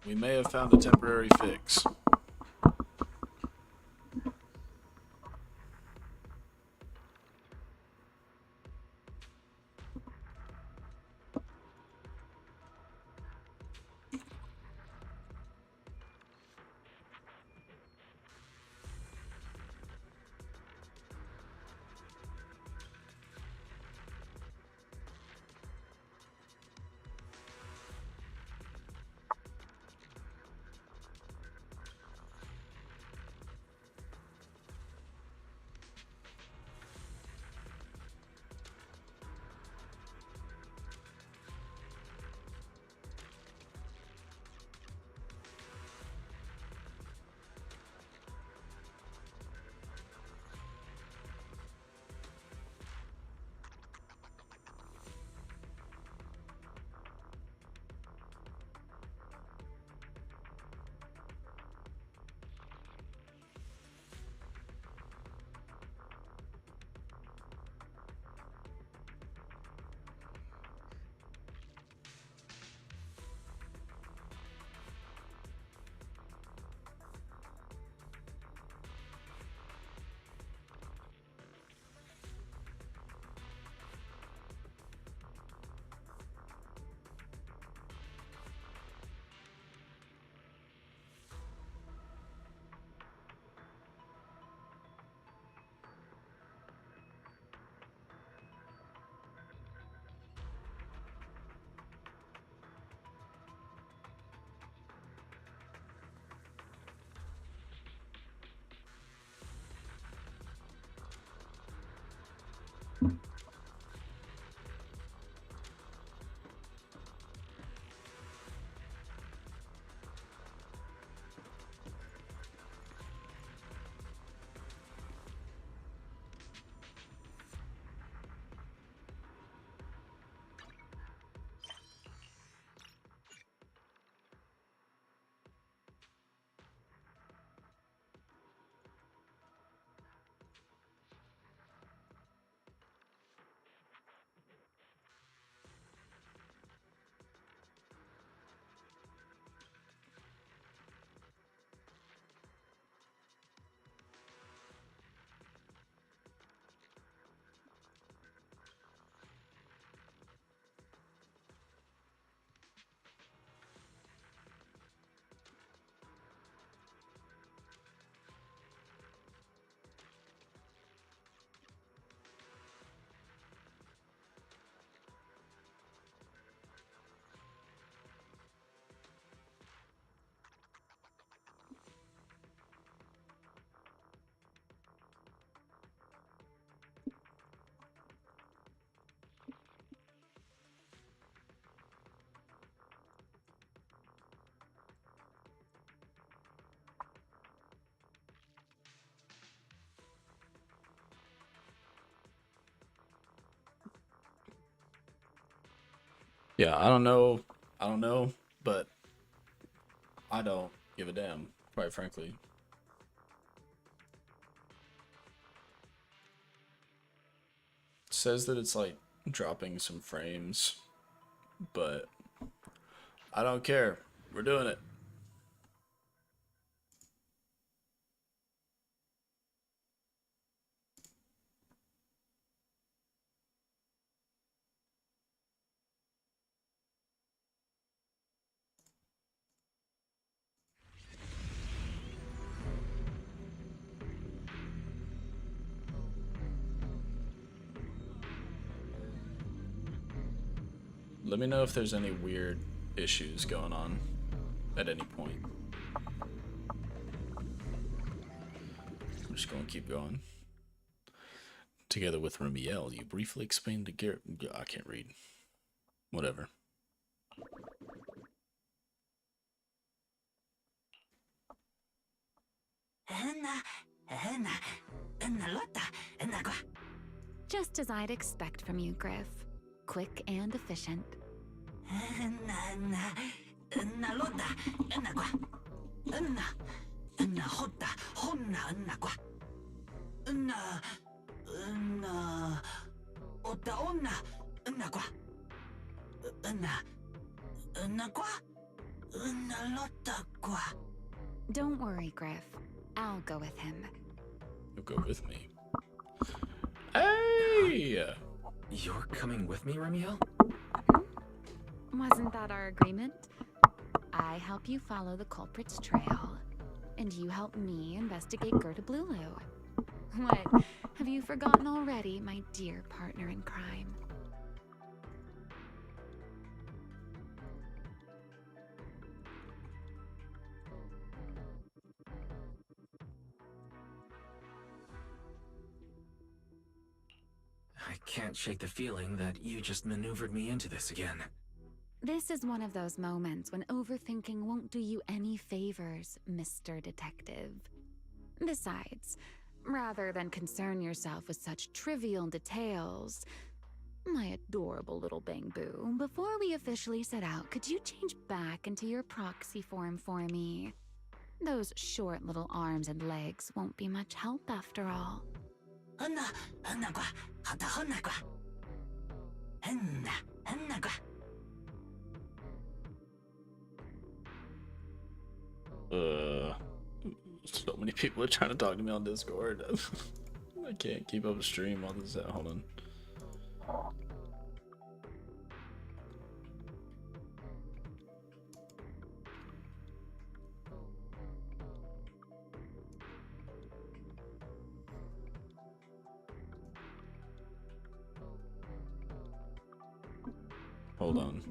We may have found a temporary fix. Yeah, I don't know. I don't know, but I don't give a damn, quite frankly. It says that it's like dropping some frames, but I don't care. We're doing it. Let me know if there's any weird issues going on at any point. I'm just going to keep going. Together with Ramiel, you briefly explained to Garrett. I can't read. Whatever. Just as I'd expect from you, Griff. Quick and efficient. Don't worry, Griff. I'll go with him. You'll go with me. Hey! You're coming with me, Remiel? Wasn't that our agreement? I help you follow the culprit's trail, and you help me investigate Gerda Blulu. What? Have you forgotten already, my dear partner in crime? I can't shake the feeling that you just maneuvered me into this again. This is one of those moments when overthinking won't do you any favors, Mr. Detective. Besides, rather than concern yourself with such trivial details, my adorable little Bangbu, before we officially set out, could you change back into your proxy form for me? Those short little arms and legs won't be much help after all. So many people are trying to talk to me on Discord. I can't keep up a stream while this is hold on. Hold on.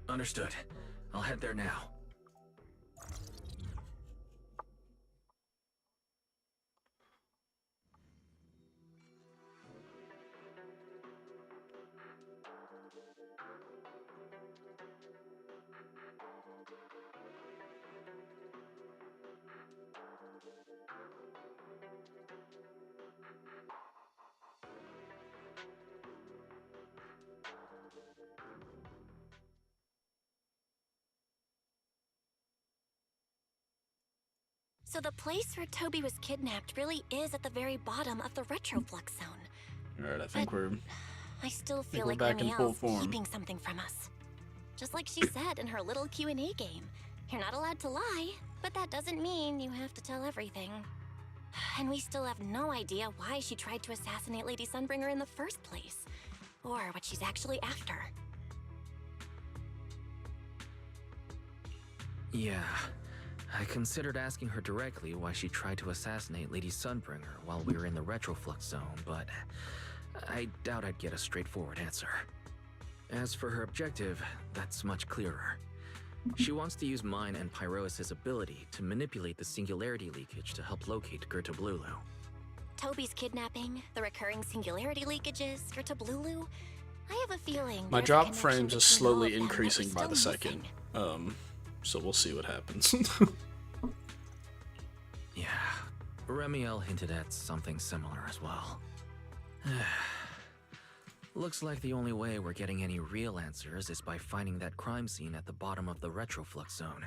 Understood. I'll head there now. So the place where Toby was kidnapped really is at the very bottom of the retroflux zone. Alright, I think I still feel we're like back in full Remiel's form. keeping something from us. Just like she said in her little Q&A game. You're not allowed to lie, but that doesn't mean you have to tell everything. And we still have no idea why she tried to assassinate Lady Sunbringer in the first place, or what she's actually after. Yeah. I considered asking her directly why she tried to assassinate Lady Sunbringer while we were in the retroflux zone, but I doubt I'd get a straightforward answer. As for her objective, that's much clearer. She wants to use mine and Pyrois' ability to manipulate the singularity leakage to help locate Gerta Blulu. Toby's kidnapping, the recurring singularity leakages, Gerta Blulu. I have a feeling my there's a drop connection frames between is slowly all of them that we're increasing by the still second. missing. So we'll see what happens. Yeah, Remiel hinted at something similar as well. Looks like the only way we're getting any real answers is by finding that crime scene at the bottom of the retroflux zone.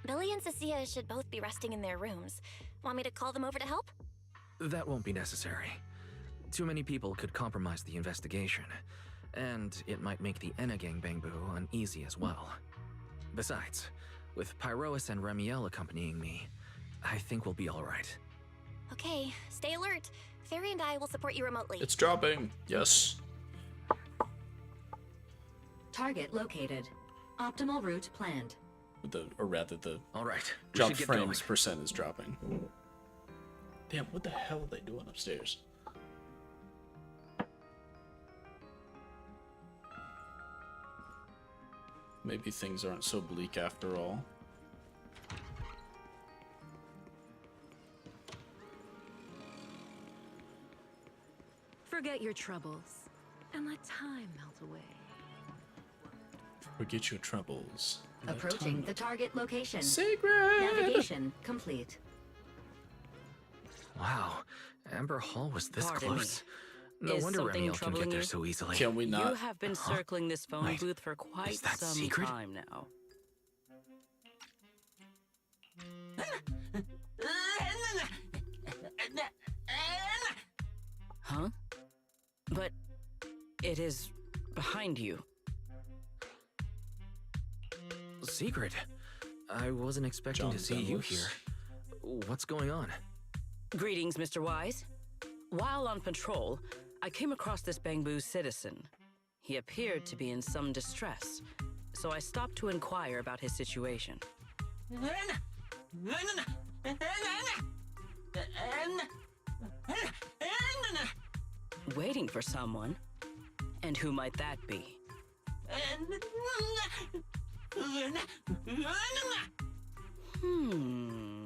Billy and Cecilia should both be resting in their rooms. Want me to call them over to help? That won't be necessary. Too many people could compromise the investigation, and it might make the Enna Gang Bangbu uneasy as well. Besides, with Pyrois and Remiel accompanying me, I think we'll be alright. Okay, stay alert. Fairy and I will support you remotely. It's dropping. Yes. Target located. Optimal route planned. Or rather, the All right, we drop should get frames going. percent is dropping. Damn, what the hell are they doing upstairs? Maybe things aren't so bleak after all. Forget your troubles and let time melt away. Forget your troubles. Approaching the target location. Secret! Navigation complete. Wow, Amber Hall was this Pardon close. me. No Is wonder something Remiel can troubling get there you? so easily. Can we You not? have been circling this phone Wait, booth for quite is that some secret? time now. Huh? But it is behind you. Secret. I wasn't expecting to John see you Zenless. here. What's going on? Greetings, Mr. Wise. While on patrol, I came across this Bangbu citizen. He appeared to be in some distress, so I stopped to inquire about his situation. Waiting for someone? And who might that be? Hmm.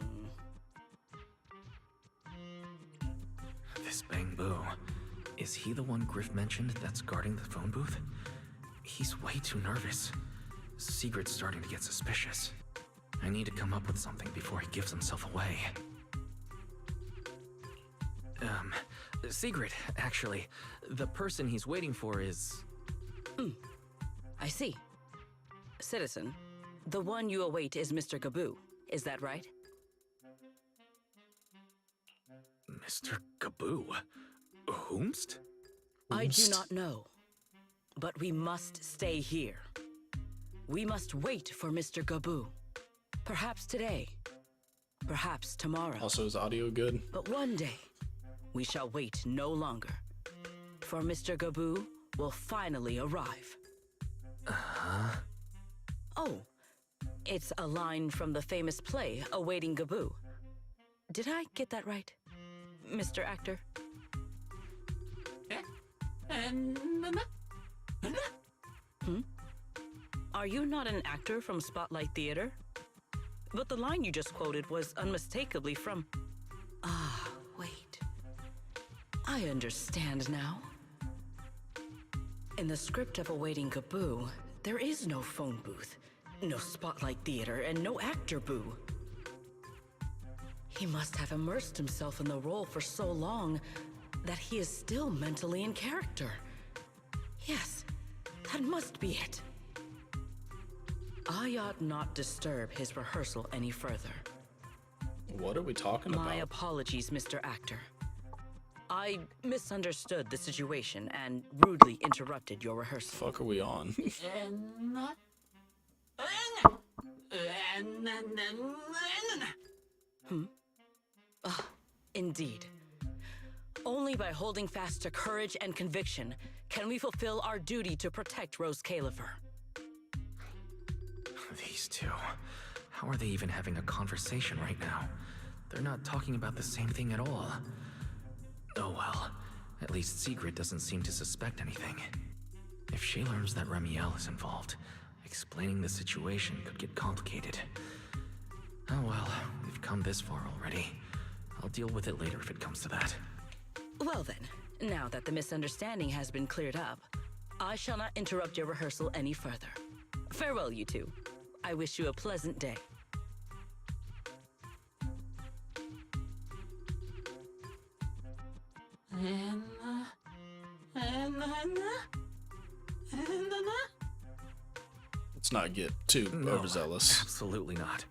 This Bangbu. Is he the one Griff mentioned that's guarding the phone booth? He's way too nervous. Sigrid's starting to get suspicious. I need to come up with something before he gives himself away. Sigrid, actually. The person he's waiting for is... I see. Citizen, the one you await is Mr. Gaboo. Is that right? Mr. Gaboo. Whomst? I do not know. But we must stay here. We must wait for Mr. Gaboo. Perhaps today. Perhaps tomorrow. Also, is audio good? But one day, we shall wait no longer. For Mr. Gaboo will finally arrive. Oh, it's a line from the famous play, Awaiting Gaboo. Did I get that right, Mr. Actor? Are you not an actor from Spotlight Theater? But the line you just quoted was unmistakably from... Ah, wait. I understand now. In the script of Awaiting Gaboo, there is no phone booth, no Spotlight Theater, and no actor boo. He must have immersed himself in the role for so long that he is still mentally in character. Yes, that must be it. I ought not disturb his rehearsal any further. What are we talking My about? apologies, Mr. Actor. I misunderstood the situation and rudely interrupted your rehearsal. Fuck are we on? Indeed. Only by holding fast to courage and conviction can we fulfill our duty to protect Rose Califer. These two. How are they even having a conversation right now? They're not talking about the same thing at all. Oh well. At least Sigrid doesn't seem to suspect anything. If she learns that Remiel is involved, explaining the situation could get complicated. Oh well, we've come this far already. I'll deal with it later if it comes to that. Well then, now that the misunderstanding has been cleared up, I shall not interrupt your rehearsal any further. Farewell, you two. I wish you a pleasant day. Let's not get too No, overzealous. absolutely not.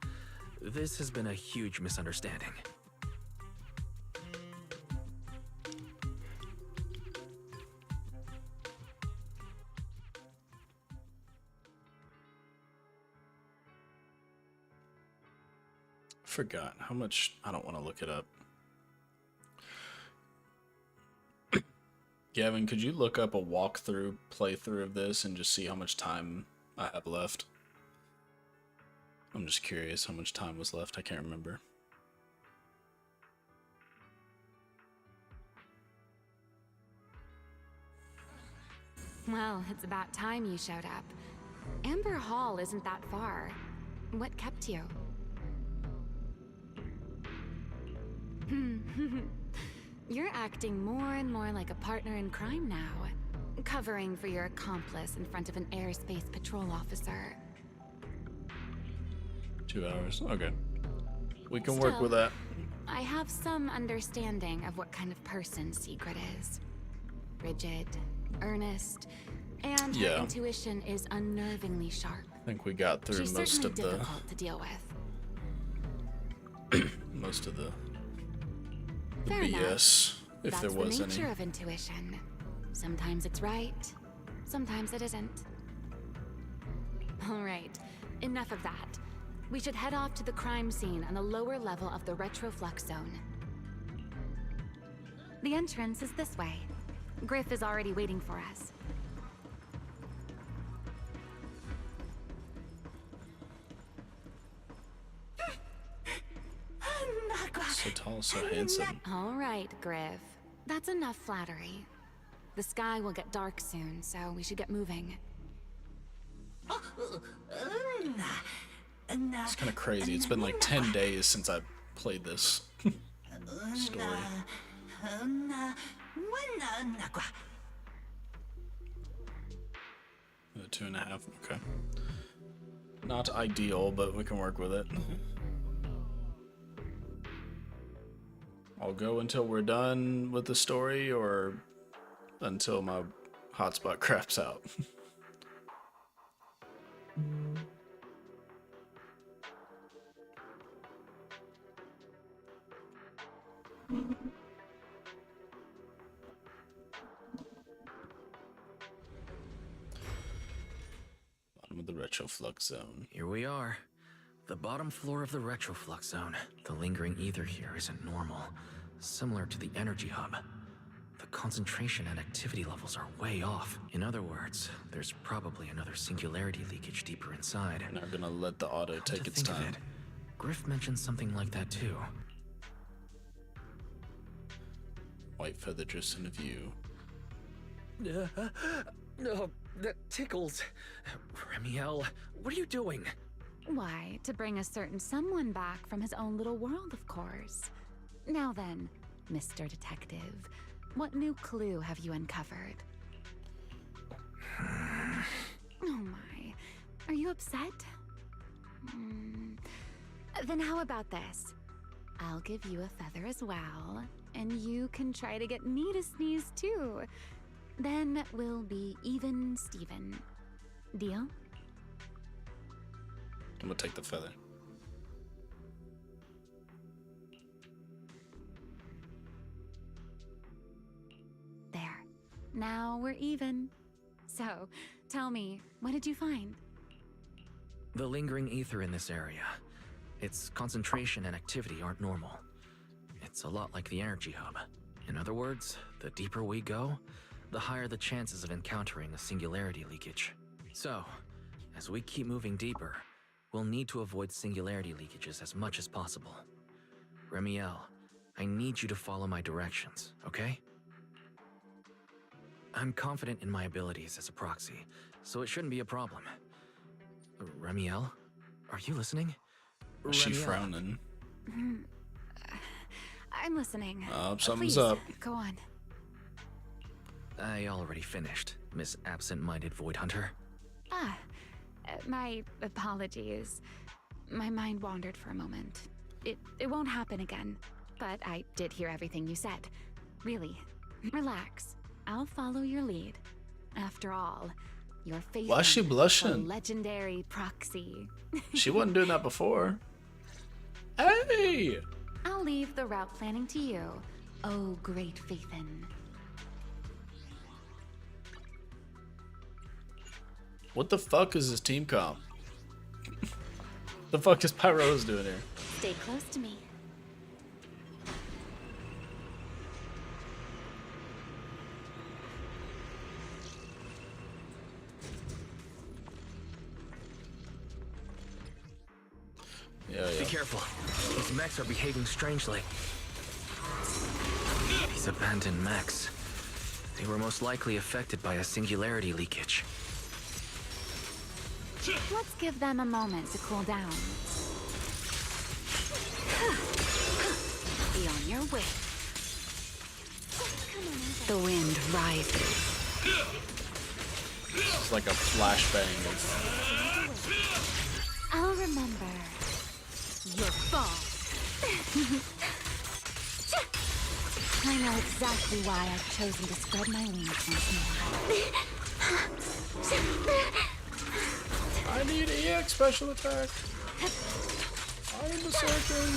This has been a huge misunderstanding. Forgot how much. I don't want to look it up. Gavin, could you look up a playthrough of this and just see how much time I have left? I'm just curious how much time was left. I can't remember. Well, it's about time you showed up. Amber Hall isn't that far. What kept you? You're acting more and more like a partner in crime now. Covering for your accomplice in front of an airspace patrol officer. 2 hours. Okay. We can work Still, with that. I have some understanding of what kind of person Secret is. Rigid, earnest, and her Yeah. intuition is unnervingly sharp. I think we got through She's most certainly of the difficult to deal with. most of the Fair enough. BS, if That's there was the nature any. of intuition. Sometimes it's right, sometimes it isn't. All right, enough of that. We should head off to the crime scene on the lower level of the retroflux zone. The entrance is this way. Griff is already waiting for us. So tall, so handsome. All right, Griff. That's enough flattery. The sky will get dark soon, so we should get moving. It's kind of crazy. It's been like 10 days since I played this story. 2.5. Okay. Not ideal, but we can work with it. I'll go until we're done with the story, or until my hotspot craps out. Bottom of the retroflux zone. Here we are. The bottom floor of the retroflux zone. The lingering ether here isn't normal. Similar to the energy hub. The concentration and activity levels are way off. In other words, there's probably another singularity leakage deeper inside. We're not gonna let the auto Come take to its think of time. it, Griff mentioned something like that too. White feather just in view. No, that tickles. Remiel, what are you doing? Why, to bring a certain someone back from his own little world, of course. Now then, Mr. Detective, what new clue have you uncovered? Oh my, are you upset? Then how about this? I'll give you a feather as well, and you can try to get me to sneeze too. Then we'll be even Steven. Deal? I'm gonna take the feather. There. Now we're even. So, tell me, what did you find? The lingering ether in this area. Its concentration and activity aren't normal. It's a lot like the energy hub. In other words, the deeper we go, the higher the chances of encountering a singularity leakage. So, as we keep moving deeper, we'll need to avoid singularity leakages as much as possible. Remiel, I need you to follow my directions, okay? I'm confident in my abilities as a proxy, so it shouldn't be a problem. Remiel, are you listening? Is she Remiel. frowning? I'm listening. Something's Please, up. Go on. I already finished, Miss Absent-Minded Void Hunter. My apologies. My mind wandered for a moment. It won't happen again, but I did hear everything you said. Really, relax. I'll follow your lead. After all, your faith. Why is she blushing? Legendary proxy. She wasn't doing that before. Hey! I'll leave the route planning to you. Oh, great Faithin. What the fuck is this team comp? The fuck is Pyro's doing here? Stay close to me. Yeah, Be yeah. careful. These mechs are behaving strangely. These abandoned mechs. They were most likely affected by a singularity leakage. Let's give them a moment to cool down. Be on your way. The wind rises. It's like a flashbang of I'll remember. Your fall. I know exactly why I've chosen to spread my wings once more. I need EX special attack. I am berserking.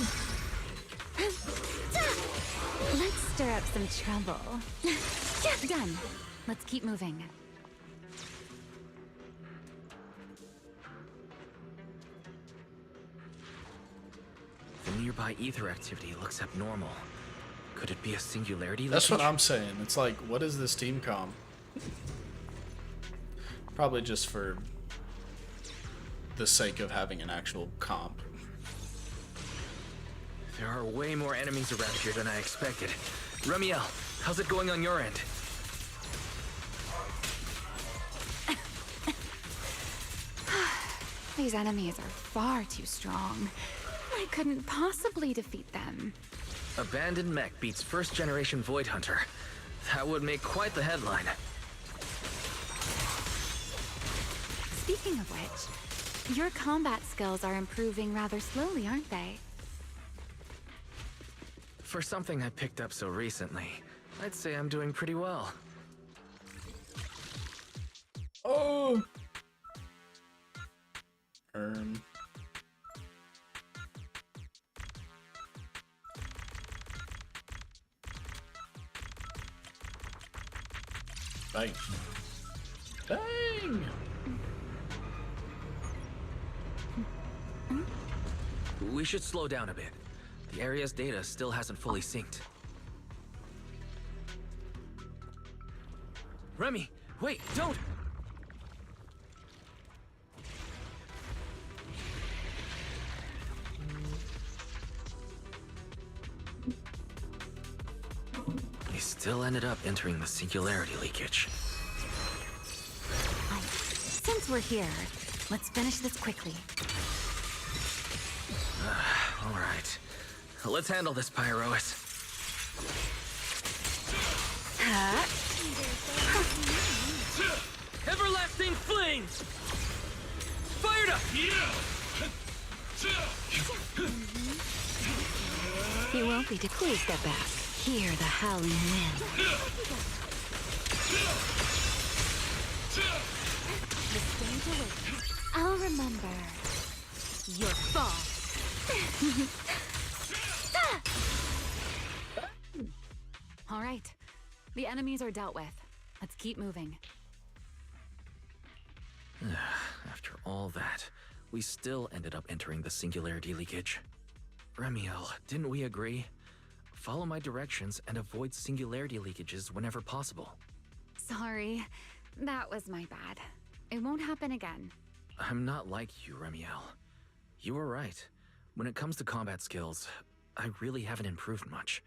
Let's stir up some trouble. Done. Let's keep moving. The nearby ether activity looks abnormal. Could it be a singularity That's leakage? what I'm saying. It's like, what is this team comp? Probably just for the sake of having an actual comp. There are way more enemies around here than I expected. Remiel, how's it going on your end? These enemies are far too strong. I couldn't possibly defeat them. Abandoned mech beats first generation Void Hunter. That would make quite the headline. Speaking of which, your combat skills are improving rather slowly, aren't they? For something I picked up so recently, I'd say I'm doing pretty well. Oh! Bang. Bang! We should slow down a bit. The area's data still hasn't fully synced. Remy, wait, don't! We still ended up entering the singularity leakage. Since we're here, let's finish this quickly. All right. Let's handle this, Pyrois. Everlasting flames! Fired up! You won't be please step back. Hear the howling wind. The stage awaits. I'll remember. Your fall. All right. The enemies are dealt with. Let's keep moving. After all that, we still ended up entering the singularity leakage. Remiel, didn't we agree? Follow my directions and avoid singularity leakages whenever possible. Sorry. That was my bad. It won't happen again. I'm not like you, Remiel. You were right. When it comes to combat skills, I really haven't improved much.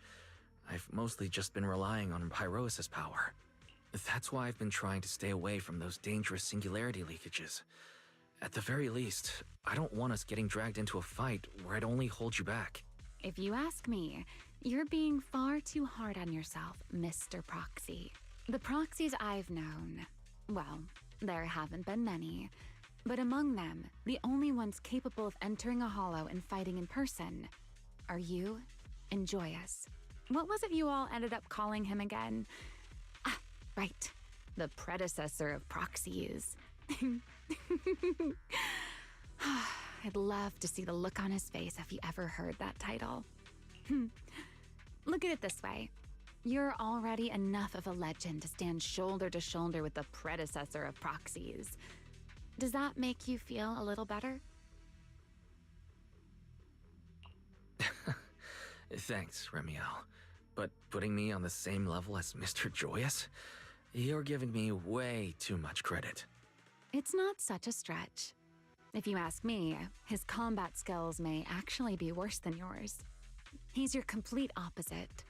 I've mostly just been relying on Pyrois' power. That's why I've been trying to stay away from those dangerous singularity leakages. At the very least, I don't want us getting dragged into a fight where I'd only hold you back. If you ask me, you're being far too hard on yourself, Mr. Proxy. The proxies I've known, well, there haven't been many, but among them, the only ones capable of entering a hollow and fighting in person are you and Joyous. What was it you all ended up calling him again? Ah, right. The predecessor of proxies. I'd love to see the look on his face if he ever heard that title. Look at it this way. You're already enough of a legend to stand shoulder to shoulder with the predecessor of proxies. Does that make you feel a little better? Thanks, Remiel. But putting me on the same level as Mr. Joyous? You're giving me way too much credit. It's not such a stretch. If you ask me, his combat skills may actually be worse than yours. He's your complete opposite.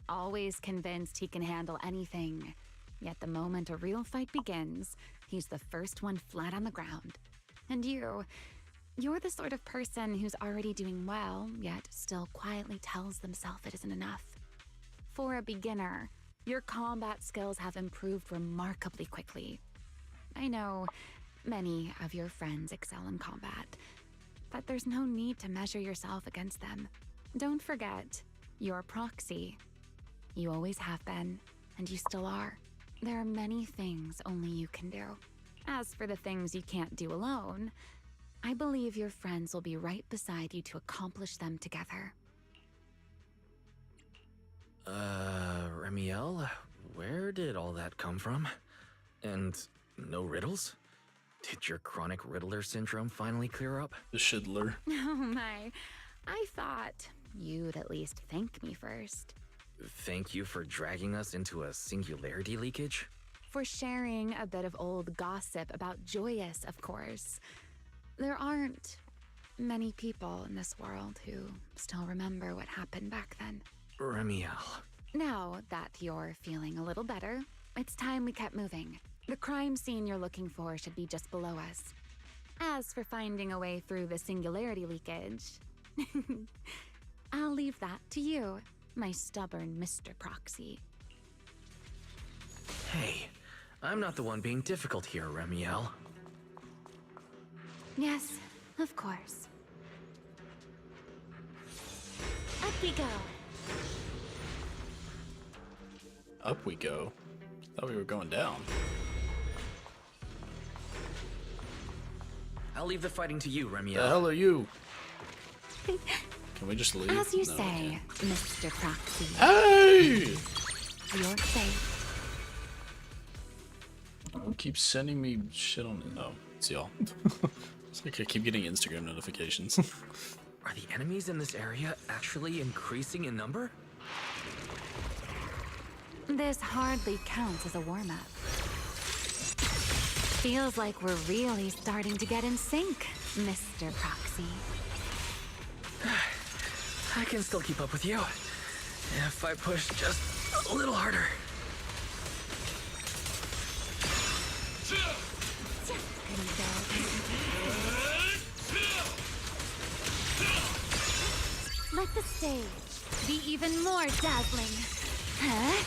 Always convinced he can handle anything. Yet the moment a real fight begins, he's the first one flat on the ground. And you're the sort of person who's already doing well, yet still quietly tells themselves it isn't enough. For a beginner, your combat skills have improved remarkably quickly. I know many of your friends excel in combat, but there's no need to measure yourself against them. Don't forget, you're proxy. You always have been, and you still are. There are many things only you can do. As for the things you can't do alone, I believe your friends will be right beside you to accomplish them together. Remiel, where did all that come from? And no riddles? Did your chronic Riddler syndrome finally clear up? The Shiddler. Oh my, I thought you'd at least thank me first. Thank you for dragging us into a singularity leakage? For sharing a bit of old gossip about Joyous, of course. There aren't many people in this world who still remember what happened back then. Remiel. Now that you're feeling a little better, it's time we kept moving. The crime scene you're looking for should be just below us. As for finding a way through the singularity leakage, I'll leave that to you, my stubborn Mr. Proxy. Hey, I'm not the one being difficult here, Remiel. Yes, of course. Up we go. Up we go. Thought we were going down. I'll leave the fighting to you, The Remiel. hell are you? Can we just leave? As you No, we say, can't. Mr. Proxy, Hey! you're safe. Keep sending me shit on. Oh, it's y'all. It's like I keep getting Instagram notifications. Are the enemies in this area actually increasing in number? This hardly counts as a warm-up. Feels like we're really starting to get in sync, Mr. Proxy. I can still keep up with you. If I push just a little harder. Let the stage be even more dazzling. Huh?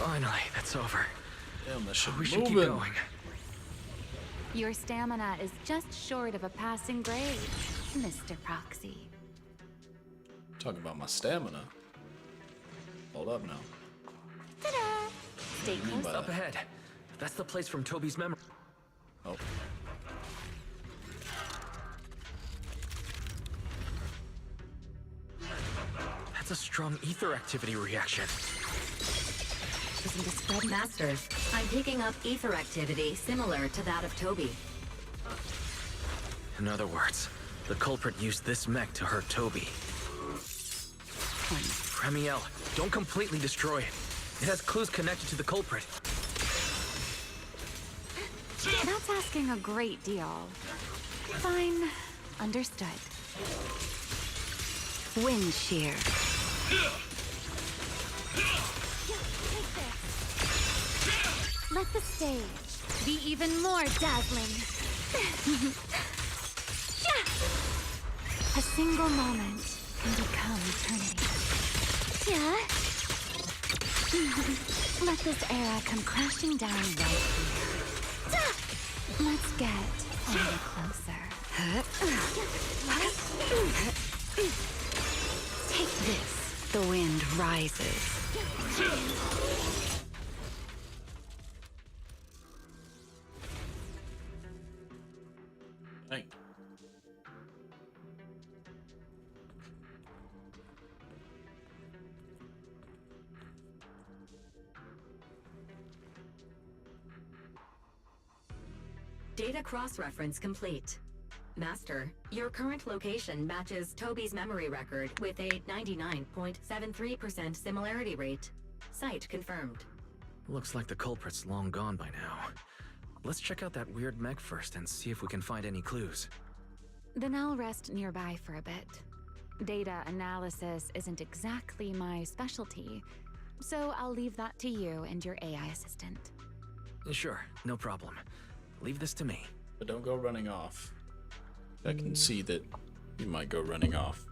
Finally, that's over. Damn, that shit We should moving. keep going. Your stamina is just short of a passing grade, Mr. Proxy. Talking about my stamina. Hold up now. Ta-da! Stay What do you mean close. by Up that? ahead. That's the place from Toby's memory. Oh. That's a strong ether activity reaction. Isn't this spread? Master, I'm picking up ether activity similar to that of Toby. In other words, the culprit used this mech to hurt Toby. Remiel, don't completely destroy it. It has clues connected to the culprit. That's asking a great deal. Fine. Understood. Wind shear. Let the stage be even more dazzling. A single moment can become eternity. Let this era come crashing down right here. Let's get a little closer. Take this. The wind rises. Dang. Data cross-reference complete. Master, your current location matches Toby's memory record with a 99.73% similarity rate. Site confirmed. Looks like the culprit's long gone by now. let's check out that weird mech first and see if we can find any clues. Then I'll rest nearby for a bit. Data analysis isn't exactly my specialty, so I'll leave that to you and your AI assistant. Sure, no problem. Leave this to me. But don't go running off. I can see that you might go running off.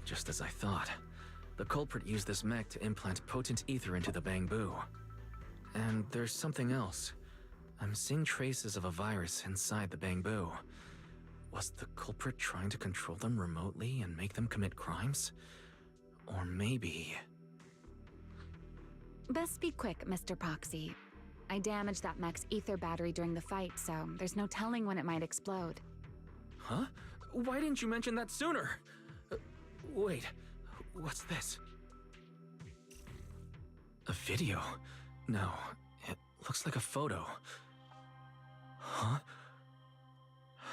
Just as I thought. The culprit used this mech to implant potent ether into the Bangbu. And there's something else. I'm seeing traces of a virus inside the Bangbu. Was the culprit trying to control them remotely and make them commit crimes? Or maybe... Best be quick, Mr. Proxy. I damaged that mech's ether battery during the fight, so there's no telling when it might explode. Huh? Why didn't you mention that sooner? Wait, what's this? A video? No, it looks like a photo. Huh?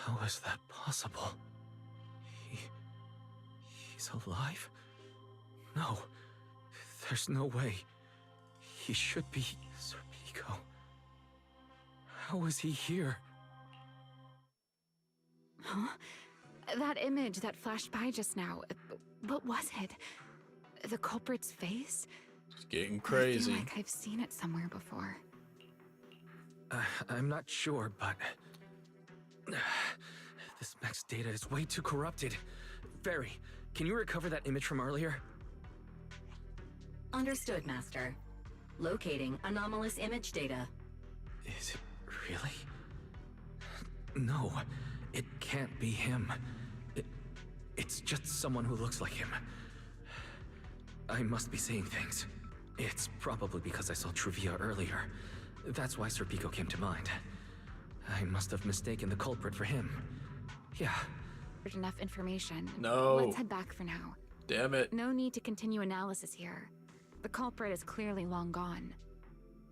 How is that possible? He's alive? No, there's no way. He should be Serpico. How is he here? Huh? That image that flashed by just now, what was it? The culprit's face? It's getting I crazy. feel like I've seen it somewhere before. I'm not sure, but... this mech's data is way too corrupted. Barry, can you recover that image from earlier? Understood, Master. Locating anomalous image data. Is it really? No, it can't be him. It's just someone who looks like him. I must be seeing things. It's probably because I saw Trivia earlier. That's why Serpico came to mind. I must have mistaken the culprit for him. Yeah. There's enough information. No. Let's head back for now. Damn it. No need to continue analysis here. The culprit is clearly long gone.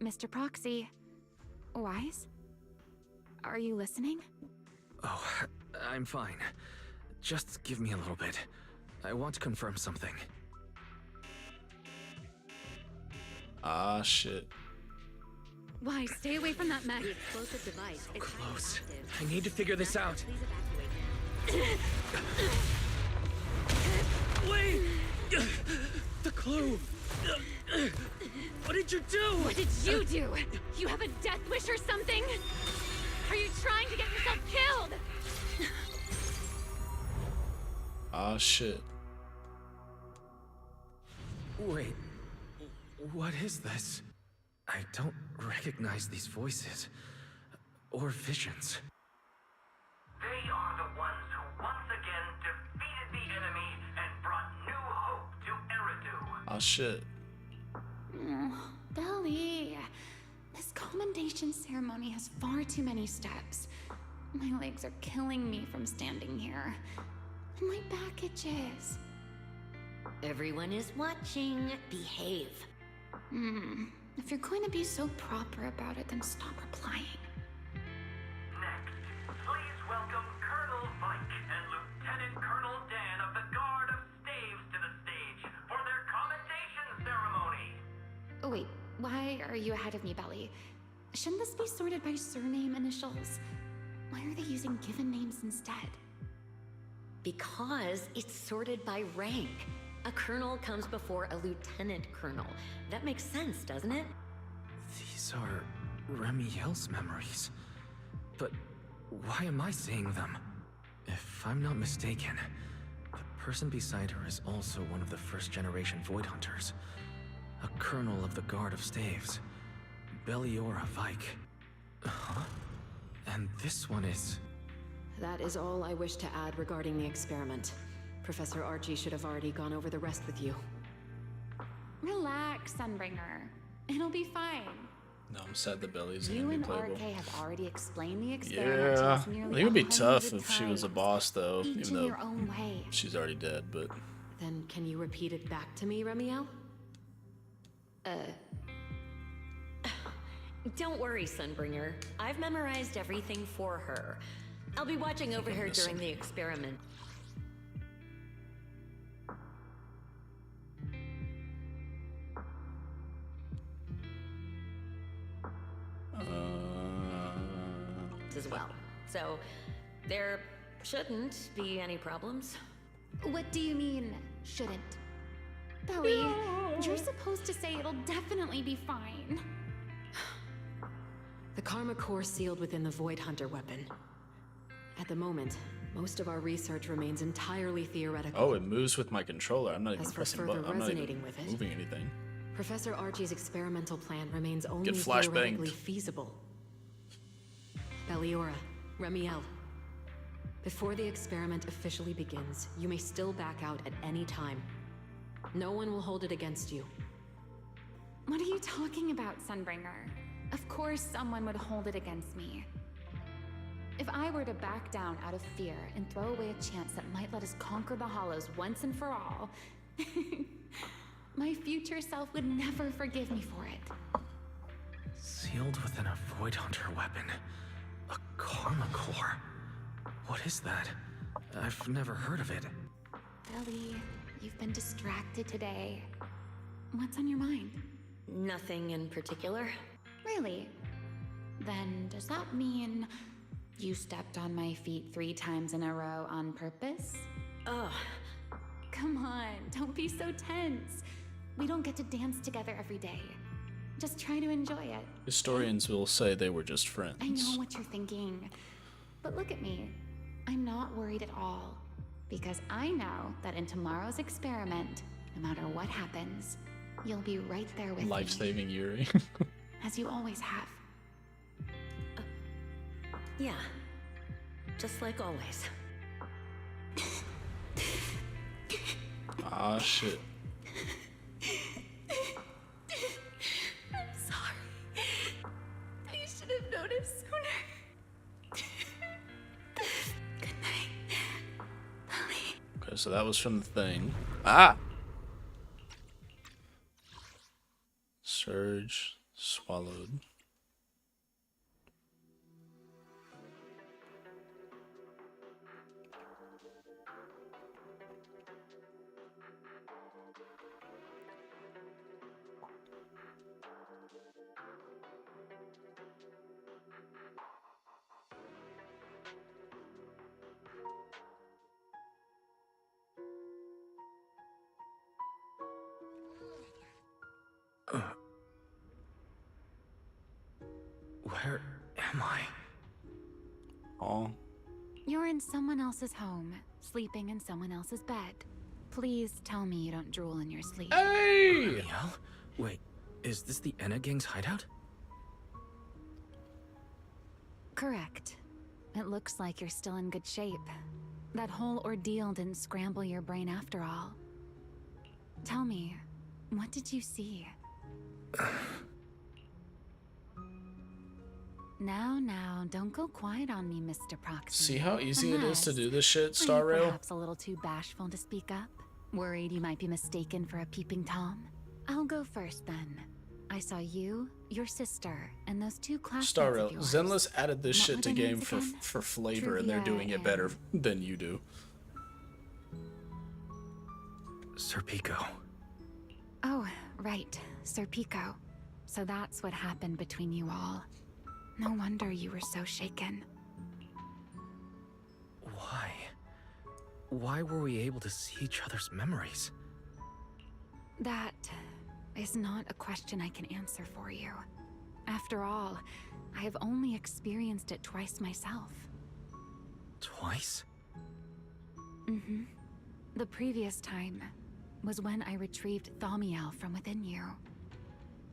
Mr. Proxy, Wise? Are you listening? Oh, I'm fine. Just give me a little bit. I want to confirm something. Ah, shit. Wise, stay away from that mech. The explosive device is Close. highly active. I need to figure this out. Please evacuate. Wait! The clue! What did you do? What did you do? You have a death wish or something? Are you trying to get yourself killed? Ah, shit. Wait, what is this? I don't recognize these voices or visions. They are the ones who once again defeated the enemy and brought new hope to Eridu. Ah, shit. Belly, this commendation ceremony has far too many steps. My legs are killing me from standing here. And my back itches. Everyone is watching. Behave. If you're going to be so proper about it, then stop replying. Next, please welcome Colonel Vike and Lieutenant Colonel Dan of the Guard of Staves to the stage for their commendation ceremony. Oh wait, why are you ahead of me, Belly? Shouldn't this be sorted by surname initials? Why are they using given names instead? Because it's sorted by rank. A colonel comes before a lieutenant colonel. That makes sense, doesn't it? These are Remiel's memories. But why am I seeing them? If I'm not mistaken, the person beside her is also one of the first-generation Void Hunters. A colonel of the Guard of Staves. Belliora Vike. Huh? And this one is... That is all I wish to add regarding the experiment. Professor Archie should have already gone over the rest with you. Relax, Sunbringer. It'll be fine. No, I'm sad the belly's You gonna be and playable. RK have already explained the experiment to Yeah, us I think nearly it'd be 100 tough if she was a times, boss, though, each even in though your own way. she's already dead. But Then can you repeat it back to me, Remiel? Don't worry, Sunbringer. I've memorized everything for her. I'll be watching over her during the experiment. so there shouldn't be any problems. What do you mean, shouldn't? Belly, you're supposed to say it'll definitely be fine. The Karma Core sealed within the Void Hunter weapon. At the moment, most of our research remains entirely theoretical. Oh, it moves with my controller. I'm not even As for pressing further buttons. I'm not even resonating with it, moving anything. Professor Archie's experimental plan remains only Get flashbanged. theoretically feasible. Belliora, Remiel. Before the experiment officially begins, you may still back out at any time. No one will hold it against you. What are you talking about, Sunbringer? Of course someone would hold it against me. If I were to back down out of fear and throw away a chance that might let us conquer the Hollows once and for all, my future self would never forgive me for it. Sealed within a Void Hunter weapon. A Karma Core. What is that? I've never heard of it. Belly, you've been distracted today. What's on your mind? Nothing in particular. Really? Then does that mean you stepped on my feet 3 times in a row on purpose? Ugh. Come on, don't be so tense. We don't get to dance together every day. Just try to enjoy it. Historians will say they were just friends. I know what you're thinking. But look at me. I'm not worried at all. Because I know that in tomorrow's experiment, no matter what happens, you'll be right there with me. Life-saving Yuri. As you always have. Yeah. Just like always. Ah, shit. I'm sorry. I should have noticed sooner. Good night, Polly. Okay, so that was from the thing. Ah! Surge. Swallowed. Where am I? Oh. You're in someone else's home, sleeping in someone else's bed. Please tell me you don't drool in your sleep. Hey! Miel? Wait, is this the Enna Gang's hideout? Correct. It looks like you're still in good shape. That whole ordeal didn't scramble your brain after all. Tell me, what did you see? Now, don't go quiet on me, Mr. Proxy. See how easy it is to do this shit, Are Star you Rail? perhaps a little too bashful to speak up? Worried you might be mistaken for a peeping Tom? I'll go first then. I saw you, your sister, and those 2 classmates Star of Rail. yours. Zenless added this What shit were to their game names for again? flavor, and they're Trivia doing it better and- than you do. Sir Pico. Oh, right, Sir Pico. So that's what happened between you all. No wonder you were so shaken. Why? Why were we able to see each other's memories? That is not a question I can answer for you. After all, I have only experienced it twice myself. Twice? Mm-hmm. The previous time was when I retrieved Thaumiel from within you.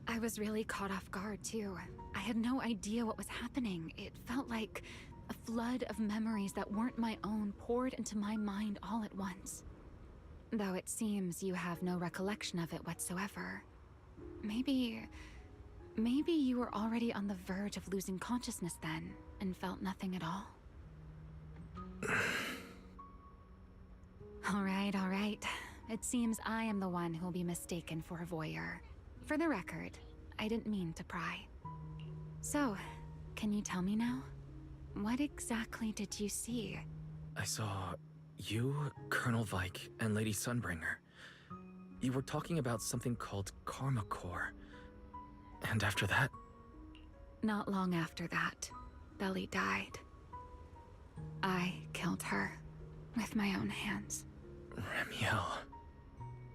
I was really caught off guard, too. I had no idea what was happening. It felt like a flood of memories that weren't my own poured into my mind all at once. Though it seems you have no recollection of it whatsoever. Maybe you were already on the verge of losing consciousness then, and felt nothing at all. All right. It seems I am the one who'll be mistaken for a voyeur. For the record, I didn't mean to pry. So, can you tell me now? What exactly did you see? I saw you, Colonel Vike, and Lady Sunbringer. You were talking about something called Karma Core. And after that? Not long after that, Belly died. I killed her with my own hands. Ramiel.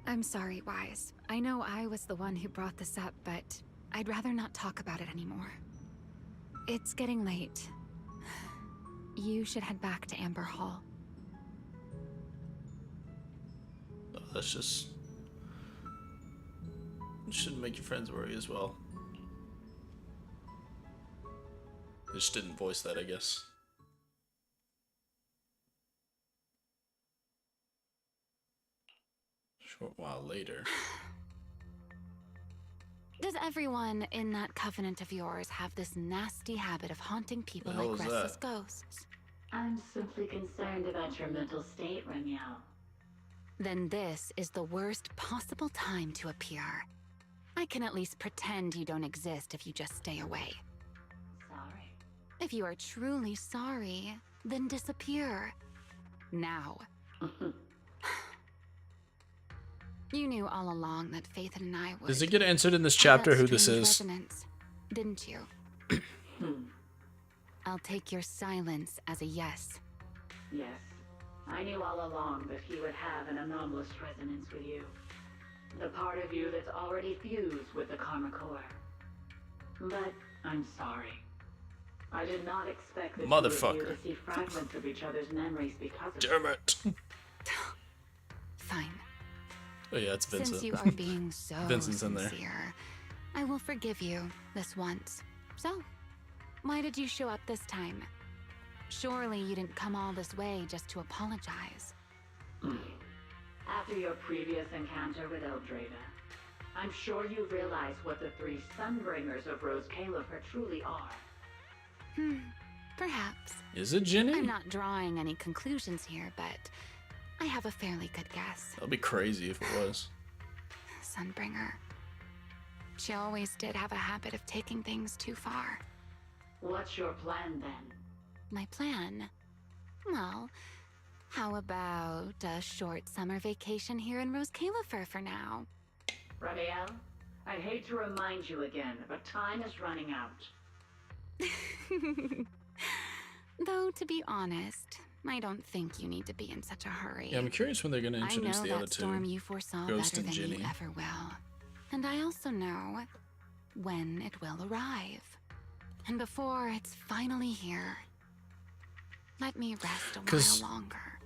I'm sorry, Wise. I know I was the one who brought this up, but I'd rather not talk about it anymore. It's getting late. You should head back to Amber Hall. Oh, that's just... You shouldn't make your friends worry as well. They just didn't voice that, I guess. Short while later. Does everyone in that covenant of yours have this nasty habit of haunting people The hell like is restless that? ghosts? I'm simply concerned about your mental state, Ramiel. Then this is the worst possible time to appear. I can at least pretend you don't exist if you just stay away. Sorry. If you are truly sorry, then disappear. Now. You knew all along that Faith and I would. Does it get answered in this have chapter that who this strange is? resonance, didn't you? I'll take your silence as a yes. Yes. I knew all along that he would have an anomalous resonance with you. The part of you that's already fused with the Karma Core. But I'm sorry. I did not expect the two of you Motherfucker. to see fragments of each other's memories because of Damn it. Fine. Oh yeah, it's Vincent. Since you are being so Vincent's in there. sincere, I will forgive you this once. So, why did you show up this time? Surely you didn't come all this way just to apologize. After your previous encounter with Eldrada, I'm sure you realize what the three Sunbringers of Rose Califer truly are. Perhaps. Is it Ginny? I'm not drawing any conclusions here, but I have a fairly good guess. That'd be crazy if it was. Sunbringer. She always did have a habit of taking things too far. What's your plan then? My plan? Well, how about a short summer vacation here in Rose Califer for now? Ramiel, I'd hate to remind you again, but time is running out. Though, to be honest, I don't think you need to be in such a hurry. Yeah, I'm curious when they're going to I introduce know the that other storm two. you foresaw Ghost better and than Ginny. you ever will. And I also know when it will arrive. And before it's finally here, let me rest a 'Cause- while longer.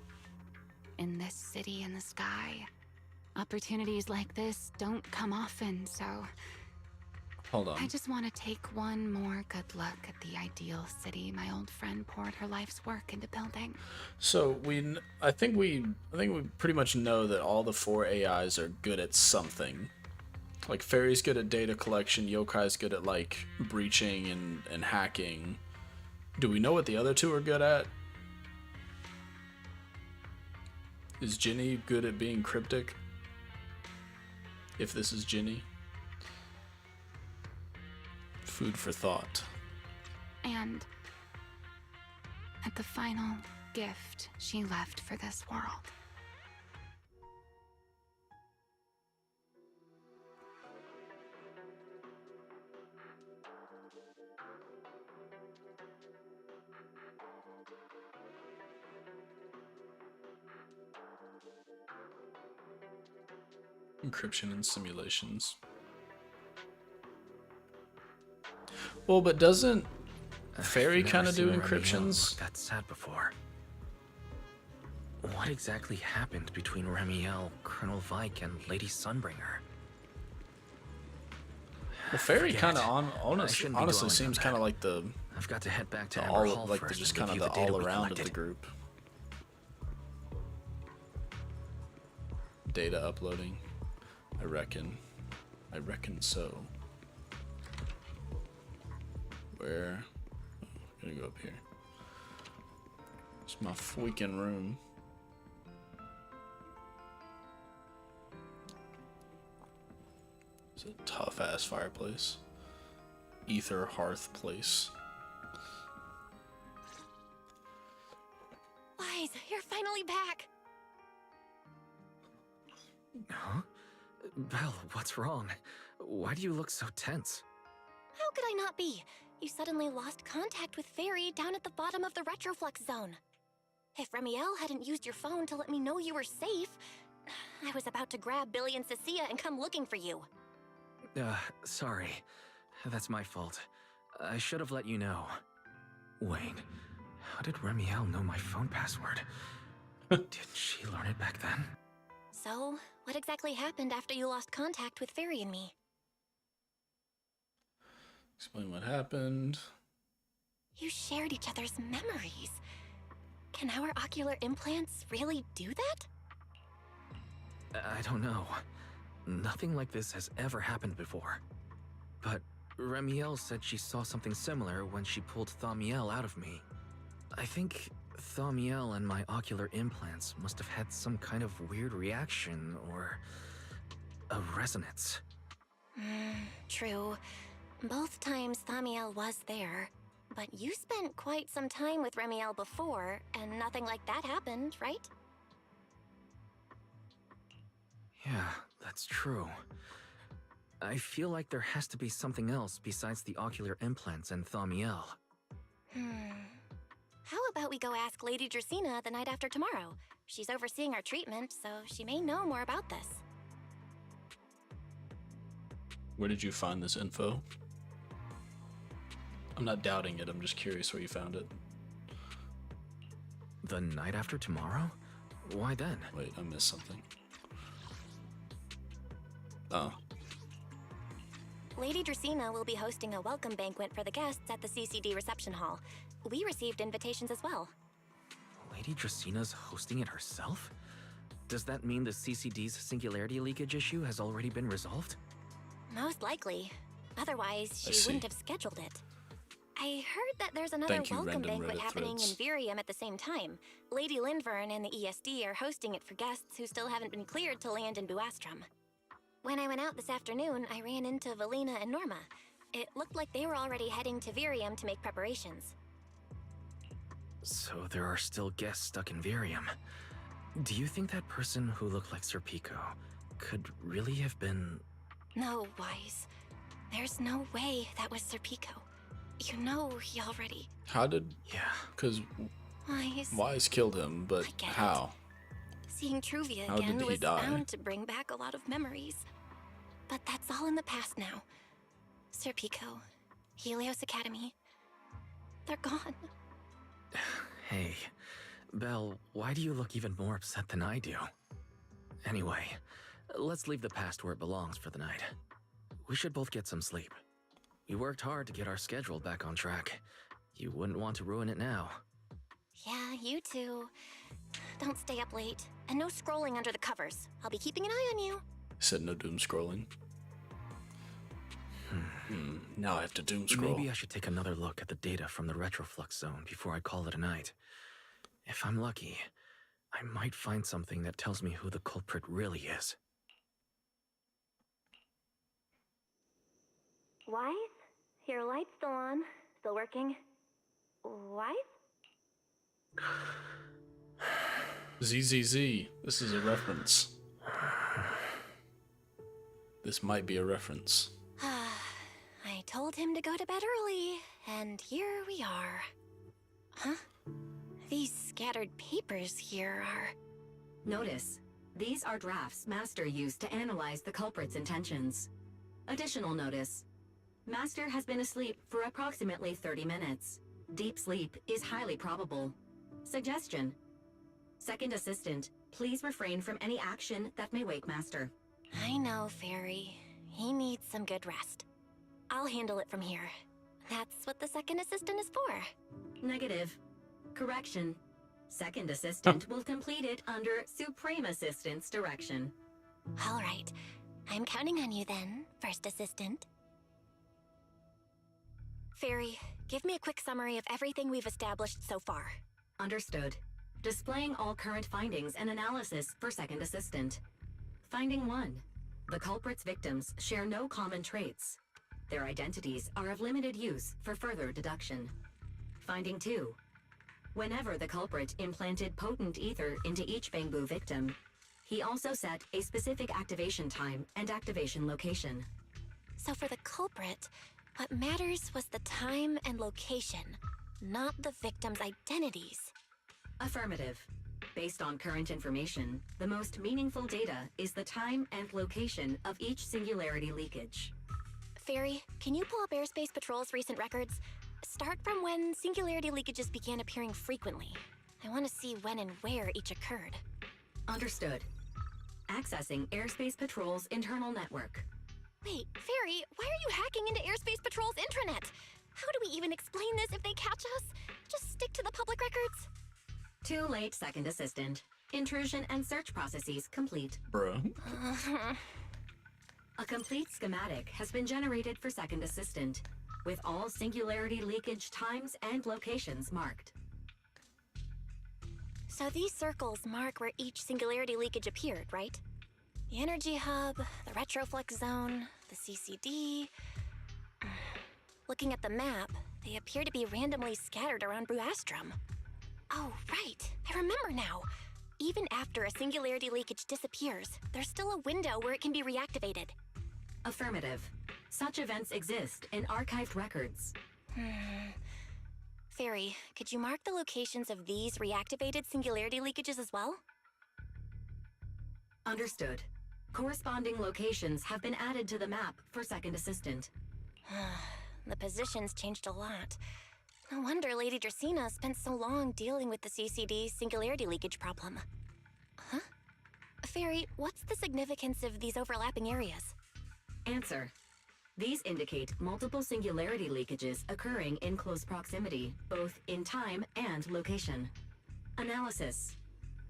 In this city in the sky, opportunities like this don't come often, so Hold on. I just want to take one more good look at the ideal city my old friend poured her life's work into building. So I think we pretty much know that all the 4 AIs are good at something. Like Fairy's good at data collection, Yokai's good at like breaching and hacking. Do we know what the other 2 are good at? Is Ginny good at being cryptic? If this is Ginny. Food for thought. And at the final gift she left for this world. Encryption and simulations. Well, but doesn't Fairy I've never kind of do seen Ramiel encryptions? look that sad before. What exactly happened between Ramiel, Colonel Vike, and Lady Sunbringer? Well, Fairy Forget kind it. of I honestly shouldn't be dwelling seems on kind of that. like the I've got to head back to the Amber Hall all like the first just and kind of review the data all we around of the collected. group. Data uploading. I reckon so. Where? Oh, I'm gonna go up here. It's my freaking room. It's a tough ass fireplace. Ether hearth place. Wise, you're finally back. Huh? Belle, what's wrong? Why do you look so tense? How could I not be? you suddenly lost contact with Fairy down at the bottom of the Retroflux zone. If Remiel hadn't used your phone to let me know you were safe, I was about to grab Billy and Cecilia and come looking for you. Sorry. That's my fault. I should have let you know. Wait, how did Remiel know my phone password? Did she learn it back then? So, what exactly happened after you lost contact with Fairy and me? Explain what happened. You shared each other's memories. Can our ocular implants really do that? I don't know. Nothing like this has ever happened before. But Remiel said she saw something similar when she pulled Thaumiel out of me. I think Thaumiel and my ocular implants must have had some kind of weird reaction or a resonance. True. Both times Thaumiel was there, but you spent quite some time with Remiel before, and nothing like that happened, right? Yeah, that's true. I feel like there has to be something else besides the ocular implants and Thaumiel. How about we go ask Lady Dracena the night after tomorrow? She's overseeing our treatment, so she may know more about this. Where did you find this info? I'm not doubting it, I'm just curious where you found it. The night after tomorrow? Why then? Wait, I missed something. Oh. Lady Dracena will be hosting a welcome banquet for the guests at the CCD reception hall. We received invitations as well. Lady Dracena's hosting it herself? Does that mean the CCD's singularity leakage issue has already been resolved? Most likely. Otherwise, I she see. wouldn't have scheduled it. I heard that there's another Thank you, welcome random banquet Reddit happening threads. in Virium at the same time. Lady Lindvern and the ESD are hosting it for guests who still haven't been cleared to land in Buastrom. When I went out this afternoon, I ran into Valina and Norma. It looked like they were already heading to Virium to make preparations. So there are still guests stuck in Virium. Do you think that person who looked like Sir Pico could really have been... No, Wise. There's no way that was Sir Pico. You know he already... How did... Yeah. Because Wise. Wise killed him, but I get it. how? Seeing Truvia How again did he was die? bound to bring back a lot of memories. But that's all in the past now. Sir Pico, Helios Academy, they're gone. Hey, Belle, why do you look even more upset than I do? Anyway, let's leave the past where it belongs for the night. We should both get some sleep. We worked hard to get our schedule back on track. You wouldn't want to ruin it now. Yeah, you too. Don't stay up late. And no scrolling under the covers. I'll be keeping an eye on you. Said no doom scrolling. Now I have to doom scroll. Maybe I should take another look at the data from the Retroflux zone before I call it a night. If I'm lucky, I might find something that tells me who the culprit really is. Wise? Your light's still on. Still working. Wise? ZZZ. This is a reference. This might be a reference. I told him to go to bed early, and here we are. Huh? These scattered papers here are... Notice, these are drafts Master used to analyze the culprit's intentions. Additional notice. Master has been asleep for approximately 30 minutes. Deep sleep is highly probable. Suggestion. Second Assistant, please refrain from any action that may wake Master. I know, Fairy. He needs some good rest. I'll handle it from here. That's what the second assistant is for. Negative. Correction. Second Assistant will complete it under Supreme Assistant's direction. All right. I'm counting on you then, First Assistant. Fairy, give me a quick summary of everything we've established so far. Understood. Displaying all current findings and analysis for Second Assistant. Finding 1. The culprit's victims share no common traits. Their identities are of limited use for further deduction. Finding 2. Whenever the culprit implanted potent ether into each Bangbu victim, he also set a specific activation time and activation location. So for the culprit, What matters was the time and location, not the victims' identities. Affirmative. Based on current information, the most meaningful data is the time and location of each singularity leakage. Fairy, can you pull up Airspace Patrol's recent records? Start from when singularity leakages began appearing frequently. I want to see when and where each occurred. Understood. Accessing Airspace Patrol's internal network. Wait, Fairy, why are you hacking into Airspace Patrol's intranet? How do we even explain this if they catch us? Just stick to the public records? Too late, Second Assistant. Intrusion and search processes complete. Bro. A complete schematic has been generated for Second Assistant, with all singularity leakage times and locations marked. So these circles mark where each singularity leakage appeared, right? The energy hub, the retroflex zone, the CCD. Looking at the map, they appear to be randomly scattered around Buastrom. Oh, right. I remember now. Even after a singularity leakage disappears, there's still a window where it can be reactivated. Affirmative. Such events exist in archived records. Fairy, could you mark the locations of these reactivated singularity leakages as well? Understood. Corresponding locations have been added to the map for Second Assistant. The positions changed a lot. No wonder Lady Dracaena spent so long dealing with the CCD singularity leakage problem. Huh? Fairy, what's the significance of these overlapping areas? Answer. These indicate multiple singularity leakages occurring in close proximity, both in time and location. Analysis.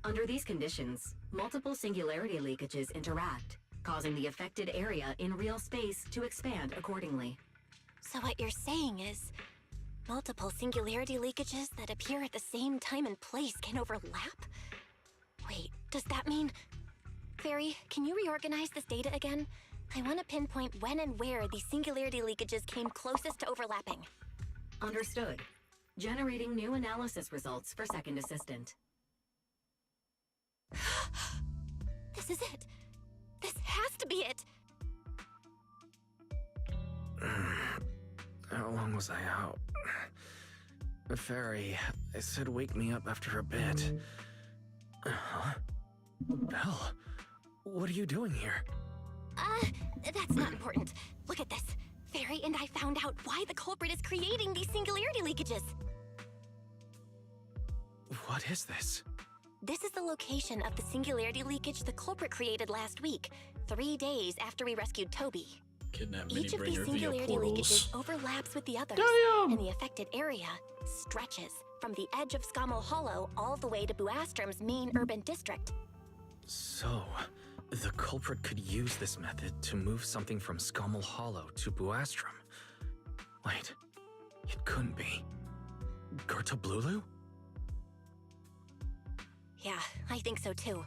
Under these conditions, multiple singularity leakages interact, causing the affected area in real space to expand accordingly. So what you're saying is, multiple singularity leakages that appear at the same time and place can overlap? Wait, does that mean... Fairy, can you reorganize this data again? I want to pinpoint when and where these singularity leakages came closest to overlapping. Understood. Generating new analysis results for Second Assistant. This is it. This has to be it. How long was I out? Fairy, I said wake me up after a bit. Huh? Belle, what are you doing here? That's not important. Look at this. Fairy and I found out why the culprit is creating these singularity leakages. What is this? This is the location of the singularity leakage the culprit created last week, 3 days after we rescued Toby. Kidnap Each of these Mini-Bringer via singularity portals. leakages overlaps with the others, and the affected area stretches from the edge of Scommel Hollow all the way to Buastrom's main urban district. So, the culprit could use this method to move something from Scommel Hollow to Buastrom. Wait, it couldn't be. Gerta Blulu? Yeah, I think so too.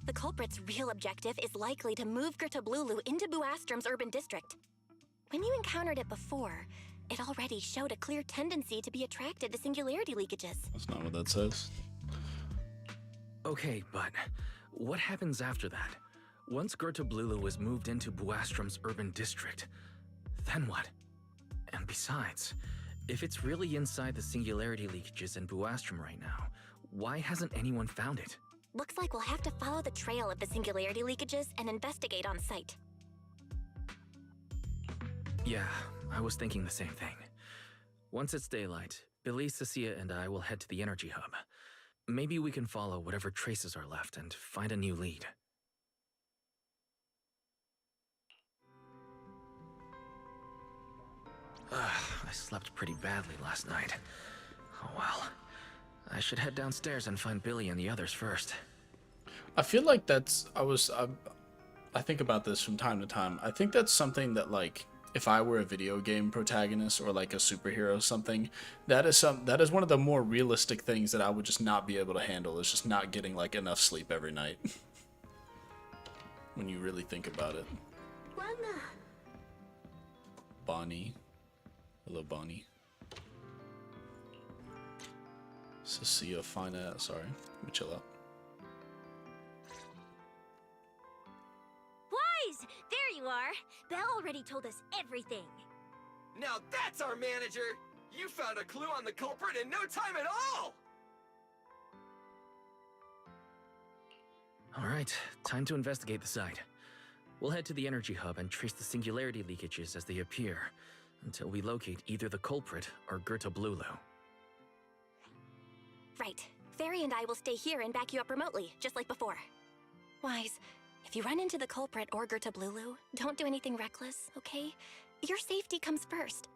The culprit's real objective is likely to move Gerta Blulu into Buastrom's urban district. When you encountered it before, it already showed a clear tendency to be attracted to singularity leakages. That's not what that says. Okay, but what happens after that? Once Gerta Blulu was moved into Buastrom's urban district, then what? And besides, if it's really inside the singularity leakages in Buastrom right now, why hasn't anyone found it? Looks like we'll have to follow the trail of the singularity leakages and investigate on site. Yeah, I was thinking the same thing. Once it's daylight, Billy, Cecilia, and I will head to the energy hub. Maybe we can follow whatever traces are left and find a new lead. I slept pretty badly last night. Oh well. I should head downstairs and find Billy and the others first. I feel like that's... I think about this from time to time. I think that's something that, like, if I were a video game protagonist or like a superhero or something, that is one of the more realistic things that I would just not be able to handle, is just not getting like enough sleep every night. When you really think about it. Bonnie. Hello, Bonnie. Cecilia, fine ass. Sorry. Let me chill out. Wise! There you are! Belle already told us everything. Now that's our manager! You found a clue on the culprit in no time at all! Alright, time to investigate the site. We'll head to the energy hub and trace the singularity leakages as they appear, until we locate either the culprit or Gerta Blulu. Right. Fairy and I will stay here and back you up remotely, just like before. Wise, if you run into the culprit or Gerta Blulu, don't do anything reckless, okay? Your safety comes first.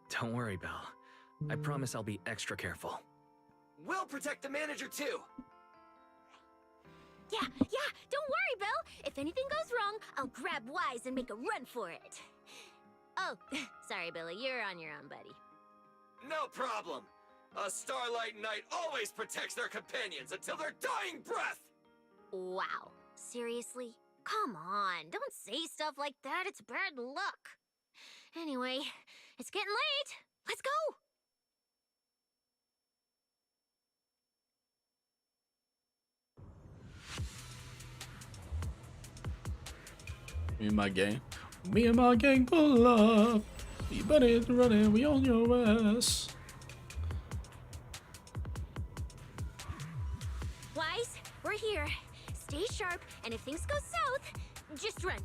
Don't worry, Belle. I promise I'll be extra careful. We'll protect the manager too! Yeah, don't worry, Belle. If anything goes wrong, I'll grab Wise and make a run for it. Oh, sorry, Billy, you're on your own, buddy. No problem! A Starlight Knight always protects their companions until their dying breath! Wow, seriously? Come on, don't say stuff like that, it's bad luck. Anyway, it's getting late. Let's go! Me and my gang. Me and my gang pull up. We better running, we on your ass. Wise, we're here. Stay sharp, and if things go south, just run.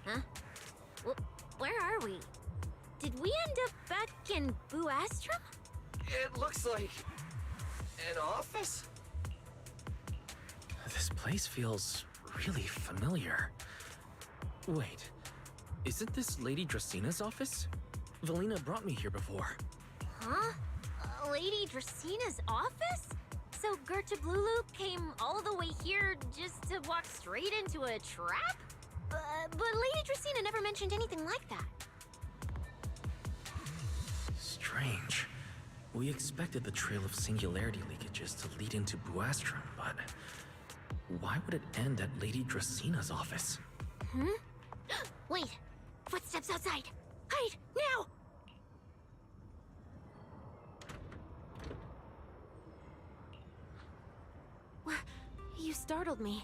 Huh? Where are we? Did we end up back in Buastrum? It looks like... an office? This place feels really familiar. Wait, isn't this Lady Dracina's office? Valina brought me here before. Huh? Lady Dracina's office? So Gerta Blulu came all the way here just to walk straight into a trap? But Lady Dracina never mentioned anything like that. Strange. We expected the trail of singularity leakages to lead into Buastrum, but why would it end at Lady Dracina's office? Hmm? Wait! Footsteps outside! Hide! Now! You startled me.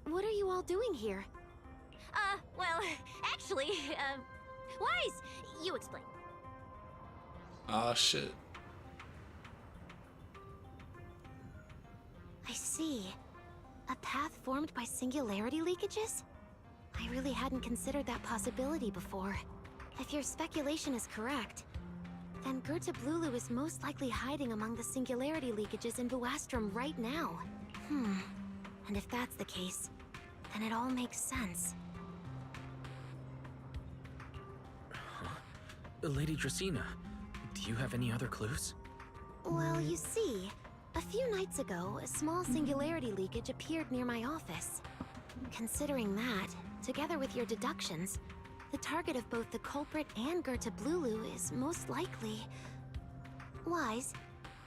What are you all doing here? Well, actually, Wise, you explain. Ah, shit. I see. A path formed by singularity leakages? I really hadn't considered that possibility before. If your speculation is correct, then Gerta Blulu is most likely hiding among the singularity leakages in Buastrum right now. And if that's the case, then it all makes sense. Lady Dracina, do you have any other clues? Well, you see, a few nights ago, a small singularity leakage appeared near my office. Considering that, together with your deductions, the target of both the culprit and Gerta Blulu is most likely... Wise,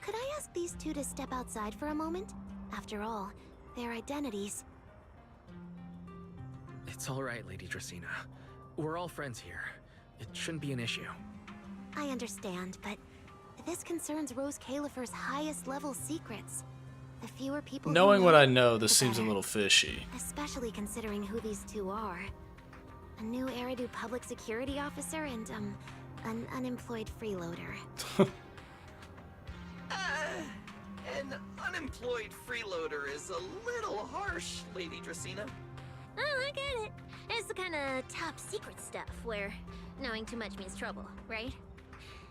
could I ask these two to step outside for a moment? After all, their identities... It's all right, Lady Dracina. We're all friends here. It shouldn't be an issue. I understand, but this concerns Rose Califer's highest level secrets. The fewer people Knowing who what I know, the this seems a better. little fishy. Especially considering who these two are. A new Eridu public security officer and, an unemployed freeloader. An unemployed freeloader is a little harsh, Lady Dracina. Oh, I get it. It's the kind of top secret stuff where knowing too much means trouble, right?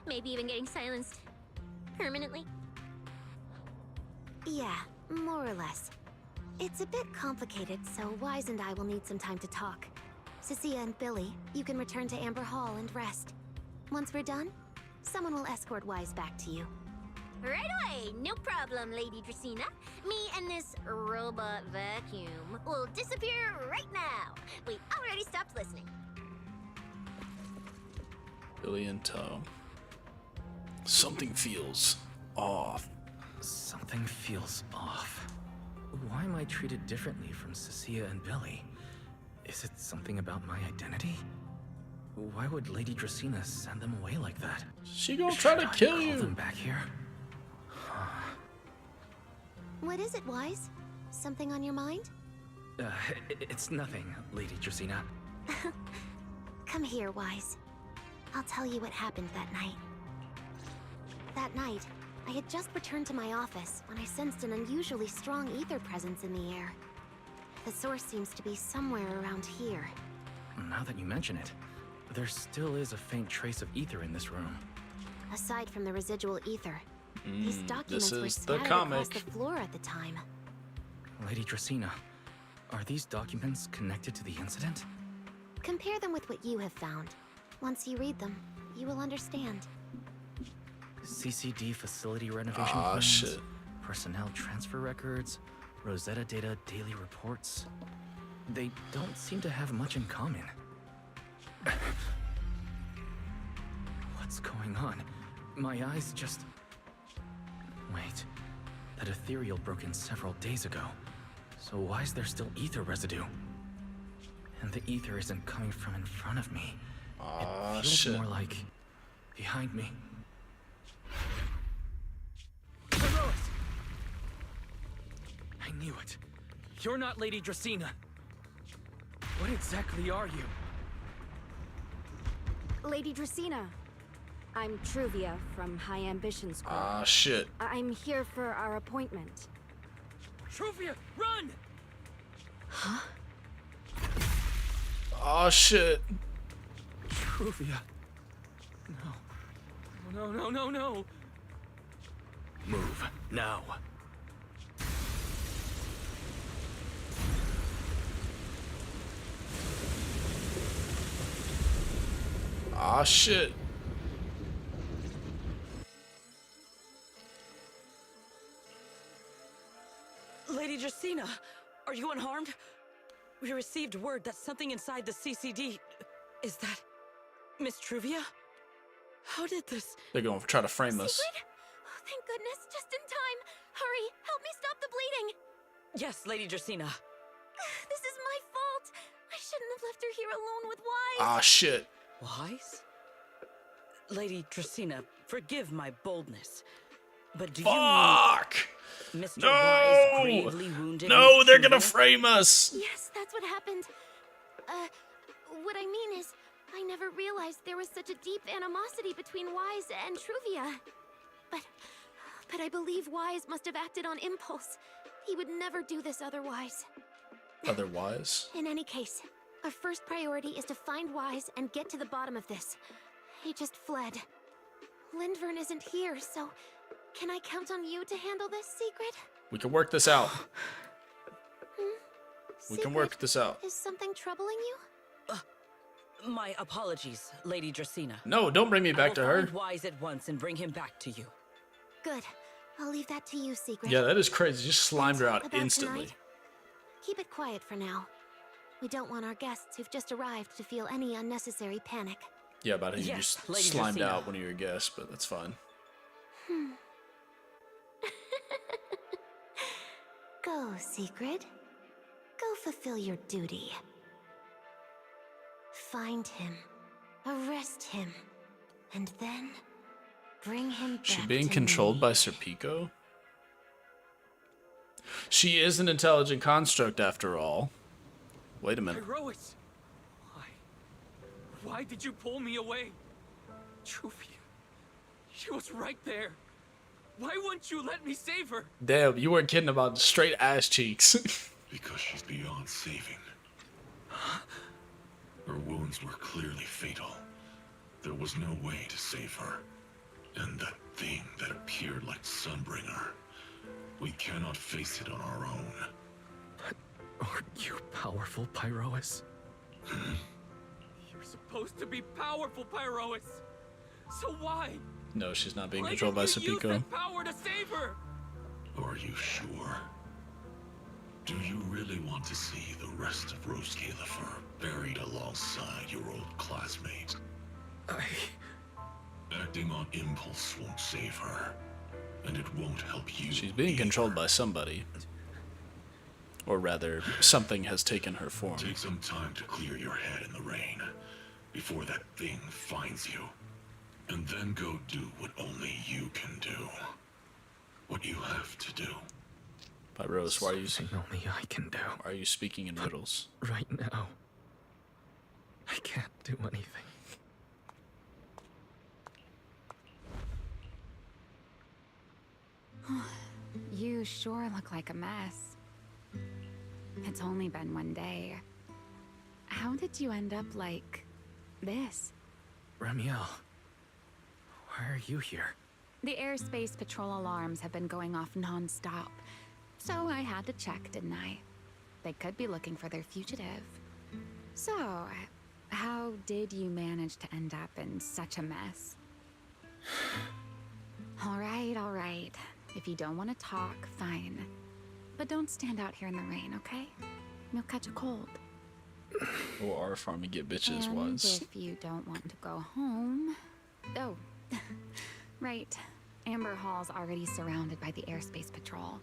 Maybe even getting silenced permanently. Yeah, more or less. It's a bit complicated, so Wise and I will need some time to talk. Cecilia and Billy, you can return to Amber Hall and rest. Once we're done, someone will escort Wise back to you. Right away, no problem, Lady Dracina. Me and this robot vacuum will disappear right now. We already stopped listening. Billy in tow. Something feels off. Something feels off. Why am I treated differently from Cecilia and Billy? Is it something about my identity? Why would Lady Dracina send them away like that? She gonna try to kill Call you. them back here? What is it, Wise? Something on your mind? It's nothing, Lady Dracina. Come here, Wise. I'll tell you what happened that night. That night, I had just returned to my office when I sensed an unusually strong ether presence in the air. The source seems to be somewhere around here. Now that you mention it, there still is a faint trace of ether in this room. Aside from the residual ether, these documents this were is the scattered across comic. the floor at the time. Lady Dracena, are these documents connected to the incident? Compare them with what you have found. Once you read them, you will understand. CCD facility renovation Aw, plans, shit. personnel transfer records, Rosetta Data daily reports. They don't seem to have much in common. What's going on? My eyes just... Wait, that ethereal broke in several days ago. So why is there still ether residue? And the ether isn't coming from in front of me. Aw, It feels shit. more like behind me. I knew it. You're not Lady Dracena. What exactly are you? Lady Dracena. I'm Truvia from High Ambitions Group. Ah, shit. I'm here for our appointment. Truvia, run! Huh? Oh shit. Truvia. No. Move, now. Ah, shit. Lady Dracena, are you unharmed? We received word that something inside the CCD... Is that... Miss Truvia? How did this... They're going to try to frame us. Secret? Oh, thank goodness, just in time. Hurry, help me stop the bleeding. Yes, Lady Dracena. This is my fault. I shouldn't have left her here alone with Wise. Ah, shit. Wise? Lady Dracena, forgive my boldness. But do Fuck! you mean Mr. No! Wise gravely wounded No, Miss they're gonna Truvia? frame us. Yes, that's what happened. What I mean is, I never realized there was such a deep animosity between Wise and Truvia. But I believe Wise must have acted on impulse. He would never do this otherwise. Otherwise? In any case, our first priority is to find Wise and get to the bottom of this. He just fled. Lindvern isn't here, so can I count on you to handle this, Secret? We can work this out. We Secret, can work this out. Is something troubling you? My apologies, Lady Dracena. No, don't bring me back to I will her. find Wise at once and bring him back to you. Good. I'll leave that to you, Secret. Yeah, that is crazy. Just slimed her out About instantly. tonight, keep it quiet for now. We don't want our guests who've just arrived to feel any unnecessary panic. Yeah, about how you Yes, just Lady slimed Dracena. out one of your guests, but that's fine. Go, Secret. Go fulfill your duty. Find him, arrest him, and then bring him back She being to controlled me. by Serpico? She is an intelligent construct after all. Wait a minute. Herois! Why did you pull me away? Truvia, she was right there. Why wouldn't you let me save her? Damn, you weren't kidding about straight ass cheeks. Because she's beyond saving. Her wounds were clearly fatal. There was no way to save her. And that thing that appeared like Sunbringer, we cannot face it on our own. Aren't you powerful, Pyrois? You're supposed to be powerful, Pyrois. So why? No, she's not being Why controlled by didn't you use Serpico. that power to save her? Are you sure? Do you really want to see the rest of Rose Califer buried alongside your old classmate? Acting on impulse won't save her, and it won't help you. She's being controlled by somebody. Or rather, something has taken her form. Take some time to clear your head in the rain before that thing finds you. And then go do what only you can do. What you have to do. Pyros, why are you only I can do? Why are you speaking in riddles? Right now, I can't do anything. You sure look like a mess. It's only been one day. How did you end up like this? Ramiel, why are you here? The airspace patrol alarms have been going off non-stop, so I had to check, didn't I? They could be looking for their fugitive. So, how did you manage to end up in such a mess? All right. If you don't want to talk, fine. But don't stand out here in the rain, okay? You'll catch a cold. Or our farm and get bitches And was. if you don't want to go home... Oh, right. Amber Hall's already surrounded by the airspace patrol.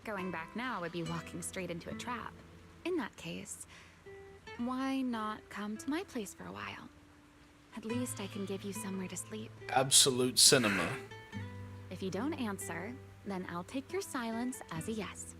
Going back now would be walking straight into a trap. In that case, why not come to my place for a while? At least I can give you somewhere to sleep. Absolute cinema. If you don't answer, then I'll take your silence as a yes.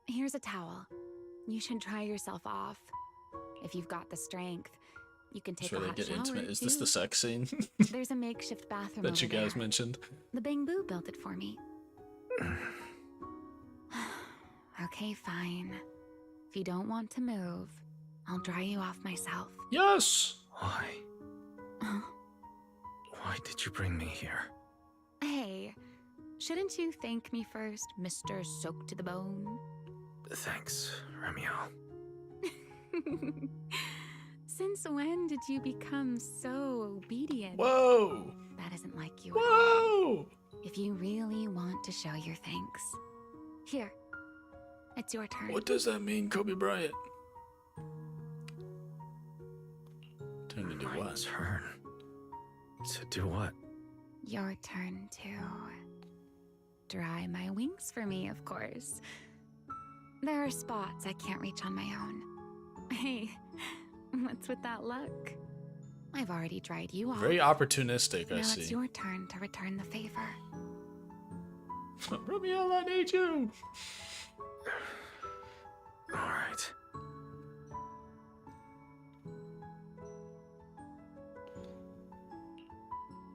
Here's a towel. You should dry yourself off. If you've got the strength, you can take Sure, a they hot get shower intimate. Is this too. the sex scene There's a makeshift bathroom that you over guys there. mentioned? The Bamboo built it for me. Okay, fine. If you don't want to move, I'll dry you off myself. Yes! Why? Why did you bring me here? Hey, shouldn't you thank me first, Mr. Soaked to the Bone? Thanks, Ramiel. Since when did you become so obedient? Whoa! That isn't like you Whoa! at all. If you really want to show your thanks, here, it's your turn. What does that mean, Kobe Bryant? Turn to do My what? turn. To do what? Your turn to dry my wings for me, of course. There are spots I can't reach on my own. Hey, what's with that look? I've already dried you off. Very opportunistic, Now I it's see. your turn to return the favor. Ramiel, I need you! Alright.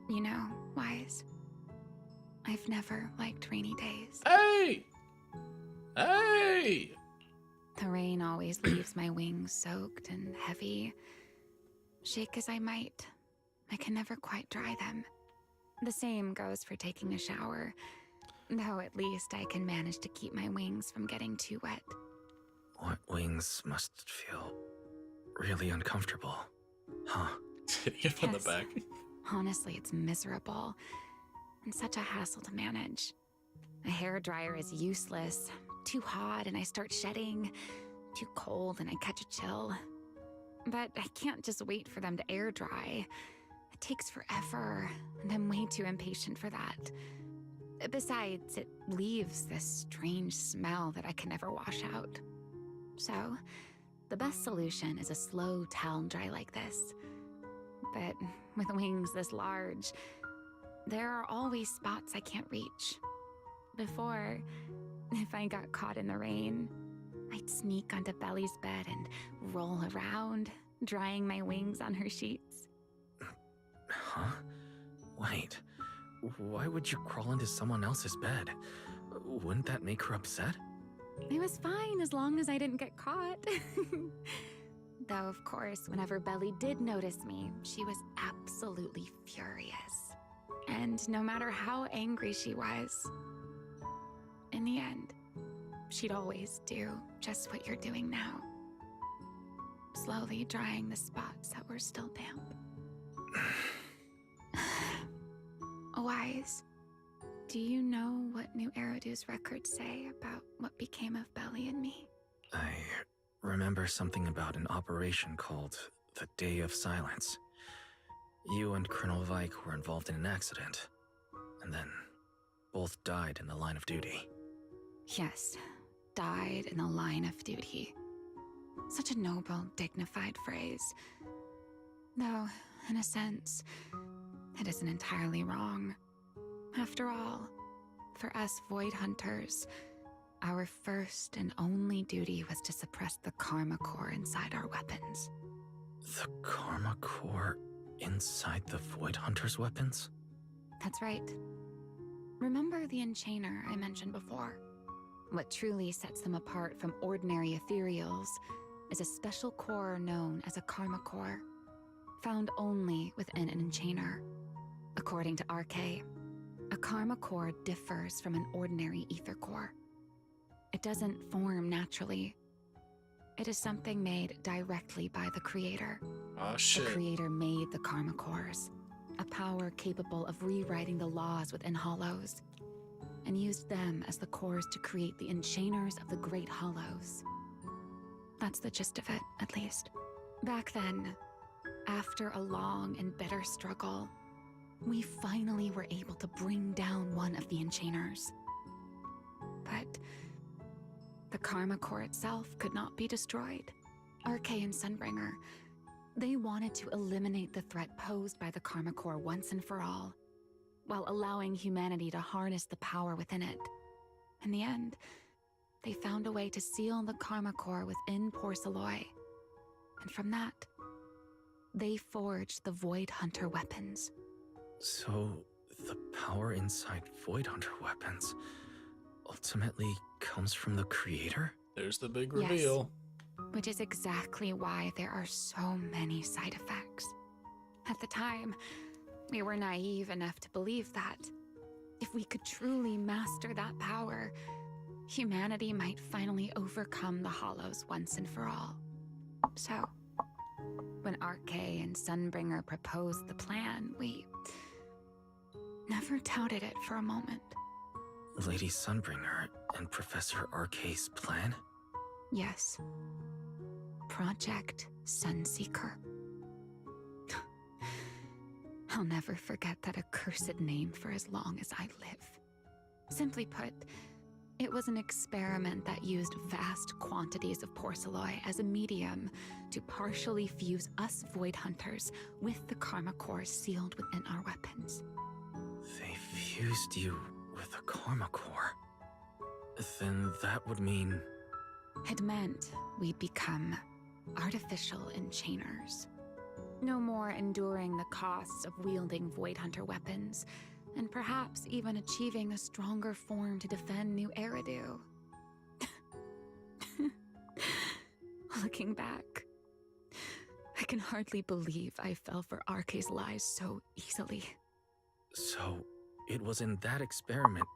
You know, Wise, I've never liked rainy days. Hey! Hey! The rain always leaves my wings soaked and heavy. Shake as I might, I can never quite dry them. The same goes for taking a shower, though at least I can manage to keep my wings from getting too wet. Wet wings must feel really uncomfortable, huh? Hitting it from the back. Honestly, it's miserable and such a hassle to manage. A hairdryer is useless. Too hot and I start shedding. Too cold and I catch a chill. But I can't just wait for them to air dry. It takes forever, and I'm way too impatient for that. Besides, it leaves this strange smell that I can never wash out. So, the best solution is a slow towel dry like this. But with wings this large, there are always spots I can't reach. Before, if I got caught in the rain, I'd sneak onto Belly's bed and roll around, drying my wings on her sheets. Huh? Wait. Why would you crawl into someone else's bed? Wouldn't that make her upset? It was fine as long as I didn't get caught. Though, of course, whenever Belly did notice me, she was absolutely furious. And no matter how angry she was, in the end, she'd always do just what you're doing now. Slowly drying the spots that were still damp. Wise, do you know what New Eridu's records say about what became of Belly and me? I remember something about an operation called the Day of Silence. You and Colonel Vike were involved in an accident, and then both died in the line of duty. Yes, died in the line of duty. Such a noble, dignified phrase. Though, in a sense, it isn't entirely wrong. After all, for us Void Hunters, our first and only duty was to suppress the Karma Core inside our weapons. The Karma Core inside the Void Hunter's weapons? That's right. Remember the Enchainer I mentioned before? What truly sets them apart from ordinary ethereals is a special core known as a Karma Core, found only within an Enchainer. According to RK, a Karma Core differs from an ordinary ether core. It doesn't form naturally. It is something made directly by the Creator. Oh shit. The Creator made the Karma Cores, a power capable of rewriting the laws within Hollows, and used them as the cores to create the Enchainers of the Great Hollows. That's the gist of it, at least. Back then, after a long and bitter struggle, we finally were able to bring down one of the Enchainers. But the Karma Core itself could not be destroyed. RK and Sunbringer, they wanted to eliminate the threat posed by the Karma Core once and for all, while allowing humanity to harness the power within it. In the end, they found a way to seal the Karma Core within Porceloy. And from that, they forged the Void Hunter weapons. So, the power inside Void Hunter weapons ultimately comes from the Creator? There's the big reveal. Yes, which is exactly why there are so many side effects. At the time, we were naive enough to believe that if we could truly master that power, humanity might finally overcome the Hollows once and for all. So, when RK and Sunbringer proposed the plan, we never doubted it for a moment. Lady Sunbringer and Professor RK's plan? Yes. Project Sunseeker. I'll never forget that accursed name for as long as I live. Simply put, it was an experiment that used vast quantities of porceloy as a medium to partially fuse us Void Hunters with the Karma Core sealed within our weapons. They fused you with a Karma Core. Then that would mean... It meant we'd become artificial Enchainers. No more enduring the costs of wielding Void Hunter weapons, and perhaps even achieving a stronger form to defend New Eridu. Looking back, I can hardly believe I fell for RK's lies so easily. So, it was in that experiment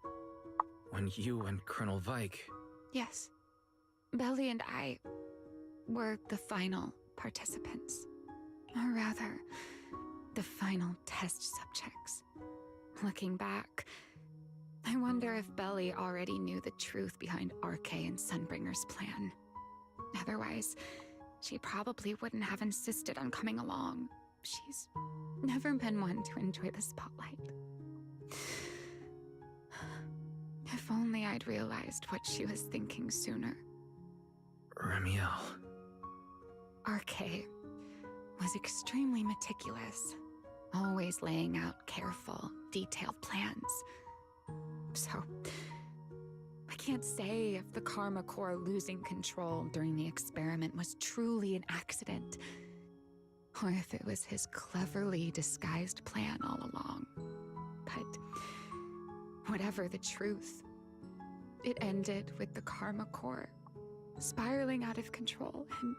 when you and Colonel Vike... Yes. Belly and I were the final participants. Or rather, the final test subjects. Looking back, I wonder if Belly already knew the truth behind RK and Sunbringer's plan. Otherwise, she probably wouldn't have insisted on coming along. She's never been one to enjoy the spotlight. If only I'd realized what she was thinking sooner. Remiel. RK was extremely meticulous, always laying out careful, detailed plans. So, I can't say if the Karma Core losing control during the experiment was truly an accident, or if it was his cleverly disguised plan all along. But whatever the truth, it ended with the Karma Core spiraling out of control and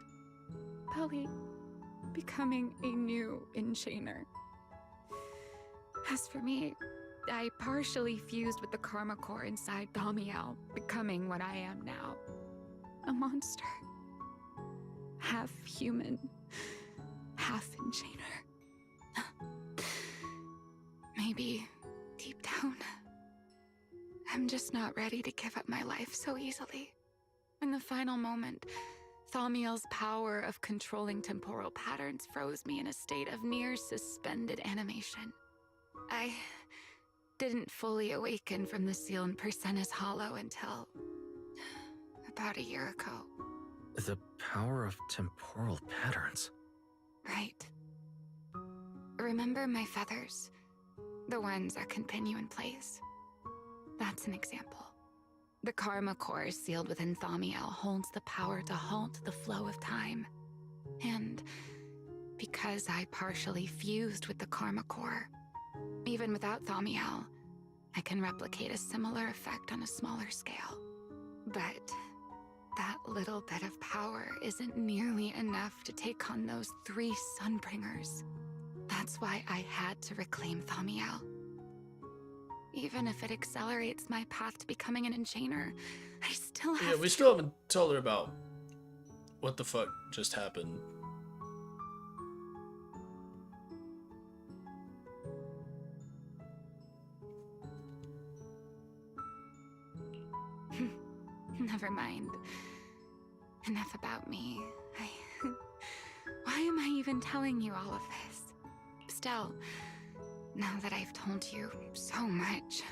Belly becoming a new Enchainer. As for me, I partially fused with the Karma Core inside Damiel, becoming what I am now. A monster. Half human, half Enchainer. Maybe, deep down, I'm just not ready to give up my life so easily. In the final moment, Thaumiel's power of controlling temporal patterns froze me in a state of near suspended animation. I didn't fully awaken from the sealed Persena's hollow until about a year ago. The power of temporal patterns. Right. Remember my feathers? The ones that can pin you in place? That's an example. The Karma Core sealed within Thaumiel holds the power to halt the flow of time. And because I partially fused with the Karma Core, even without Thaumiel, I can replicate a similar effect on a smaller scale. But that little bit of power isn't nearly enough to take on those 3 Sunbringers. That's why I had to reclaim Thaumiel. Even if it accelerates my path to becoming an enchainer, I still have we still haven't told her about what the fuck just happened. Never mind. Enough about me. Why am I even telling you all of this? Still, now that I've told you so much.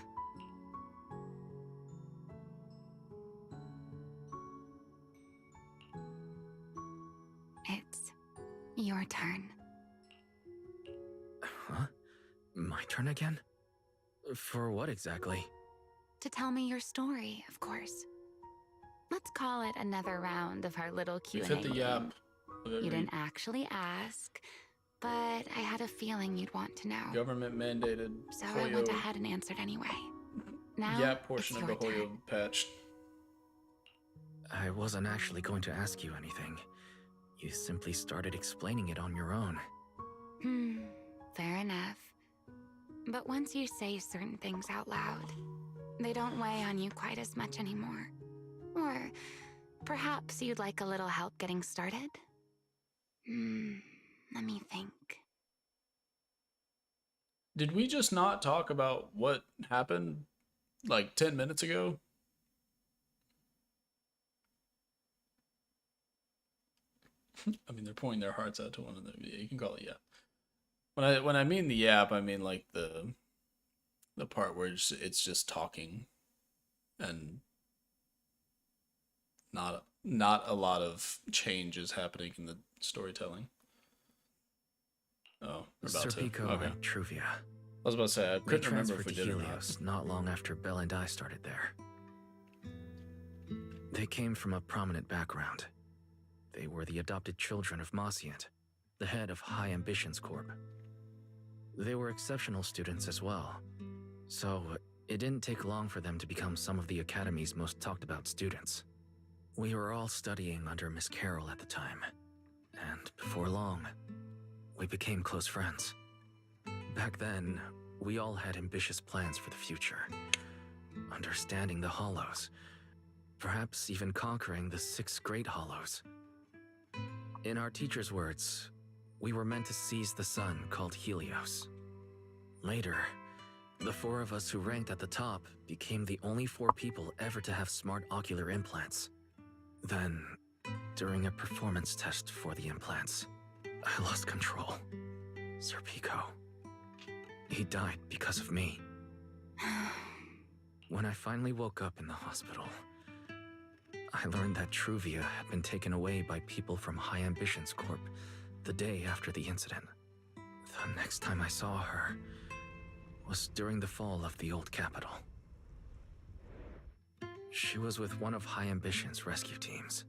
It's your turn. Huh? My turn again? For what exactly? To tell me your story, of course. Let's call it another round of our little Q&A. We've hit the game. yap. You didn't actually ask, but I had a feeling you'd want to know. Government mandated So I went ahead and answered anyway. Now, Yap portion it's of the your Hoyo turn. patch. I wasn't actually going to ask you anything. You simply started explaining it on your own. Fair enough. But once you say certain things out loud, they don't weigh on you quite as much anymore. Or perhaps you'd like a little help getting started? Let me think. Did we just not talk about what happened like 10 minutes ago? I mean, they're pointing their hearts out to one another. Yeah, you can call it yap. When I mean the yap, I mean like the part where it's just talking and not a lot of change is happening in the storytelling. Oh, we're about Serpico to. Okay. and Truvia. I was about to say I They couldn't remember if transferred we to did or not. Helios not long after Belle and I started there. They came from a prominent background. They were the adopted children of Mosient, the head of High Ambitions Corp. They were exceptional students as well, so it didn't take long for them to become some of the Academy's most talked about students. We were all studying under Miss Carroll at the time, and before long, we became close friends. Back then, we all had ambitious plans for the future, understanding the Hollows, perhaps even conquering the 6 Great Hollows. In our teacher's words, we were meant to seize the sun called Helios. Later, the 4 of us who ranked at the top became the only 4 people ever to have smart ocular implants. Then, during a performance test for the implants, I lost control. Serpico. He died because of me. When I finally woke up in the hospital, I learned that Truvia had been taken away by people from High Ambitions Corp the day after the incident. The next time I saw her was during the fall of the old capital. She was with one of High Ambition's rescue teams.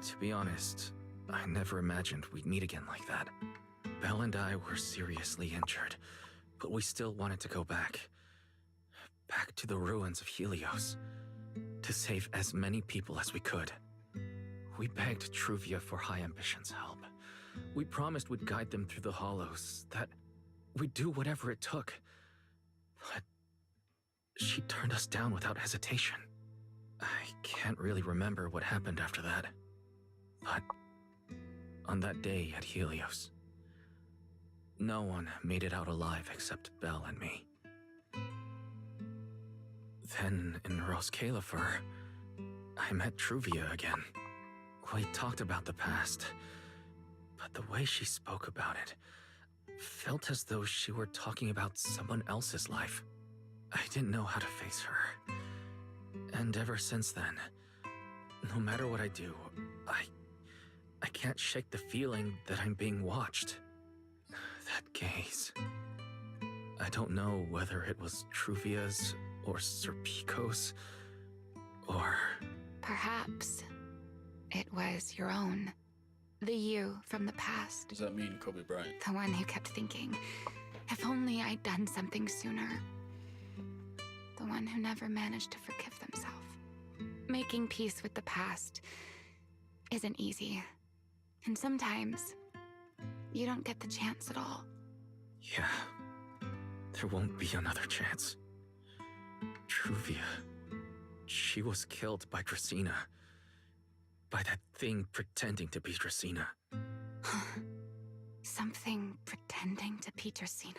To be honest, I never imagined we'd meet again like that. Belle and I were seriously injured, but we still wanted to go back. Back to the ruins of Helios, to save as many people as we could. We begged Truvia for High Ambition's help. We promised we'd guide them through the Hollows, that we'd do whatever it took. But she turned us down without hesitation. I can't really remember what happened after that. But on that day at Helios, no one made it out alive except Belle and me. Then in Roskalifer, I met Truvia again. We talked about the past, but the way she spoke about it felt as though she were talking about someone else's life. I didn't know how to face her. And ever since then, no matter what I do, I can't shake the feeling that I'm being watched. That gaze. I don't know whether it was Truvia's or Serpico's, or... Perhaps it was your own. The you from the past. Does that mean Kobe Bryant? The one who kept thinking, if only I'd done something sooner. The one who never managed to forgive themselves. Making peace with the past isn't easy. And sometimes, you don't get the chance at all. Yeah, there won't be another chance. Truvia, she was killed by Dracena. By that thing pretending to be Dracena. Something pretending to be Dracena.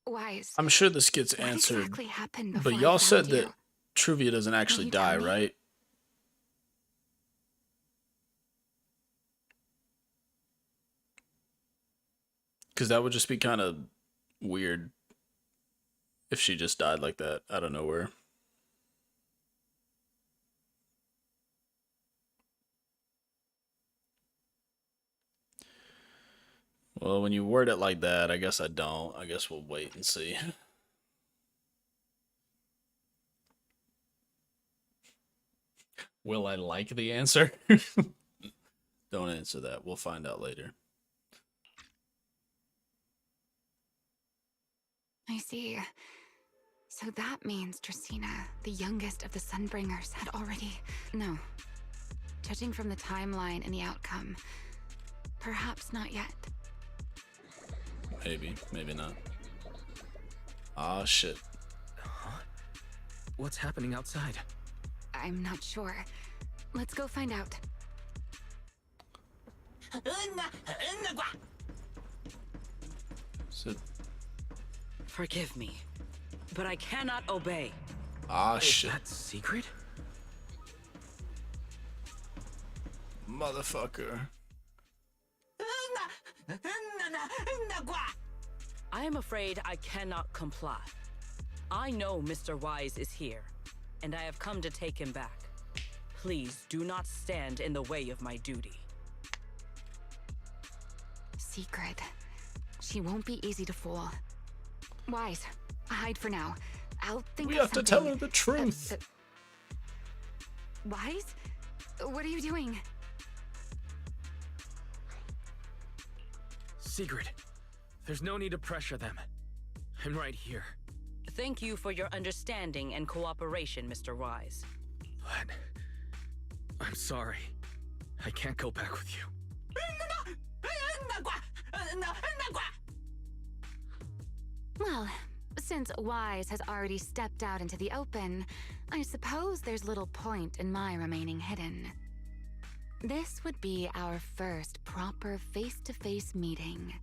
Wise. I'm sure this gets What answered, exactly happened before but I y'all said found you? that Truvia doesn't actually you die, tell me? right? Because that would just be kind of weird if she just died like that out of nowhere. Well, when you word it like that, I guess I don't. I guess we'll wait and see. Will I like the answer? Don't answer that. We'll find out later. I see. So that means Dracena, the youngest of the Sunbringers, had already... No. Judging from the timeline and the outcome, perhaps not yet. Maybe, maybe not. Ah, shit. Huh? What's happening outside? I'm not sure. Let's go find out. So, Forgive me, but I cannot obey. ah, shit. Is that secret? Motherfucker. I am afraid I cannot comply. I know Mr. Wise is here, and I have come to take him back. Please do not stand in the way of my duty. Secret. She won't be easy to fool. Wise, hide for now. I'll think We of have to tell her something. the truth. Wise? What are you doing? Secret. There's no need to pressure them. I'm right here. Thank you for your understanding and cooperation, Mr. Wise. But... I'm sorry. I can't go back with you. Well, since Wise has already stepped out into the open, I suppose there's little point in my remaining hidden. This would be our first proper face-to-face meeting,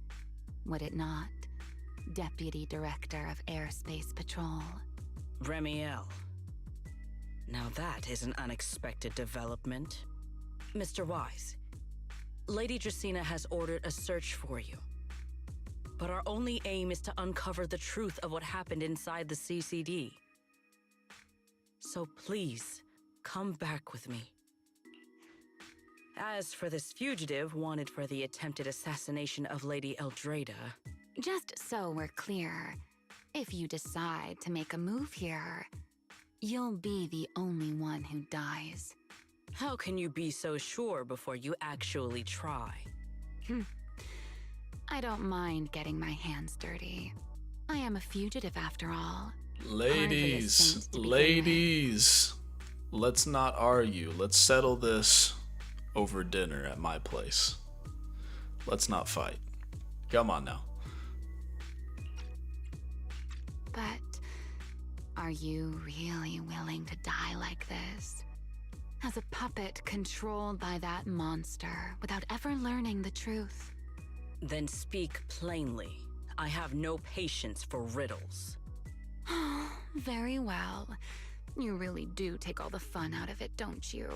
would it not, Deputy Director of Airspace Patrol? Remiel. Now that is an unexpected development. Mr. Wise, Lady Dracena has ordered a search for you. But our only aim is to uncover the truth of what happened inside the CCD. So please, come back with me. As for this fugitive wanted for the attempted assassination of Lady Eldrada... Just so we're clear, if you decide to make a move here, you'll be the only one who dies. How can you be so sure before you actually try? I don't mind getting my hands dirty. I am a fugitive after all. Ladies, ladies, let's not argue. Let's settle this over dinner at my place. Let's not fight. Come on now. But are you really willing to die like this? As a puppet controlled by that monster without ever learning the truth? Then speak plainly. I have no patience for riddles. Very well. You really do take all the fun out of it, don't you?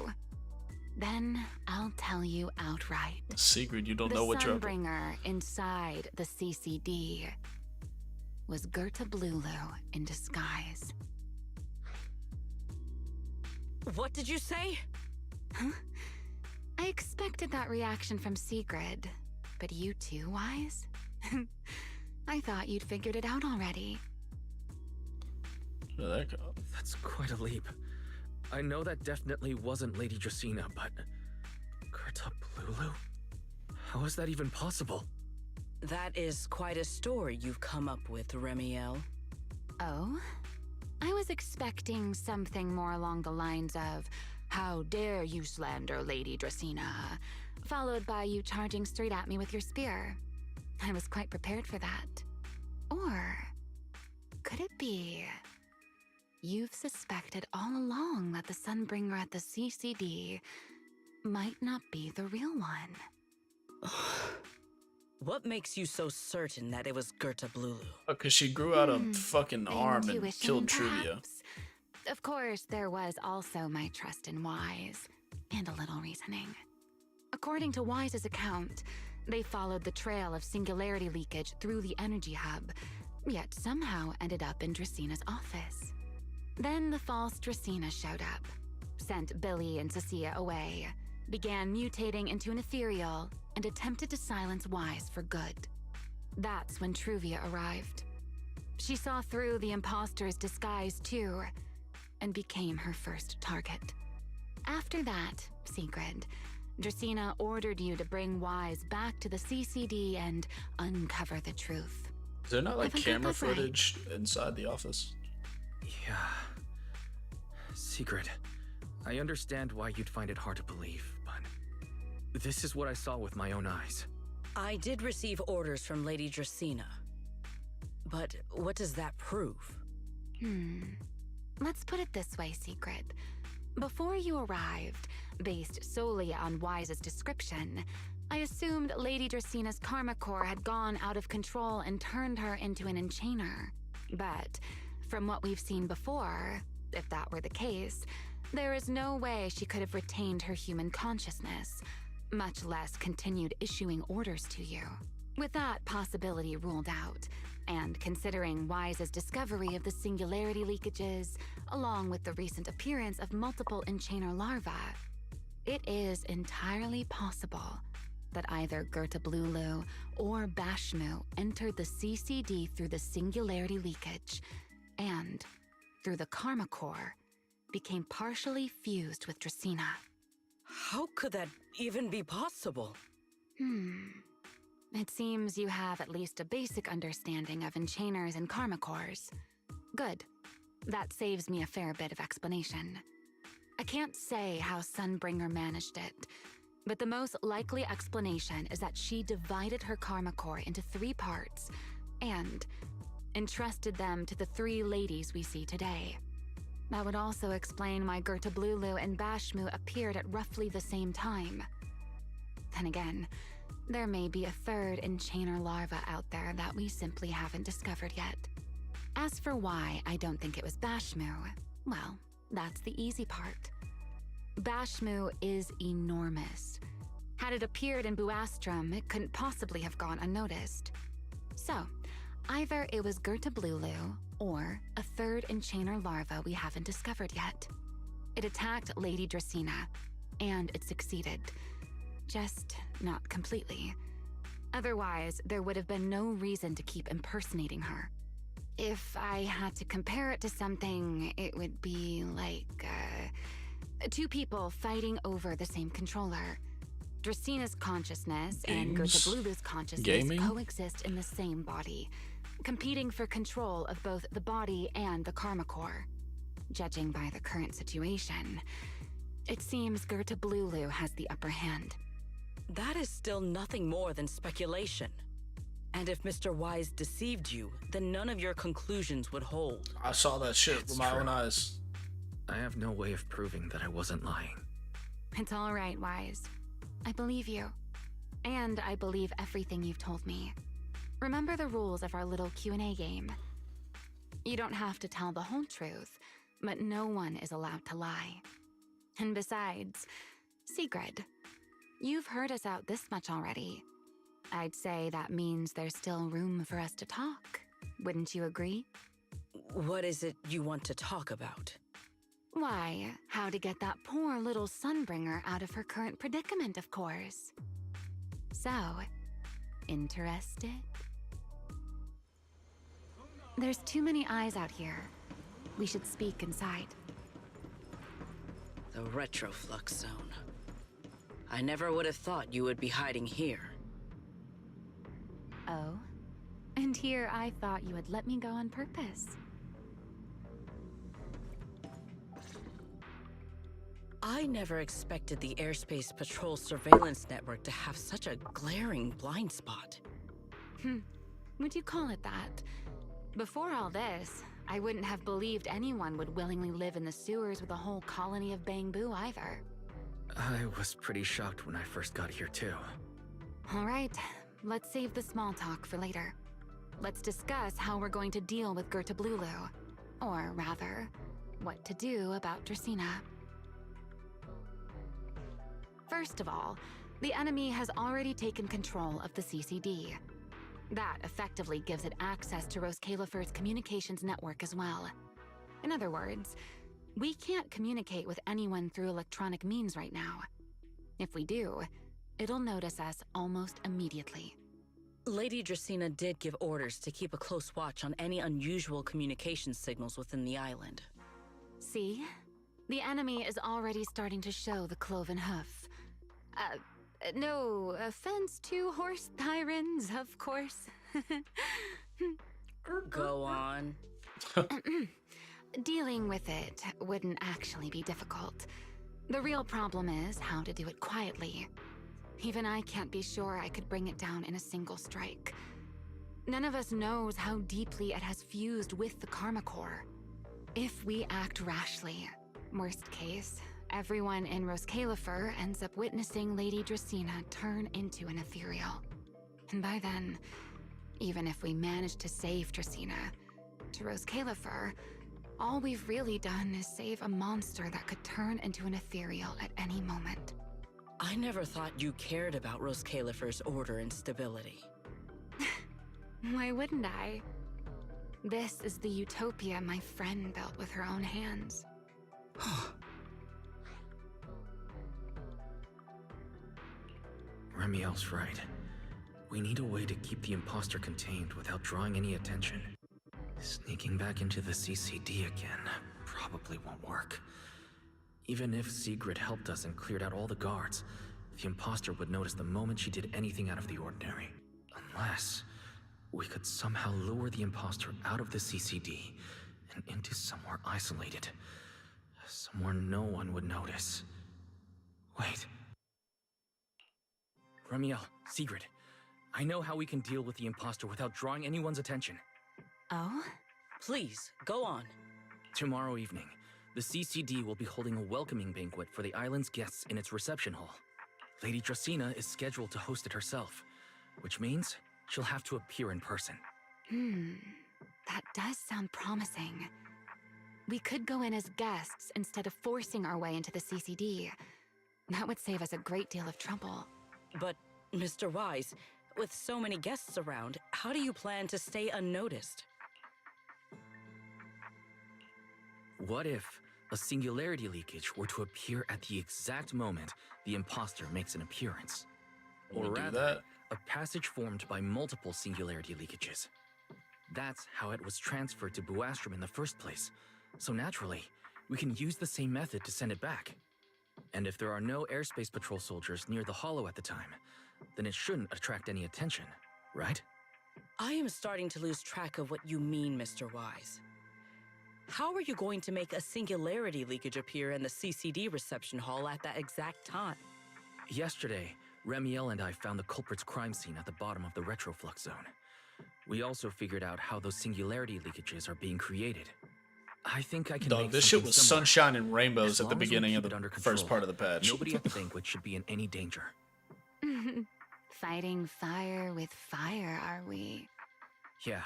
Then I'll tell you outright. Secret, you don't The know what you're up to. Sunbringer inside the CCD was Gerta Blulu in disguise. What did you say? Huh? I expected that reaction from Sigrid, but you too, Wise? I thought you'd figured it out already. Where'd that go? That's quite a leap. I know that definitely wasn't Lady Dracaena, but... Gerta Blulu? How is that even possible? That is quite a story you've come up with, Remiel. Oh? I was expecting something more along the lines of, "How dare you slander Lady Dracaena?" followed by you charging straight at me with your spear. I was quite prepared for that. Or could it be you've suspected all along that the Sunbringer at the CCD might not be the real one? What makes you so certain that it was Gerta Blulu? Because she grew out a fucking arm and Intuition, killed Truvia. perhaps. Of course, there was also my trust in Wise, and a little reasoning. According to Wise's account, they followed the trail of singularity leakage through the energy hub, yet somehow ended up in Dracaena's office. Then the false Dracaena showed up, sent Billy and Cecilia away, began mutating into an ethereal, and attempted to silence Wise for good. That's when Truvia arrived. She saw through the imposter's disguise too, and became her first target. After that, Sigrid, Dracaena ordered you to bring Wise back to the CCD and uncover the truth. Is there not like Have I got camera that right? footage inside the office? Yeah. Secret. I understand why you'd find it hard to believe, but this is what I saw with my own eyes. I did receive orders from Lady Dracaena. But what does that prove? Let's put it this way, Secret. Before you arrived, based solely on Wise's description, I assumed Lady Dracaena's karma core had gone out of control and turned her into an enchainer. But from what we've seen before, if that were the case, there is no way she could have retained her human consciousness, much less continued issuing orders to you. With that possibility ruled out, and considering Wise's discovery of the singularity leakages, along with the recent appearance of multiple enchainer larvae, it is entirely possible that either Gerta Blulu or Bashmu entered the CCD through the singularity leakage, and, through the karma core, became partially fused with Dracaena. How could that even be possible? It seems you have at least a basic understanding of enchainers and karma cores. Good. That saves me a fair bit of explanation. I can't say how Sunbringer managed it, but the most likely explanation is that she divided her karma core into 3 parts and entrusted them to the 3 ladies we see today. That would also explain why Gerta Blulu and Bashmu appeared at roughly the same time. Then again, there may be a 3rd enchainer larva out there that we simply haven't discovered yet. As for why I don't think it was Bashmu, well, that's the easy part. Bashmu is enormous. Had it appeared in Buastrum, it couldn't possibly have gone unnoticed. So, either it was Gerta Blulu, or a 3rd enchainer larva we haven't discovered yet. It attacked Lady Dracaena, and it succeeded. Just not completely. Otherwise, there would have been no reason to keep impersonating her. If I had to compare it to something, it would be like, 2 people fighting over the same controller. Dracaena's consciousness and Gerta Blulu's consciousness coexist in the same body, competing for control of both the body and the karma core. Judging by the current situation, it seems Gerta Blulu has the upper hand. That is still nothing more than speculation. And if Mr. Wise deceived you, then none of your conclusions would hold. I saw that shit with my own eyes. I have no way of proving that I wasn't lying. It's all right, Wise. I believe you. And I believe everything you've told me. Remember the rules of our little Q&A game. You don't have to tell the whole truth, but no one is allowed to lie. And besides, Sigrid, you've heard us out this much already. I'd say that means there's still room for us to talk. Wouldn't you agree? What is it you want to talk about? Why, how to get that poor little Sunbringer out of her current predicament, of course. So, interested? There's too many eyes out here. We should speak inside. The Retroflux Zone. I never would have thought you would be hiding here. Oh? And here I thought you would let me go on purpose. I never expected the Airspace Patrol surveillance network to have such a glaring blind spot. Would you call it that? Before all this, I wouldn't have believed anyone would willingly live in the sewers with a whole colony of Bangbu either. I was pretty shocked when I first got here too. All right, let's save the small talk for later. Let's discuss how we're going to deal with Gerta Blulu. Or rather, what to do about Dracena. First of all, the enemy has already taken control of the CCD. That effectively gives it access to Roskalifer's communications network as well. In other words, we can't communicate with anyone through electronic means right now. If we do, it'll notice us almost immediately. Lady Dracena did give orders to keep a close watch on any unusual communication signals within the island. See? The enemy is already starting to show the cloven hoof. No offense to horse tyrants, of course. Go on. Dealing with it wouldn't actually be difficult. The real problem is how to do it quietly. Even I can't be sure I could bring it down in a single strike. None of us knows how deeply it has fused with the Karma Core. If we act rashly, worst case, everyone in Roskalifer ends up witnessing Lady Dracena turn into an ethereal. And by then, even if we manage to save Dracena, to Roskalifer, all we've really done is save a monster that could turn into an ethereal at any moment. I never thought you cared about Roskalifer's order and stability. Why wouldn't I? This is the utopia my friend built with her own hands. Remiel's right. We need a way to keep the imposter contained without drawing any attention. Sneaking back into the CCD again probably won't work. Even if Sigrid helped us and cleared out all the guards, the imposter would notice the moment she did anything out of the ordinary. Unless we could somehow lure the imposter out of the CCD and into somewhere isolated. Somewhere no one would notice. Wait. Remiel, Sigrid, I know how we can deal with the imposter without drawing anyone's attention. Oh? Please, go on. Tomorrow evening, the CCD will be holding a welcoming banquet for the island's guests in its reception hall. Lady Dracena is scheduled to host it herself, which means she'll have to appear in person. That does sound promising. We could go in as guests instead of forcing our way into the CCD. That would save us a great deal of trouble. But, Mr. Wise, with so many guests around, how do you plan to stay unnoticed? What if a singularity leakage were to appear at the exact moment the imposter makes an appearance? Or rather, a passage formed by multiple singularity leakages. That's how it was transferred to Buastrom in the first place. So naturally, we can use the same method to send it back. And if there are no airspace patrol soldiers near the hollow at the time, then it shouldn't attract any attention, right? I am starting to lose track of what you mean, Mr. Wise. How are you going to make a singularity leakage appear in the CCD reception hall at that exact time? Yesterday, Remiel and I found the culprit's crime scene at the bottom of the Retroflux Zone. We also figured out how those singularity leakages are being created. I think I can make this shit was similar. sunshine and rainbows As at the long as we beginning of keep the it under first control, part of the patch. Nobody at the banquet should be in any danger. Fighting fire with fire, are we? Yeah.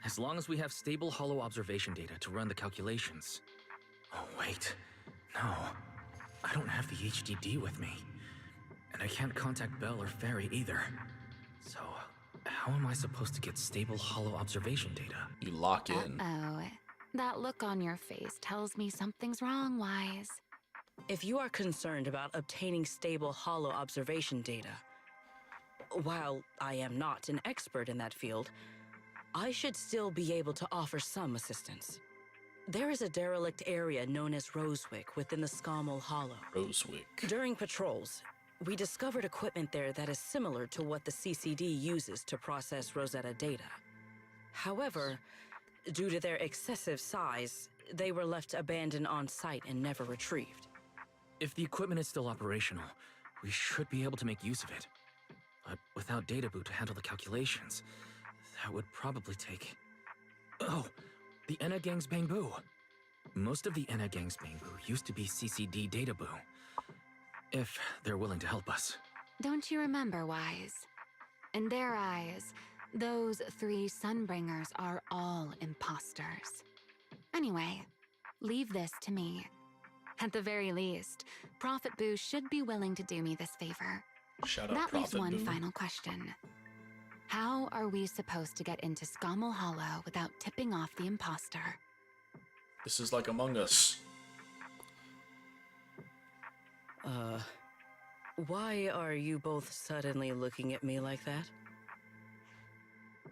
As long as we have stable hollow observation data to run the calculations. Oh, wait. No. I don't have the HDD with me. And I can't contact Bell or Ferry either. So, how am I supposed to get stable holo observation data? You lock in. Uh-oh. That look on your face tells me something's wrong, Wise. If you are concerned about obtaining stable holo observation data, while I am not an expert in that field, I should still be able to offer some assistance. There is a derelict area known as Rosewick within the Scommel Hollow. Rosewick. During patrols, we discovered equipment there that is similar to what the CCD uses to process Rosetta data. However, due to their excessive size, they were left abandoned on site and never retrieved. If the equipment is still operational, we should be able to make use of it. But without data boot to handle the calculations, that would probably take... Oh, the Enna Gang's Bangbu. Most of the Enna Gang's Bangbu used to be CCD data boo. If they're willing to help us. Don't you remember, Wise? In their eyes, those 3 Sunbringers are all imposters. Anyway, leave this to me. At the very least, Prophet Boo should be willing to do me this favor. Shout out That leaves Prophet one Boo. final question. How are we supposed to get into Scommel Hollow without tipping off the imposter? This is like Among Us. Why are you both suddenly looking at me like that?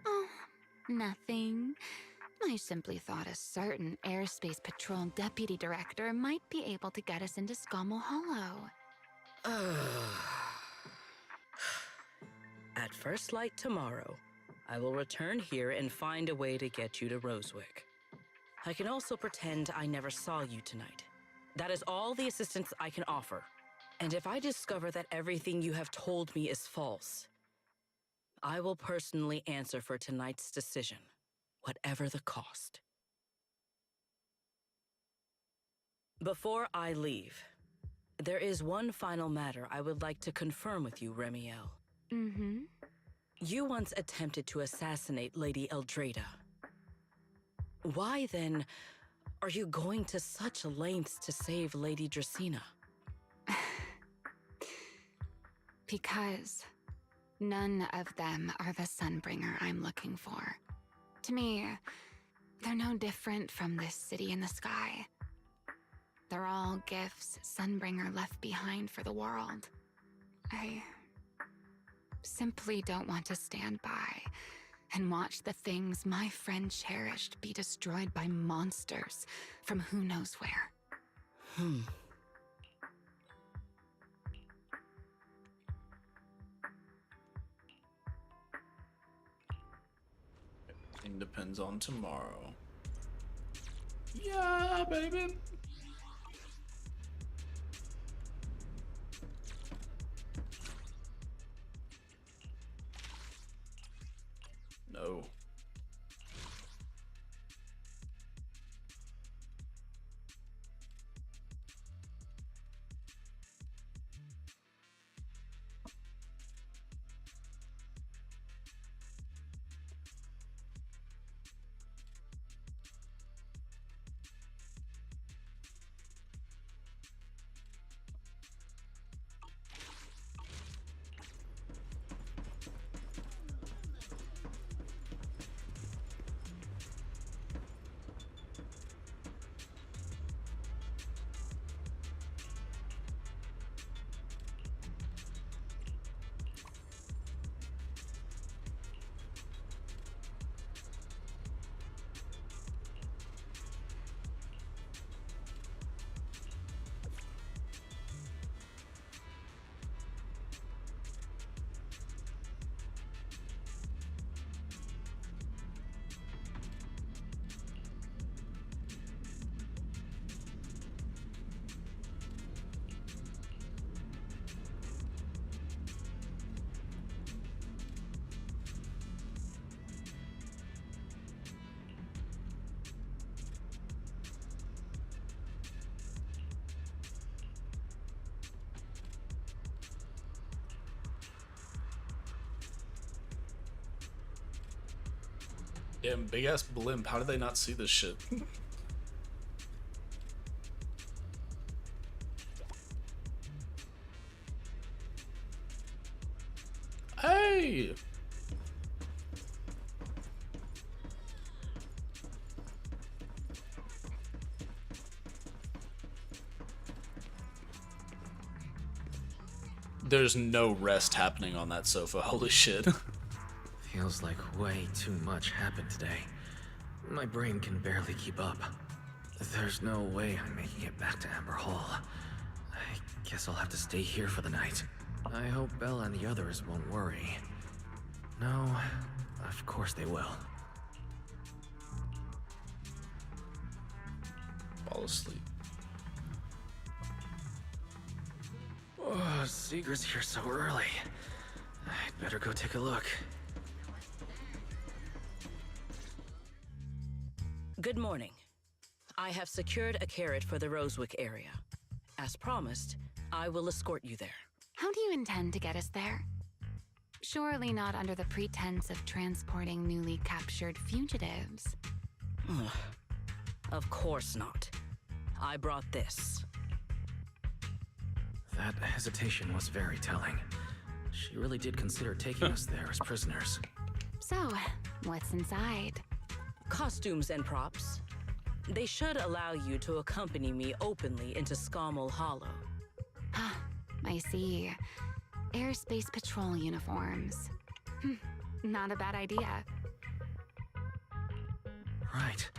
Oh, nothing. I simply thought a certain airspace patrol deputy director might be able to get us into Scommel Hollow. At first light tomorrow, I will return here and find a way to get you to Rosewick. I can also pretend I never saw you tonight. That is all the assistance I can offer. And if I discover that everything you have told me is false, I will personally answer for tonight's decision, whatever the cost. Before I leave, there is one final matter I would like to confirm with you, Remiel. Mm-hmm. You once attempted to assassinate Lady Eldrada. Why, then, are you going to such lengths to save Lady Dracena? Because none of them are the Sunbringer I'm looking for. To me, they're no different from this city in the sky. They're all gifts Sunbringer left behind for the world. I simply don't want to stand by and watch the things my friend cherished be destroyed by monsters from who knows where. Everything depends on tomorrow. Yeah, baby. No. Damn, big ass blimp. How did they not see this shit? Hey! There's no rest happening on that sofa. Holy shit. Feels like way too much happened today. My brain can barely keep up. There's no way I'm making it back to Amber Hall. I guess I'll have to stay here for the night. I hope Bella and the others won't worry. No, of course they will. Fall asleep. Oh, Sigrid's here so early. I'd better go take a look. Good morning. I have secured a carrot for the Rosewick area. As promised, I will escort you there. How do you intend to get us there? Surely not under the pretense of transporting newly captured fugitives. Of course not. I brought this. That hesitation was very telling. She really did consider taking us there as prisoners. So, what's inside? Costumes and props. They should allow you to accompany me openly into Scommel Hollow. Ah, I see. Airspace patrol uniforms. Not a bad idea. Right.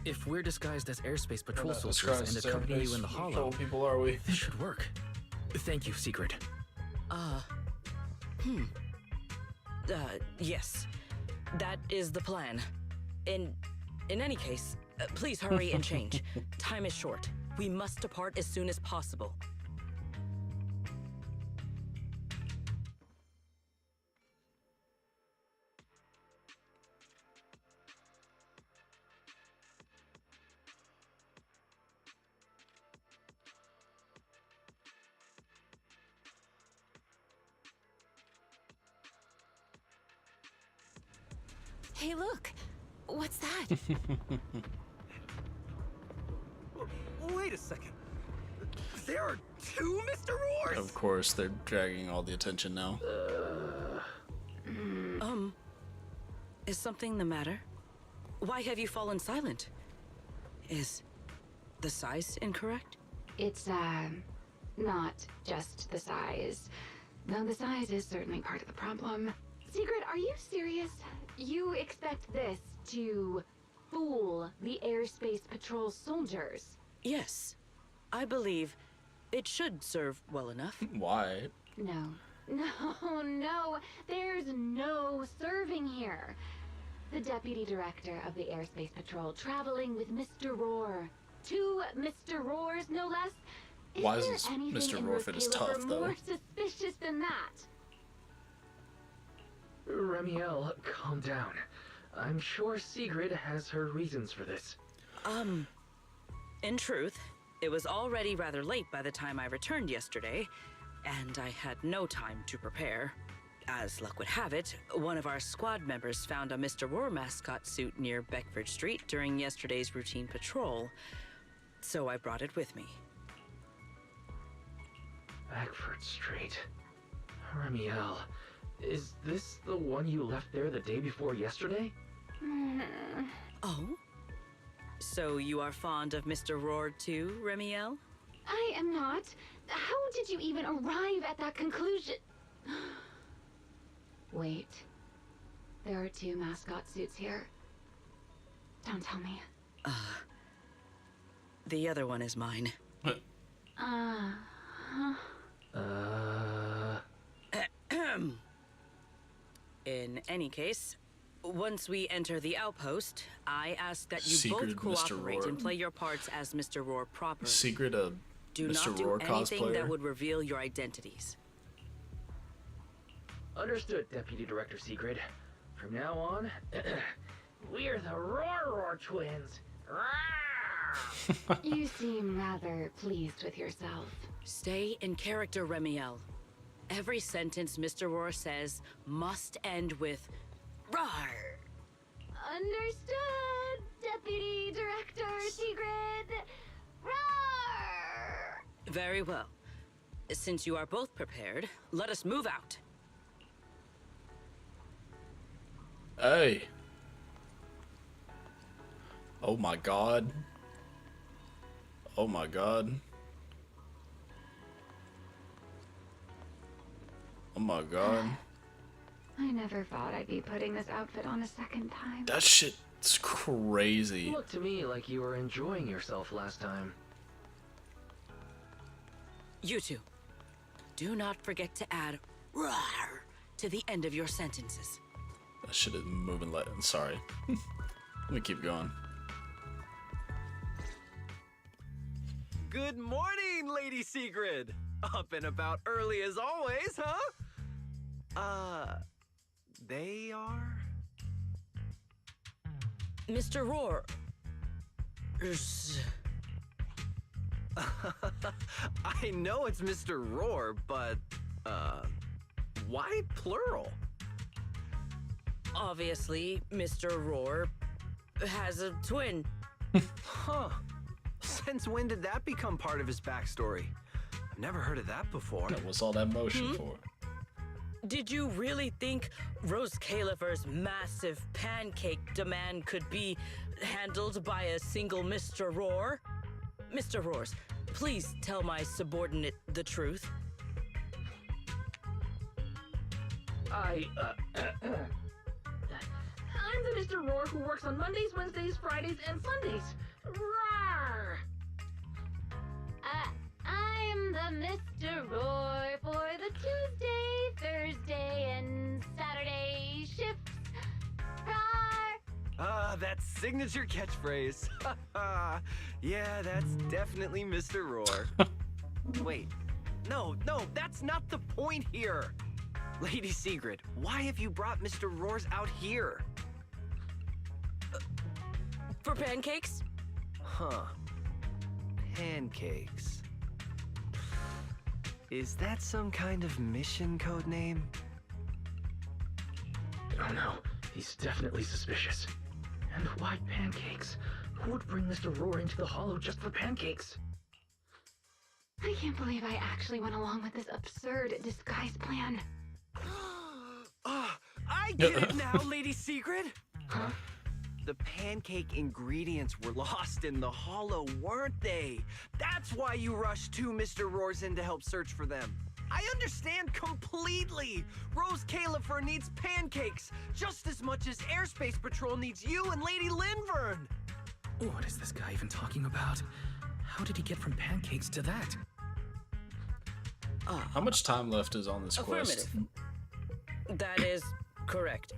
If we're disguised as airspace patrol soldiers and accompany you in the hollow, people, are we? This should work. Thank you, Sigrid. Yes. That is the plan. In any case, please hurry and change. Time is short. We must depart as soon as possible. Hey, look! What's that? Wait a second. There are two Mr. Roars? Of course, they're dragging all the attention now. Is something the matter? Why have you fallen silent? Is the size incorrect? It's, not just the size. Though the size is certainly part of the problem. Sigrid, are you serious? You expect this to fool the airspace patrol soldiers? Yes. I believe it should serve well enough. Why? No. No. There's no serving here. The deputy director of the airspace patrol traveling with Mr. Roar. Two Mr. Roars, no less. Why is Mr. Roar fit as tough, though? More suspicious than that. Remiel, calm down. I'm sure Sigrid has her reasons for this. In truth, it was already rather late by the time I returned yesterday, and I had no time to prepare. As luck would have it, one of our squad members found a Mr. Roar mascot suit near Beckford Street during yesterday's routine patrol, so I brought it with me. Beckford Street. Remiel, is this the one you left there the day before yesterday? Oh? So you are fond of Mr. Roar too, Remiel? I am not. How did you even arrive at that conclusion? Wait. There are two mascot suits here. Don't tell me. The other one is mine. In any case, once we enter the outpost, I ask that you Secret both Mr. cooperate Roar. and play your parts as Mr. Roar properly. Secret Do Mr. not do Roar anything cosplayer? that would reveal your identities. Understood, Deputy Director Sigrid. From now on, we're the Roar twins. You seem rather pleased with yourself. Stay in character, Remiel. Every sentence Mr. Roar says must end with "Rawr." Understood, Deputy Director Sigrid. Roar! Very well. Since you are both prepared, let us move out. Hey. Oh my god. Oh my god. Oh my god. I never thought I'd be putting this outfit on a second time. That shit's crazy. Looked to me like you were enjoying yourself last time. You two, do not forget to add "rawr" to the end of your sentences. That shit is moving late. Sorry. Let me keep going. Good morning, Lady Sigrid! Up and about early as always, huh? They are? Mr. Roar. I know it's Mr. Roar, but, why plural? Obviously, Mr. Roar has a twin. Huh. Since when did that become part of his backstory? I've never heard of that before. What's all that motion for? Did you really think Rose Califer's massive pancake demand could be handled by a single Mr. Roar? Mr. Roars, please tell my subordinate the truth. I'm the Mr. Roar who works on Mondays, Wednesdays, Fridays, and Sundays. Rawr! I'm the Mr. Roar for the Tuesday, Thursday, and Saturday shifts. Rawr! That signature catchphrase. Yeah, that's definitely Mr. Roar. Wait, no, that's not the point here. Lady Sigrid, why have you brought Mr. Roars out here? For pancakes? Huh. Pancakes. Is that some kind of mission code name? Oh no, he's definitely suspicious. And why pancakes? Who would bring Mr. Roar into the Hollow just for pancakes? I can't believe I actually went along with this absurd disguise plan. I get it now, Lady Sigrid! Huh? The pancake ingredients were lost in the Hollow, weren't they? That's why you rushed two Mr. Roars in to help search for them. I understand completely! Rose Califer needs pancakes just as much as Airspace Patrol needs you and Lady Linvern! What is this guy even talking about? How did he get from pancakes to that? How much time left is on this quest? That is correct.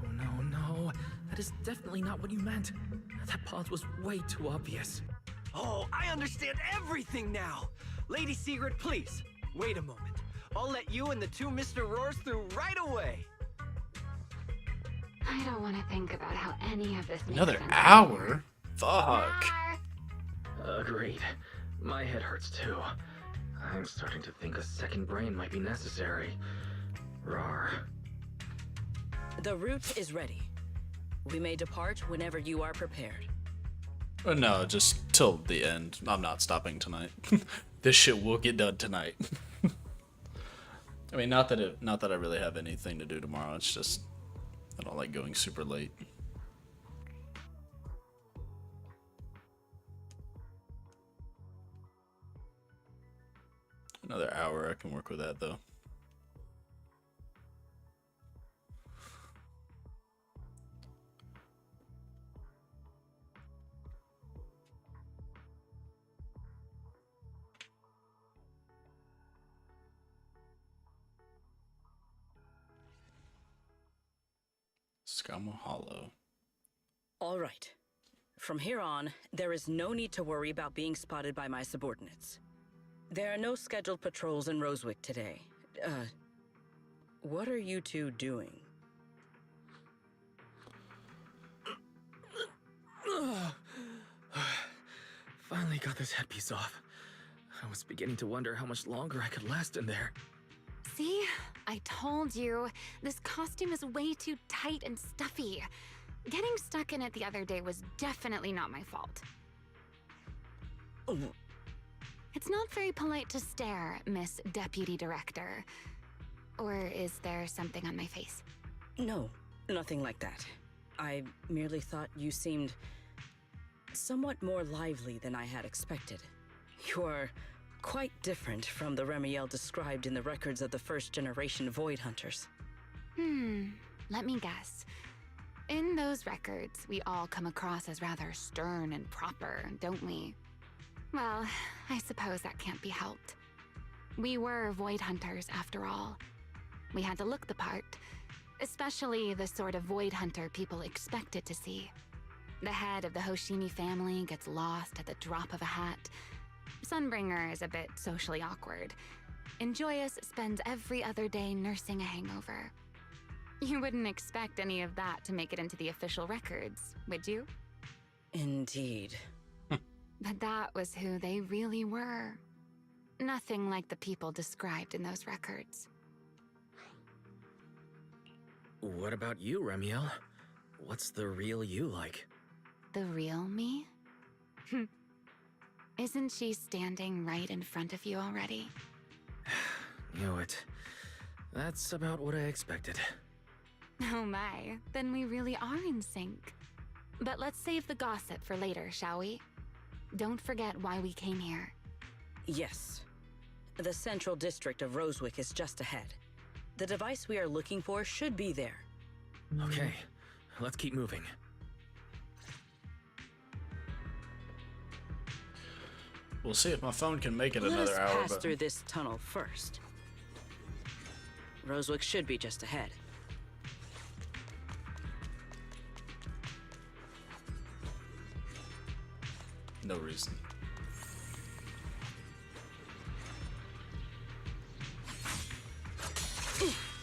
Oh no. That is definitely not what you meant. That pause was way too obvious. Oh, I understand everything now! Lady Sigrid, please, wait a moment. I'll let you and the two Mr. Roars through right away! I don't want to think about how any of this makes Another sense hour? Fuck. Agreed. My head hurts too. I'm starting to think a second brain might be necessary. Rawr. The route is ready. We may depart whenever you are prepared. No, just till the end. I'm not stopping tonight. This shit will get done tonight. I mean, not that I really have anything to do tomorrow. It's just I don't like going super late. Another hour, I can work with that though. Skamo Hollow. All right. From here on, there is no need to worry about being spotted by my subordinates. There are no scheduled patrols in Rosewick today. What are you two doing? Finally got this headpiece off. I was beginning to wonder how much longer I could last in there. See? I told you. This costume is way too tight and stuffy. Getting stuck in it the other day was definitely not my fault. It's not very polite to stare, Miss Deputy Director. Or is there something on my face? No, Nothing like that. I merely thought you seemed somewhat more lively than I had expected. You're quite different from the Remiel described in the records of the first-generation Void Hunters. Let me guess. In those records, we all come across as rather stern and proper, don't we? Well, I suppose that can't be helped. We were Void Hunters, after all. We had to look the part, especially the sort of Void Hunter people expected to see. The head of the Hoshimi family gets lost at the drop of a hat. Sunbringer is a bit socially awkward. And Joyous spends every other day nursing a hangover. You wouldn't expect any of that to make it into the official records, would you? Indeed. But that was who they really were. Nothing like the people described in those records. What about you, Remiel? What's the real you like? The real me? Isn't she standing right in front of you already? Knew it. That's about what I expected. Oh my, then we really are in sync. But let's save the gossip for later, shall we? Don't forget why we came here. Yes. The central district of Rosewick is just ahead. The device we are looking for should be there. Okay, let's keep moving. We'll see if my phone can make it Let another us hour. pass through this tunnel first. Rosewick should be just ahead. No reason.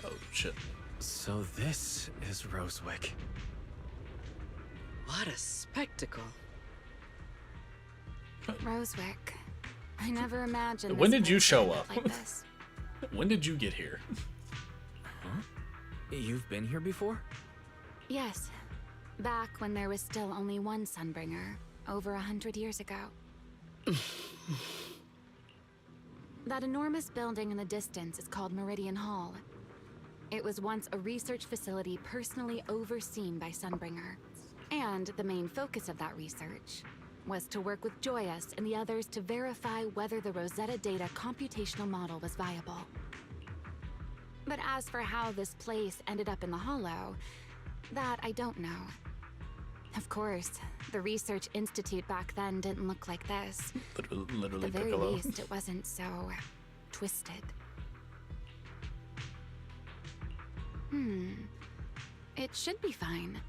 Oh shit. So this is Rosewick. What a spectacle. Rosewick. I never imagined. When this did you place show would up? look like this. When did you get here? Huh? You've been here before? Yes. Back when there was still only one Sunbringer, over 100 years ago. That enormous building in the distance is called Meridian Hall. It was once a research facility personally overseen by Sunbringer. And the main focus of that research was to work with Joyous and the others to verify whether the Rosetta Data computational model was viable. But as for how this place ended up in the Hollow, that I don't know. Of course, the Research Institute back then didn't look like this. Literally At the very Piccolo. least, it wasn't so twisted. It should be fine.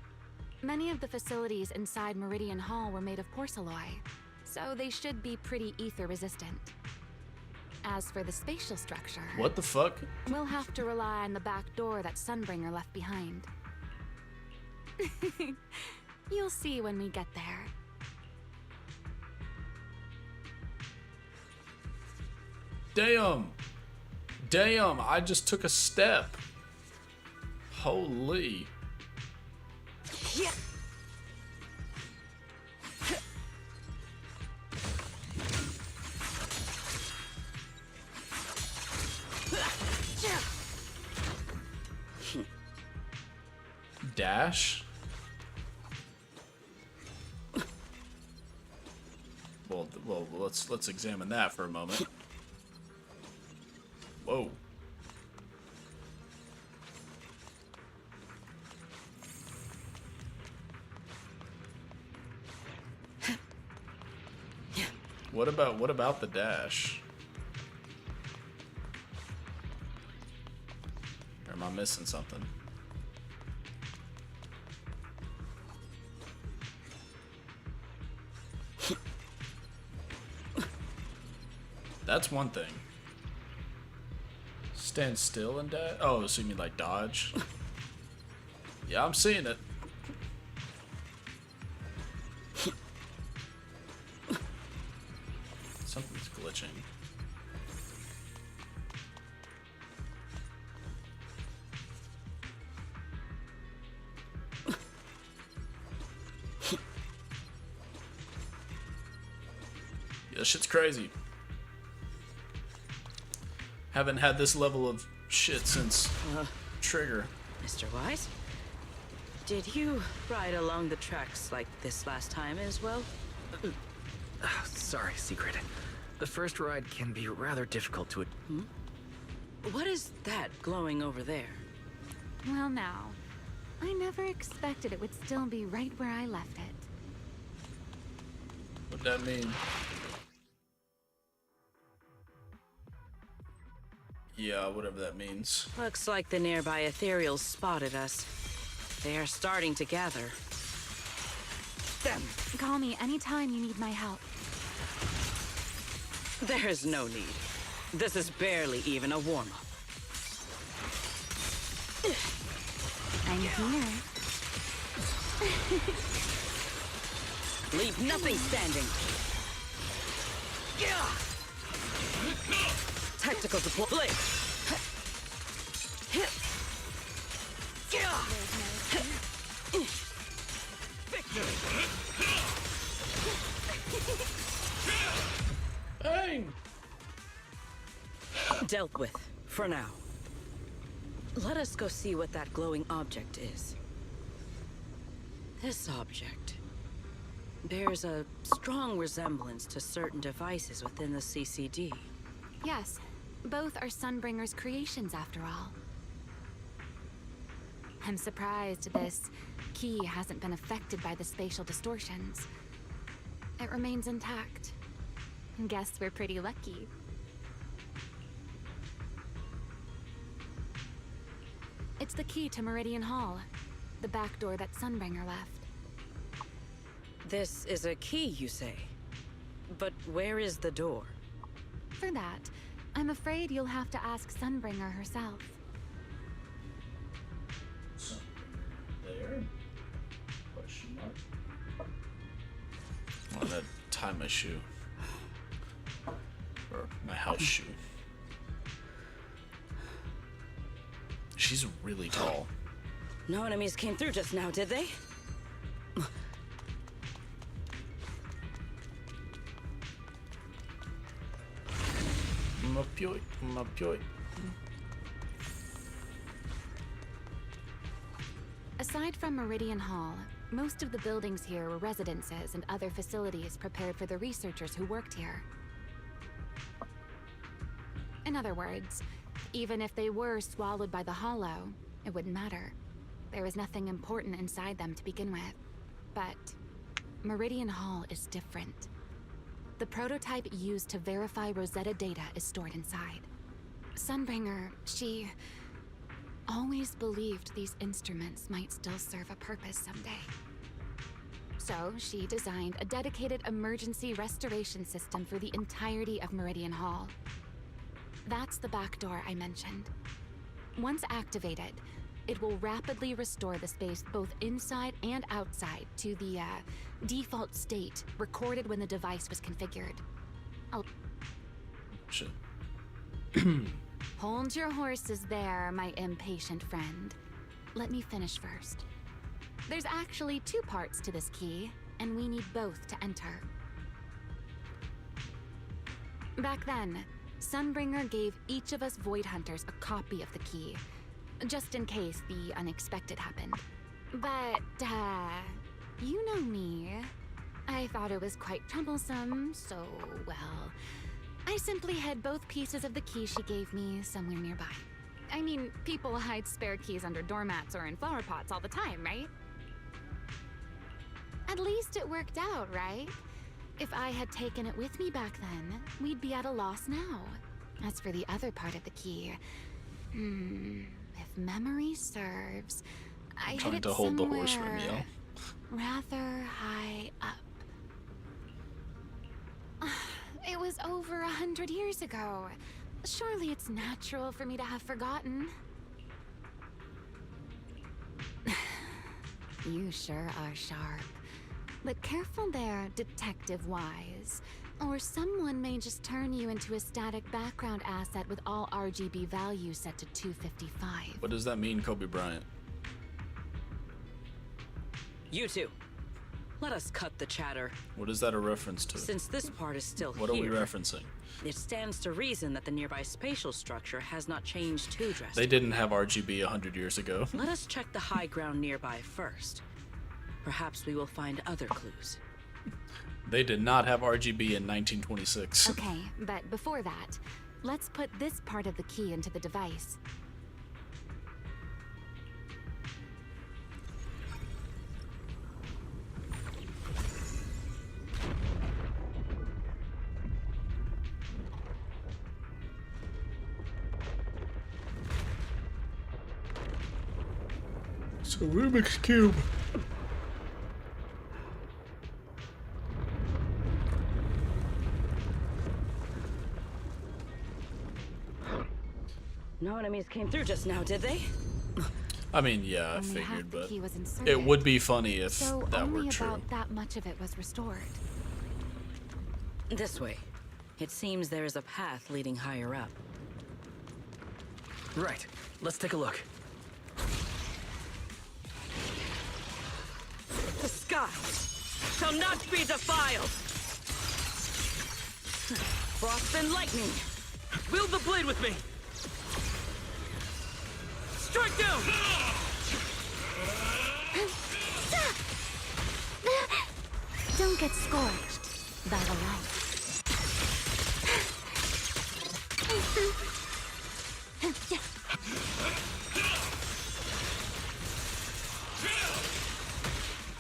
Many of the facilities inside Meridian Hall were made of porcelain, so they should be pretty ether resistant. As for the spatial structure... What the fuck? We'll have to rely on the back door that Sunbringer left behind. You'll see when we get there. Damn! Damn, I just took a step. Holy. Yeah. Dash? Well, let's examine that for a moment. Whoa. What about the dash? Or am I missing something? That's one thing. Stand still and dash? Oh, so you mean like dodge? Yeah, I'm seeing it. Something's glitching. Yeah, this shit's crazy. Haven't had this level of shit since Trigger. Mr. Wise? Did you ride along the tracks like this last time as well? Sorry, Secret. The first ride can be rather difficult to... What is that glowing over there? Well now, I never expected it would still be right where I left it. What'd that mean? Yeah, whatever that means. Looks like the nearby ethereals spotted us. They are starting to gather. Them! Call me anytime you need my help. There's no need. This is barely even a warm-up. I'm here. Leave nothing standing. Tactical deploy. Bang! Dealt with, for now. Let us go see what that glowing object is. This object bears a strong resemblance to certain devices within the CCD. Yes, both are Sunbringer's creations after all. I'm surprised this key hasn't been affected by the spatial distortions. It remains intact. Guess we're pretty lucky. It's the key to Meridian Hall, the back door that Sunbringer left. This is a key, you say? But where is the door? For that, I'm afraid you'll have to ask Sunbringer herself. There? Question mark. I'm gonna tie my shoe. Or my house shoe. She's really tall. No enemies came through just now, did they? Mapioi. Aside from Meridian Hall, most of the buildings here were residences and other facilities prepared for the researchers who worked here. In other words, even if they were swallowed by the Hollow, it wouldn't matter. There was nothing important inside them to begin with. But Meridian Hall is different. The prototype used to verify Rosetta data is stored inside. Sunbringer, she always believed these instruments might still serve a purpose someday. So she designed a dedicated emergency restoration system for the entirety of Meridian Hall. That's the back door I mentioned. Once activated, it will rapidly restore the space both inside and outside to the default state recorded when the device was configured. Shit. Hold your horses there, my impatient friend. Let me finish first. There's actually two parts to this key, and we need both to enter. Back then, Sunbringer gave each of us Void Hunters a copy of the key, just in case the unexpected happened. But, you know me. I thought it was quite troublesome, so, well, I simply hid both pieces of the key she gave me somewhere nearby. I mean, people hide spare keys under doormats or in flower pots all the time, right? At least it worked out, right? If I had taken it with me back then, we'd be at a loss now. As for the other part of the key, if memory serves, I hid Trying it to hold the somewhere horseman, yeah. rather high up. It was over 100 years ago. Surely it's natural for me to have forgotten. You sure are sharp. But careful there, Detective Wise. Or someone may just turn you into a static background asset with all RGB values set to 255. What does that mean, Kobe Bryant? You two, Let us cut the chatter. What is that a reference to? Since this part is still What here, are we referencing? it stands to reason that the nearby spatial structure has not changed too drastically. They didn't have RGB 100 years ago. Let us check the high ground nearby first. Perhaps we will find other clues. They did not have RGB in 1926. Okay, but before that, let's put this part of the key into the device. It's a Rubik's Cube. No enemies came through just now, did they? I mean, yeah, I Only half figured, the but key was inserted. it would be funny if So that only were true. about that much of it was restored. This way. It seems there is a path leading higher up. Right. Let's take a look. The sky shall not be defiled! Frost and lightning! Wield the blade with me! Strike down! Don't get scorched by the light.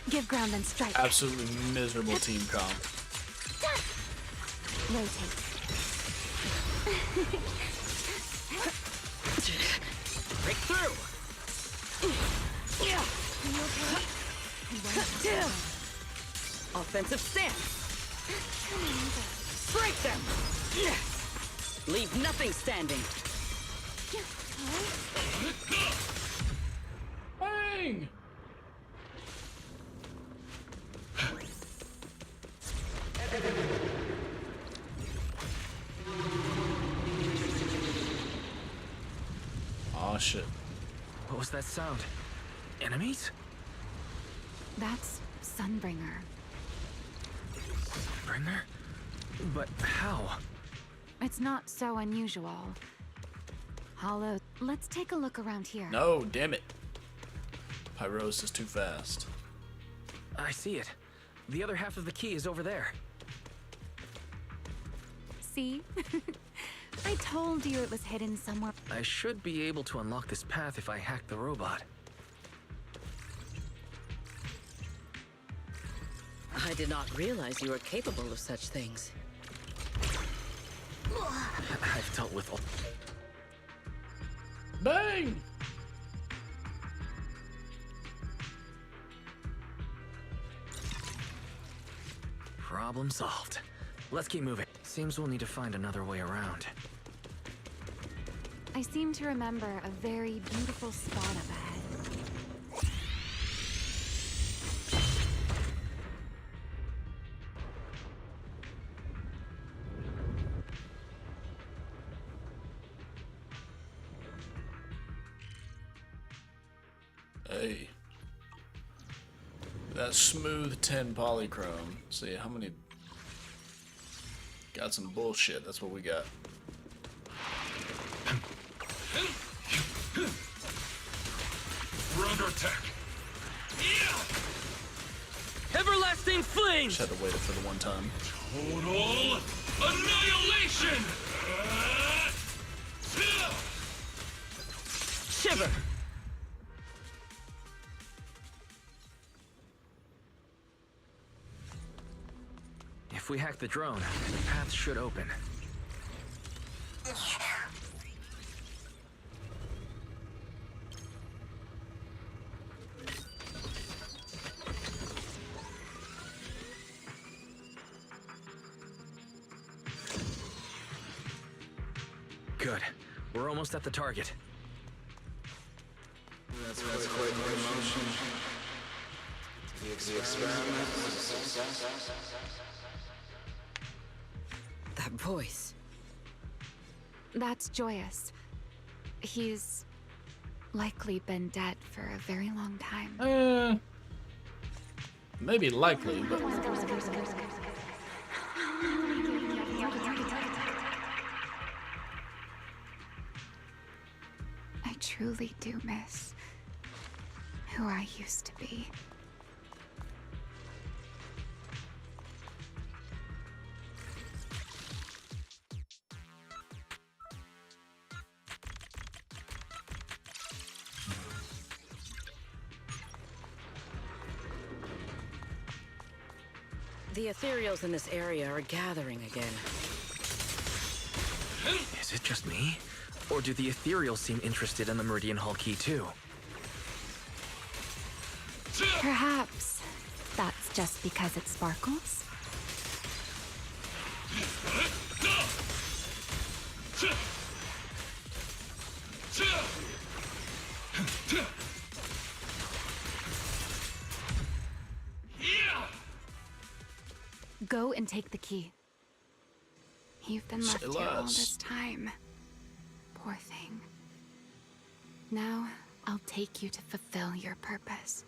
Give ground and strike. Absolutely miserable team comp. Rotate. Break through! Offensive stance! Break them! Leave nothing standing! Bang! Aw, shit. What was that sound? Enemies? That's Sunbringer. Bringer? But how? It's not so unusual. Hollow, let's take a look around here. No, damn it. Pyros is too fast. I see it. The other half of the key is over there. See? I told you it was hidden somewhere. I should be able to unlock this path if I hack the robot. I did not realize you were capable of such things. I've dealt with all... Bang! Problem solved. Let's keep moving. Seems we'll need to find another way around. I seem to remember a very beautiful spot up ahead. Hey. That smooth 10 polychrome. See, how many... Got some bullshit, that's what we got. We're under attack. Everlasting flame! Just had to wait it for the one time. Total annihilation! Shiver! If we hack the drone, the path should open. Good. We're almost at the target. That's quite the emotion. The experiment was a success. That voice. That's Joyous. He's likely been dead for a very long time. Maybe likely, but I truly do miss who I used to be. The ethereals in this area are gathering again. Is it just me? Or do the ethereals seem interested in the Meridian Hall key too? Perhaps that's just because it sparkles? Go and take the key. You've been left here all this time. Poor thing. Now, I'll take you to fulfill your purpose.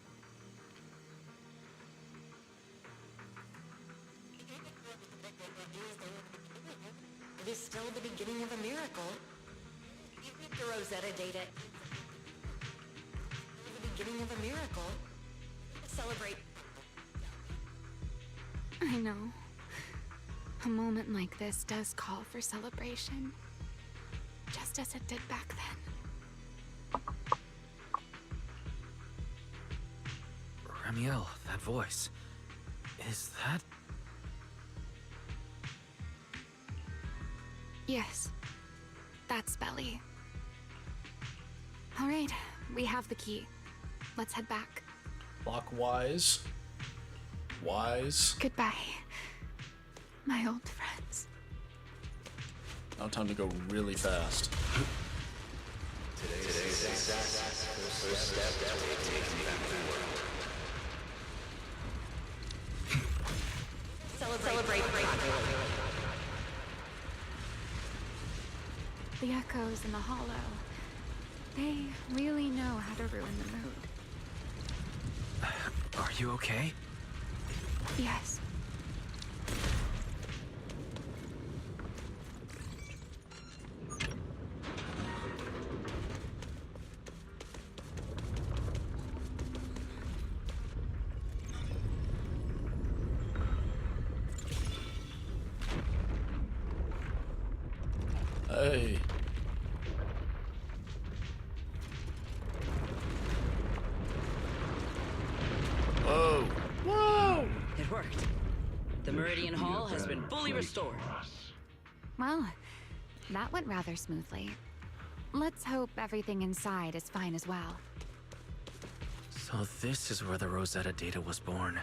It is still the beginning of a miracle. The Rosetta data. The beginning of a miracle. Celebrate. I know. A moment like this does call for celebration. Just as it did back then. Ramiel, that voice. Is that... Yes. That's Belly. All right, we have the key. Let's head back. clockwise. Wise. Goodbye, my old friends. Now time to go really fast. Today's first step toward taking back the world. Celebrate properly. The echoes in the hollow. They really know how to ruin the mood. Are you okay? Yes. Hey. Whoa. Whoa! It worked. The Meridian Hall has been fully restored. Well, that went rather smoothly. Let's hope everything inside is fine as well. So this is where the Rosetta data was born.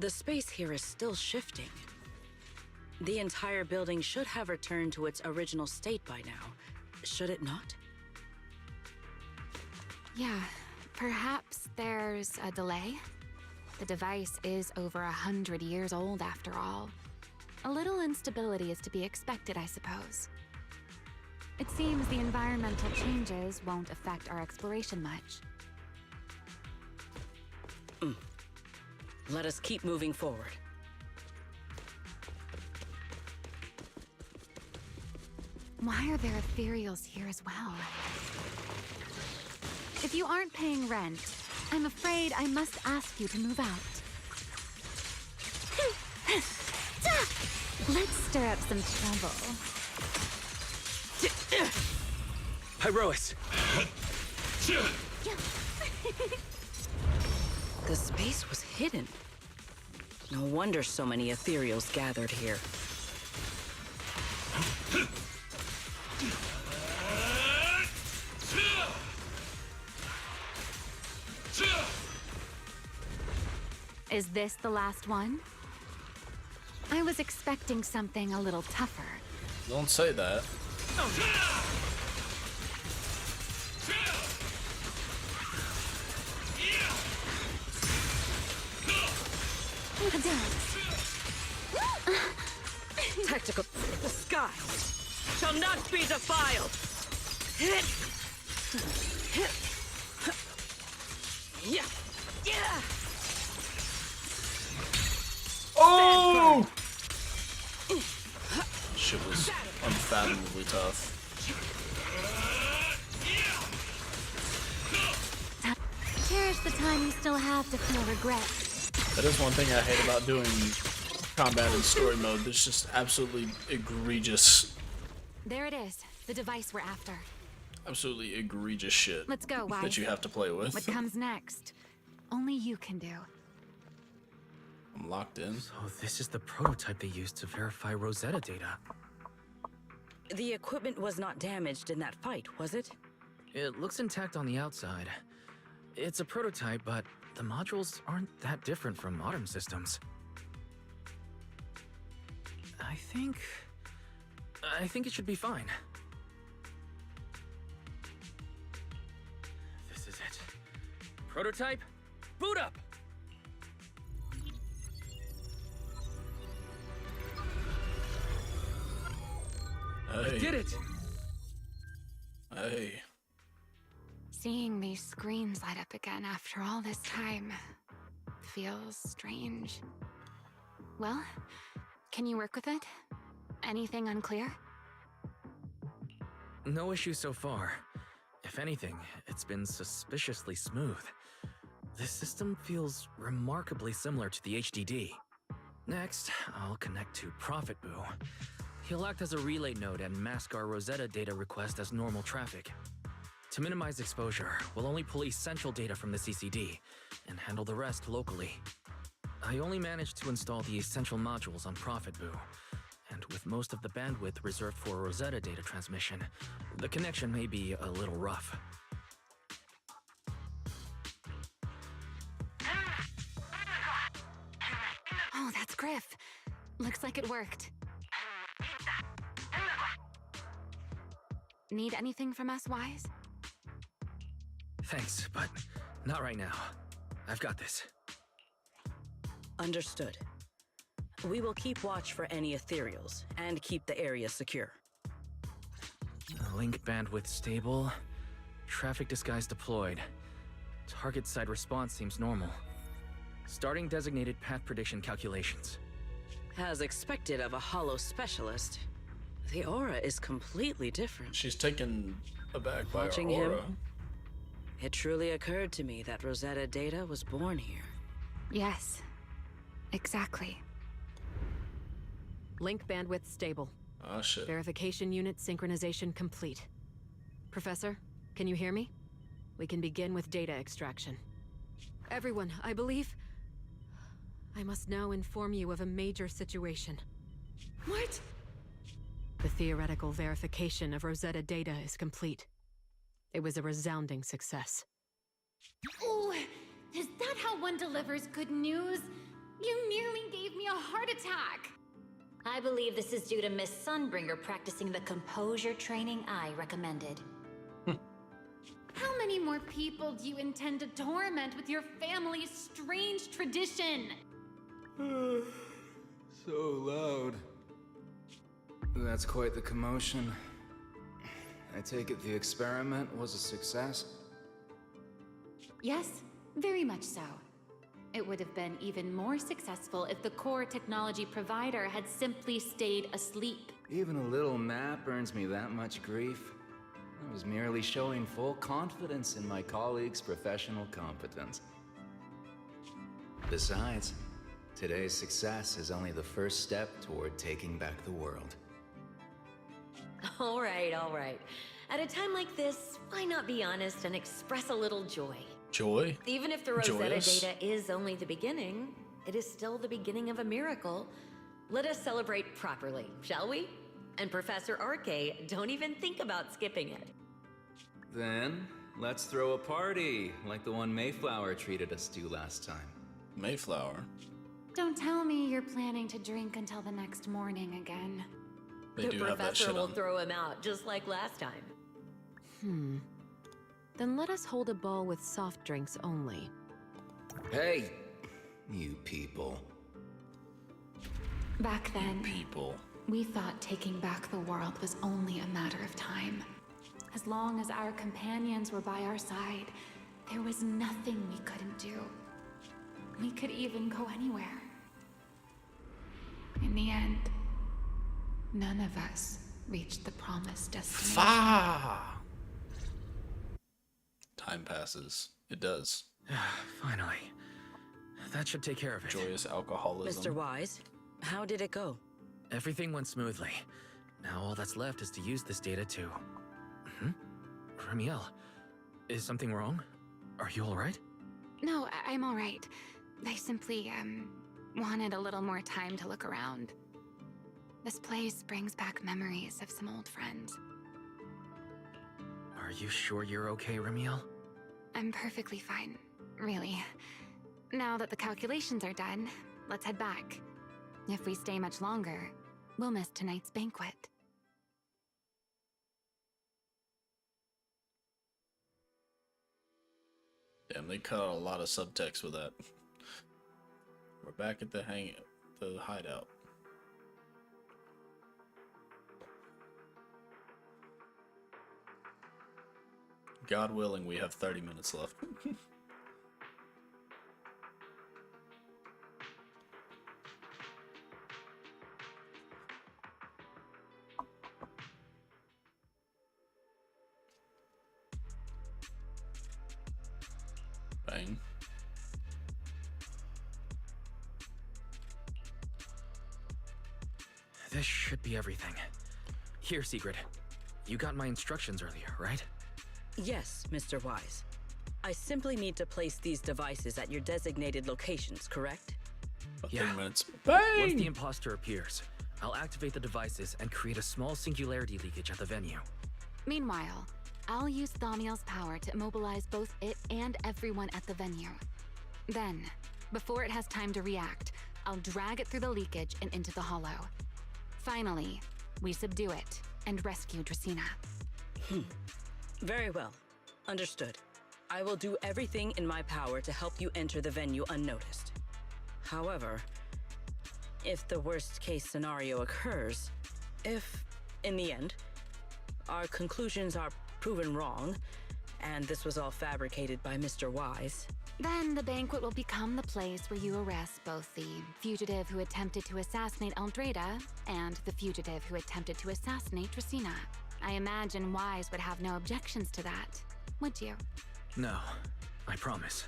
The space here is still shifting. The entire building should have returned to its original state by now, should it not? Yeah, perhaps there's a delay. The device is over 100 years old after all. A little instability is to be expected, I suppose. It seems the environmental changes won't affect our exploration much. Let us keep moving forward. Why are there ethereals here as well? If you aren't paying rent, I'm afraid I must ask you to move out. Let's stir up some trouble. Pyrois! The space was hidden. No wonder so many ethereals gathered here. Is this the last one? I was expecting something a little tougher. Don't say that. Dance. spectacle, the sky, shall not be defiled. Yeah. Yeah. Oh! Shit was unfathomably tough. Cherish the time you still have to feel regret. That is one thing I hate about doing combat in story mode. There's just absolutely egregious, There it is, the device we're after. absolutely egregious shit Let's go, Wise. that you have to play with. What comes next? Only you can do. I'm locked in. So this is the prototype they used to verify Rosetta data. The equipment was not damaged in that fight, was it? It looks intact on the outside. It's a prototype, but the modules aren't that different from modern systems. I think it should be fine. This is it. Prototype, boot up! Hey. I did it! Hey. Seeing these screens light up again after all this time feels strange. Well, can you work with it? Anything unclear? No issue so far. If anything, it's been suspiciously smooth. This system feels remarkably similar to the HDD. Next, I'll connect to Prophet Boo. He'll act as a relay node and mask our Rosetta data request as normal traffic. To minimize exposure, we'll only pull essential data from the CCD and handle the rest locally. I only managed to install the essential modules on Prophet Boo, and with most of the bandwidth reserved for Rosetta data transmission, the connection may be a little rough. Oh, that's Griff. Looks like it worked. Need anything from us, Wise? Thanks, but not right now. I've got this. Understood. We will keep watch for any ethereals and keep the area secure. Link bandwidth stable. Traffic disguise deployed. Target side response seems normal. Starting designated path prediction calculations. As expected of a hollow specialist, the aura is completely different. She's taken aback by Watching our aura. him, it truly occurred to me that Rosetta data was born here. Yes, exactly. Link bandwidth stable. Oh shit. Verification unit synchronization complete. Professor, can you hear me? We can begin with data extraction. Everyone, I believe... I must now inform you of a major situation. What? The theoretical verification of Rosetta data is complete. It was a resounding success. Oh, is that how one delivers good news? You nearly gave me a heart attack. I believe this is due to Miss Sunbringer practicing the composure training I recommended. How many more people do you intend to torment with your family's strange tradition? So loud. That's quite the commotion. I take it the experiment was a success? Yes, very much so. It would have been even more successful if the core technology provider had simply stayed asleep. Even a little nap earns me that much grief. I was merely showing full confidence in my colleagues' professional competence. Besides, today's success is only the first step toward taking back the world. All right, all right. At a time like this, why not be honest and express a little joy? Joy? Even if the Rosetta Joyous? data is only the beginning, it is still the beginning of a miracle. Let us celebrate properly, shall we? And Professor RK, don't even think about skipping it. Then, let's throw a party, like the one Mayflower treated us to last time. Mayflower? Don't tell me you're planning to drink until the next morning again. They the do have that professor shit will on. throw him out, just like last time. Then let us hold a ball with soft drinks only. Hey, you people. Back then, People. We thought taking back the world was only a matter of time. As long as our companions were by our side, there was nothing we couldn't do. We could even go anywhere. In the end, none of us reached the promised destination. Time passes. It does. Finally. That should take care of it. Joyous alcoholism. Mr. Wise, how did it go? Everything went smoothly. Now all that's left is to use this data to... Ramiel, is something wrong? Are you alright? No, I'm all right. I simply, wanted a little more time to look around. This place brings back memories of some old friends. Are you sure you're okay, Ramiel? I'm perfectly fine, really. Now that the calculations are done, let's head back. If we stay much longer, we'll miss tonight's banquet. Damn, they cut out a lot of subtext with that. We're back at the hideout. God willing, we have 30 minutes left. Bang. This should be everything. Here, Secret. You got my instructions earlier, right? Yes, Mr. Wise. I simply need to place these devices at your designated locations, correct? Yeah. 30 minutes. Once Bang! the imposter appears, I'll activate the devices and create a small singularity leakage at the venue. Meanwhile, I'll use Thaumiel's power to immobilize both it and everyone at the venue. Then, before it has time to react, I'll drag it through the leakage and into the hollow. Finally, we subdue it and rescue Dracaena. Very well. Understood. I will do everything in my power to help you enter the venue unnoticed. However, if the worst case scenario occurs, if, in the end, our conclusions are proven wrong, and this was all fabricated by Mr. Wise, Then the banquet will become the place where you arrest both the fugitive who attempted to assassinate Aldrada and the fugitive who attempted to assassinate Dracaena. I imagine Wise would have no objections to that, would you? No, I promise.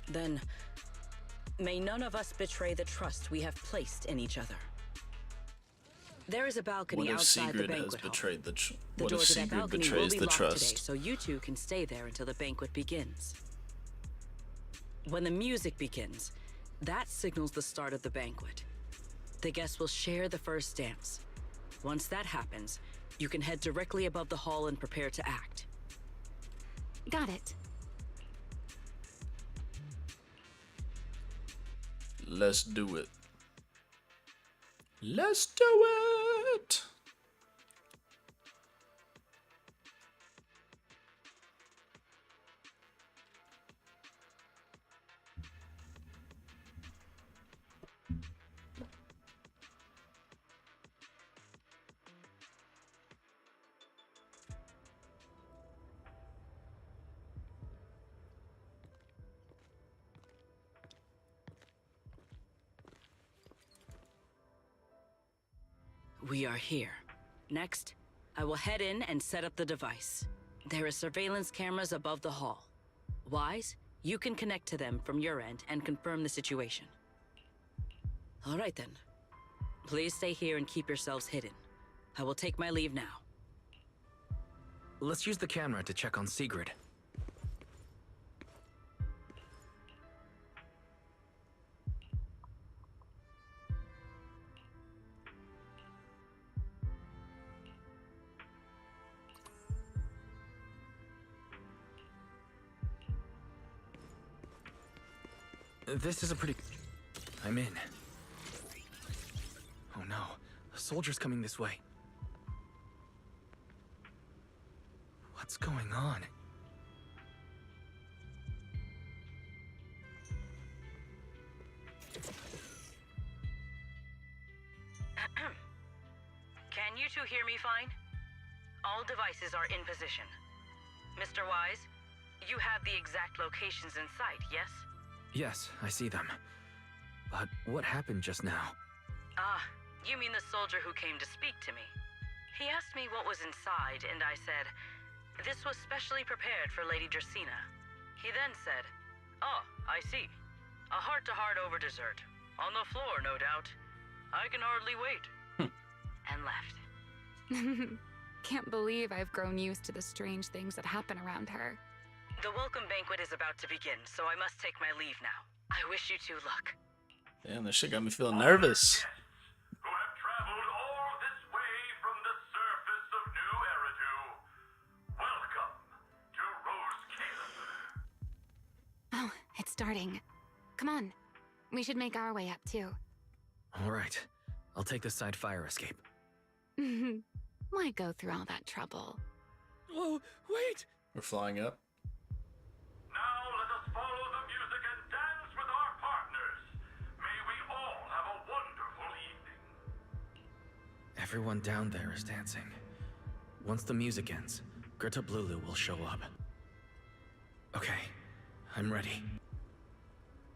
Then, may none of us betray the trust we have placed in each other. There is a balcony What if outside the Sigrid has banquet hall. betrayed the The What door if to that Sigrid balcony will betrays be the locked trust? today, so you two can stay there until the banquet begins. When the music begins, that signals the start of the banquet. The guests will share the first dance. Once that happens, you can head directly above the hall and prepare to act. Got it. Let's do it. Let's do it! We are here. Next, I will head in and set up the device. There are surveillance cameras above the hall. Wise, you can connect to them from your end and confirm the situation. All right then. Please stay here and keep yourselves hidden. I will take my leave now. Let's use the camera to check on Sigrid. This is a pretty... I'm in. Oh no, a soldier's coming this way. What's going on? Can you two hear me fine? All devices are in position. Mr. Wise, you have the exact locations in sight, yes? Yes, I see them. But what happened just now? Ah, you mean the soldier who came to speak to me. He asked me what was inside, and I said, this was specially prepared for Lady Dracaena. He then said, oh, I see. A heart-to-heart over dessert. On the floor, no doubt. I can hardly wait. And left. Can't believe I've grown used to the strange things that happen around her. The welcome banquet is about to begin, so I must take my leave now. I wish you two luck. Damn, this shit got me feeling nervous. Oh, it's starting. Come on. We should make our way up, too. All right. I'll take the side fire escape. Why go through all that trouble? Oh, wait! We're flying up. Everyone down there is dancing. Once the music ends, Greta Blulu will show up. Okay, I'm ready.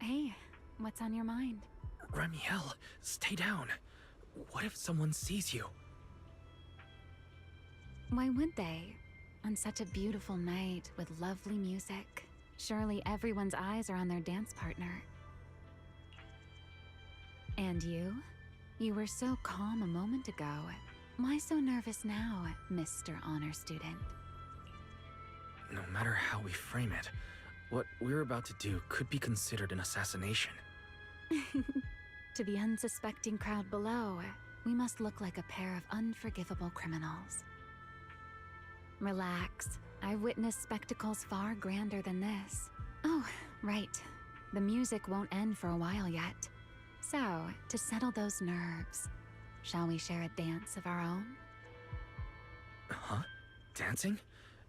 Hey, what's on your mind? Remiel, stay down. What if someone sees you? Why would they? On such a beautiful night with lovely music, surely everyone's eyes are on their dance partner. And you? You were so calm a moment ago. Why so nervous now, Mr. Honor Student? No matter how we frame it, what we're about to do could be considered an assassination. To the unsuspecting crowd below, we must look like a pair of unforgivable criminals. Relax. I've witnessed spectacles far grander than this. Oh, right. The music won't end for a while yet. So, to settle those nerves, shall we share a dance of our own? Huh? Dancing?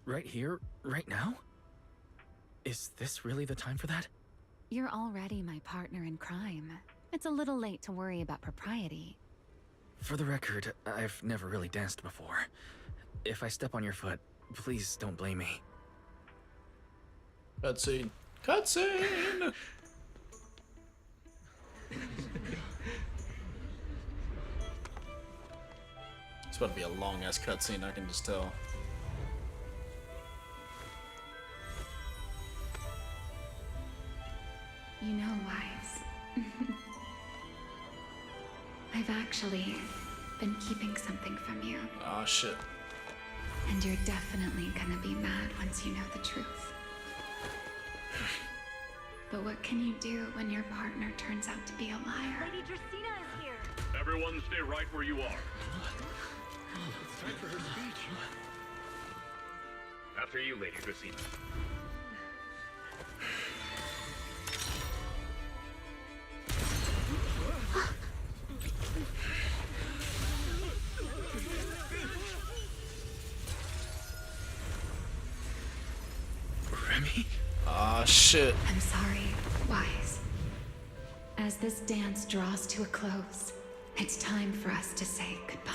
Right here? Right now? Is this really the time for that? You're already my partner in crime. It's a little late to worry about propriety. For the record, I've never really danced before. If I step on your foot, please don't blame me. Cutscene. Cutscene! It's about to be a long-ass cutscene, I can just tell. You know, Wise. I've actually been keeping something from you. Aw, shit. And you're definitely gonna be mad once you know the truth. But what can you do when your partner turns out to be a liar? Lady Dracaena is here. Everyone stay right where you are. It's time for her speech. After you, Lady Dracaena. Remy? Ah, shit. I'm sorry, Wise. As this dance draws to a close, it's time for us to say goodbye.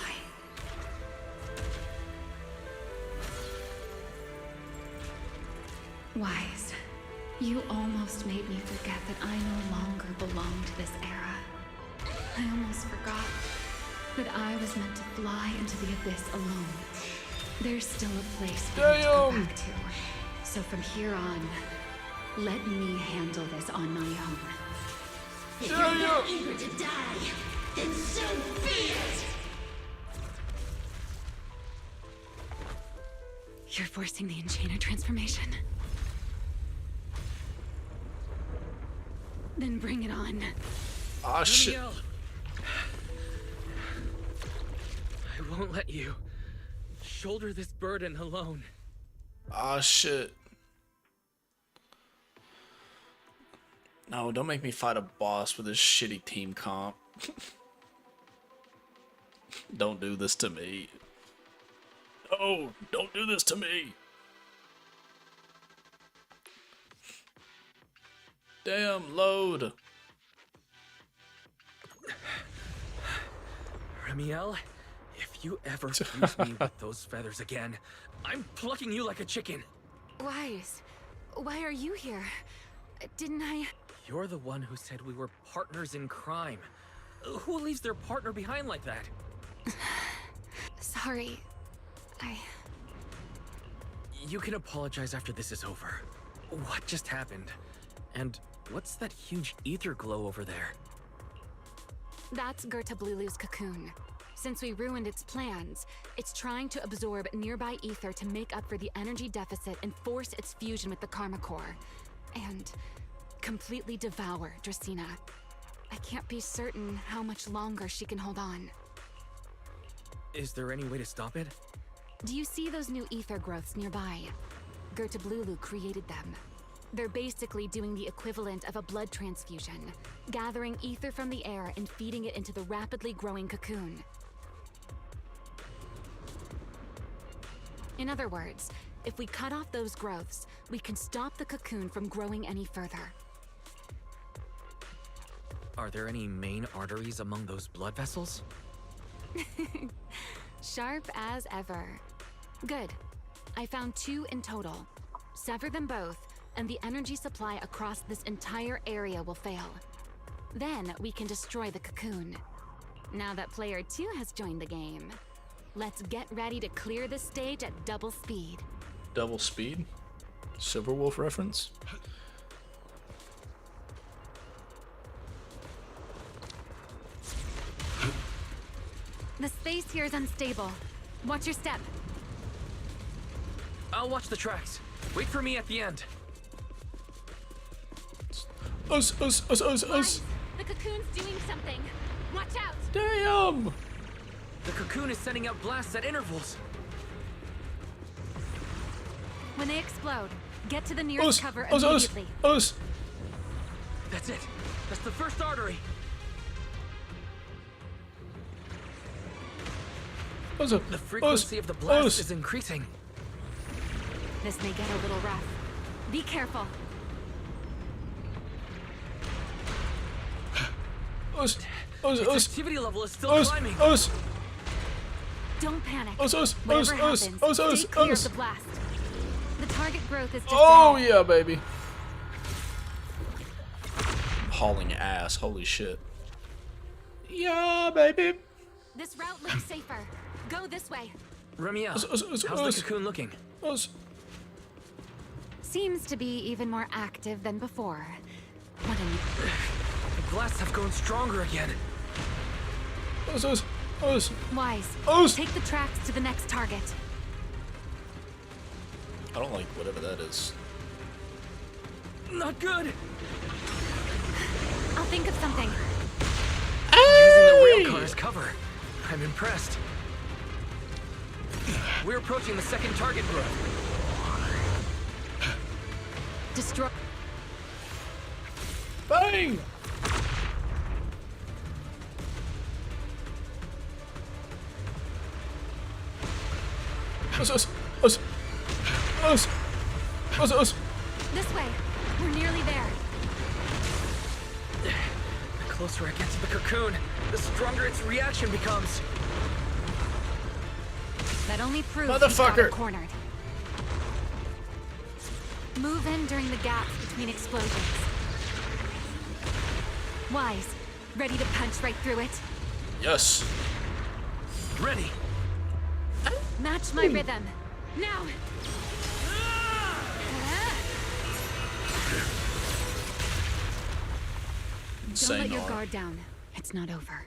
Wise, you almost made me forget that I no longer belong to this era. I almost forgot that I was meant to fly into the abyss alone. There's still a place for me to go back to. So from here on, let me handle this on my own. If you're not eager to die, then so be it! You're forcing the Enchainer transformation. Then bring it on. Ah, shit. Remiel! I won't let you shoulder this burden alone. Ah, shit. No, don't make me fight a boss with this shitty team comp. Don't do this to me. Oh, don't do this to me. Damn, load. Remiel, if you ever fuse me with those feathers again, I'm plucking you like a chicken. Wise, why are you here? Didn't I? You're the one who said we were partners in crime. Who leaves their partner behind like that? Sorry. You can apologize after this is over. What just happened? And what's that huge ether glow over there? That's Gertablulu's cocoon. Since we ruined its plans, it's trying to absorb nearby ether to make up for the energy deficit and force its fusion with the Karma Core. And completely devour Dracena. I can't be certain how much longer she can hold on. Is there any way to stop it? Do you see those new ether growths nearby? Gertablulu created them. They're basically doing the equivalent of a blood transfusion, gathering ether from the air and feeding it into the rapidly growing cocoon. In other words, if we cut off those growths, we can stop the cocoon from growing any further. Are there any main arteries among those blood vessels? Sharp as ever. Good. I found 2 in total. Sever them both, and the energy supply across this entire area will fail. Then we can destroy the cocoon. Now that player 2 has joined the game, let's get ready to clear the stage at double speed. Double speed? Silverwolf reference? The space here is unstable. Watch your step. I'll watch the tracks. Wait for me at the end. Us. The cocoon's doing something. Watch out! Damn! The cocoon is sending out blasts at intervals. When they explode, get to the nearest cover immediately. That's it. That's the first artery. The frequency of the blast is increasing. This may get a little rough. Be careful. Its activity level is still climbing. Don't panic. Whatever happens, stay clear of the blast. The target growth is just ahead. Yeah, baby. I'm hauling ass. Holy shit. Yeah, baby. This route looks safer. Go this way. Remiel, how's the cocoon looking? Seems to be even more active than before. What The blasts have grown stronger again. Wise. Take the tracks to the next target. I don't like whatever that is. Not good. I'll think of something. Using the rail car as cover. I'm impressed. We're approaching the second target group. Destroy. Bang! Us. This way. We're nearly there. The closer I get to the cocoon, the stronger its reaction becomes. That only proves we've got it cornered. Move in during the gaps between explosions. Wise, ready to punch right through it? Yes. Ready. Match my rhythm. Now! Don't let your guard down. It's not over.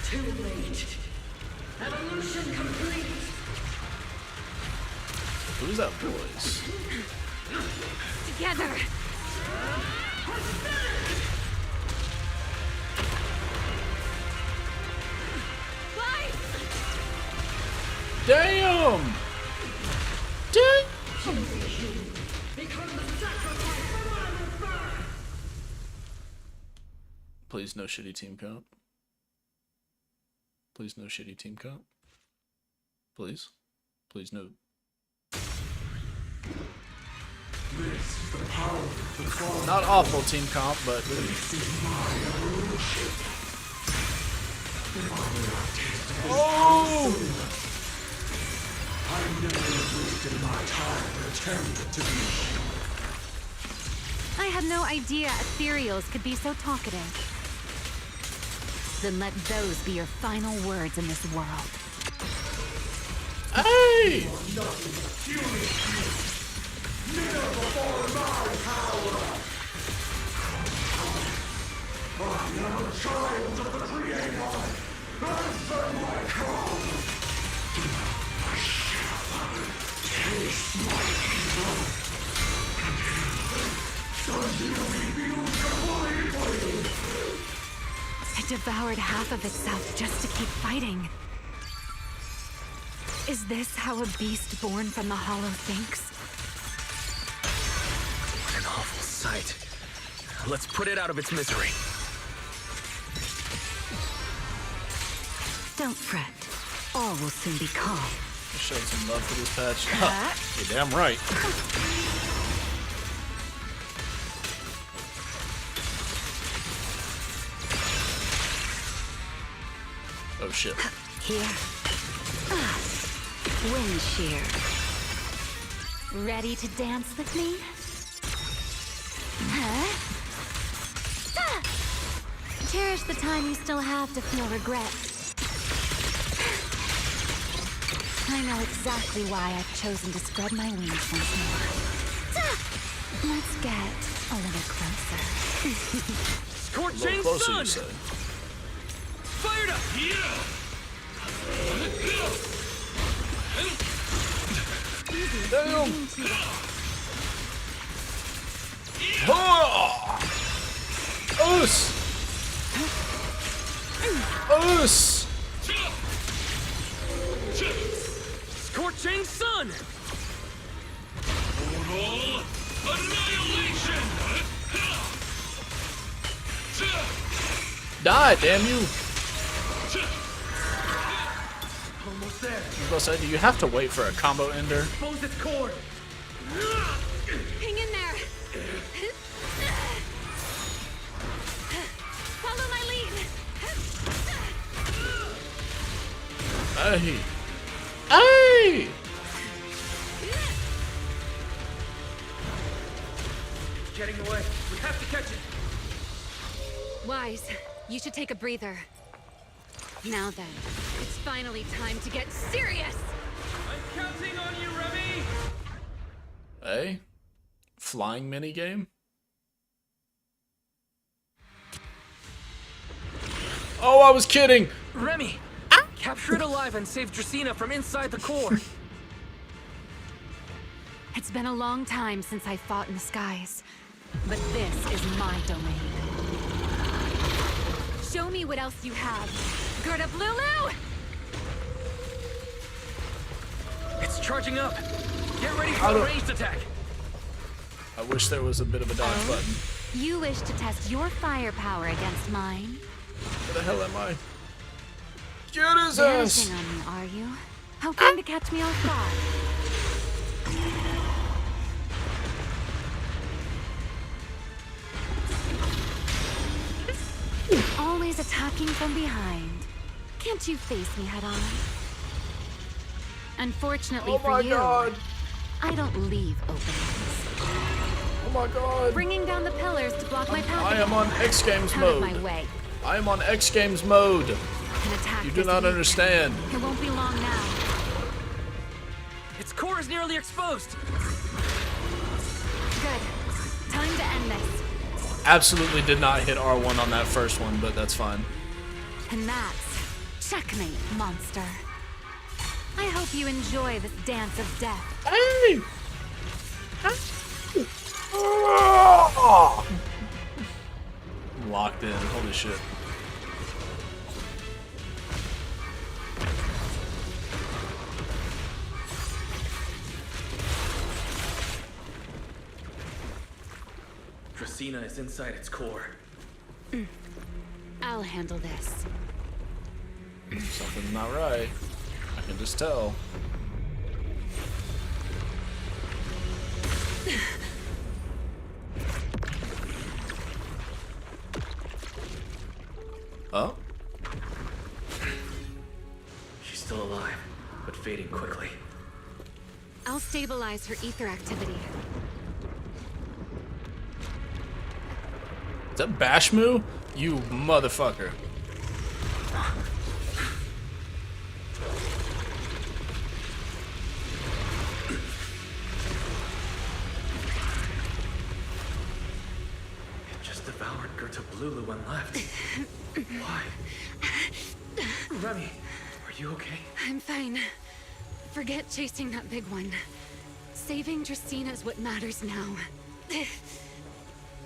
Too late. Evolution complete. Who's that voice? Together! Damn! Please no shitty team comp. Please no shitty team comp. Please. Please no. Not awful team comp, but oh! I never wasted my time pretending to be. I had no idea ethereals could be so talkative. Then let those be your final words in this world. Hey! Kneel before my power! I am a child of the Creator! Answer my call! I shall taste my evil! Until revealed completely! It devoured half of itself just to keep fighting. Is this how a beast born from the Hollow thinks? What an awful sight. Let's put it out of its misery. Don't fret. All will soon be calm. I showed some love for this patch. You're damn right. Oh shit. Here. Wind shear. Ready to dance with me? Huh? Cherish the time you still have to feel regret. I know exactly why I've chosen to spread my wings once more. Let's get a little closer. Scorching closer, sun! you say. Fired up! Damn! Oh! Us! Us! Scorching sun! Total annihilation! Die, damn you! Almost there. I was gonna say, do you have to wait for a combo ender? Expose its core. Hang in there! Follow my lead! Hey! Hey! It's getting away. We have to catch it. Wise, you should take a breather. Now then, it's finally time to get serious! I'm counting on you, Remy! Hey? Flying minigame? Oh, I was kidding! Remy! Capture it alive and save Dracena from inside the core! It's been a long time since I fought in the skies, but this is my domain. Show me what else you have. Gird up, Lulu! It's charging up! Get ready for a ranged attack! I wish there was a bit of a dodge button. You wish to test your firepower against mine? Where the hell am I? Get his ass! Vanishing on me, are you? Hoping to catch me off guard? Always attacking from behind. Can't you face me head on? Unfortunately Oh for my you, god! I don't leave openings. Oh my god! Bringing down the pillars to block my path. I am on X Games Out mode. of my way. I am on X Games mode. An attack You do this not weak. understand. It won't be long now. Its core is nearly exposed! Good. Time to end this. Absolutely did not hit R1 on that first one, but that's fine. And that's checkmate, monster. I hope you enjoy this dance of death. Hey! Locked in. Holy shit. Dracena is inside its core. I'll handle this. Something's not right. I can just tell. Oh? She's still alive, but fading quickly. I'll stabilize her ether activity. Is that Bashmu? You motherfucker. It just devoured Gerta Blulu and left. Why? Remy, are you okay? I'm fine. Forget chasing that big one. Saving Dracaena is what matters now.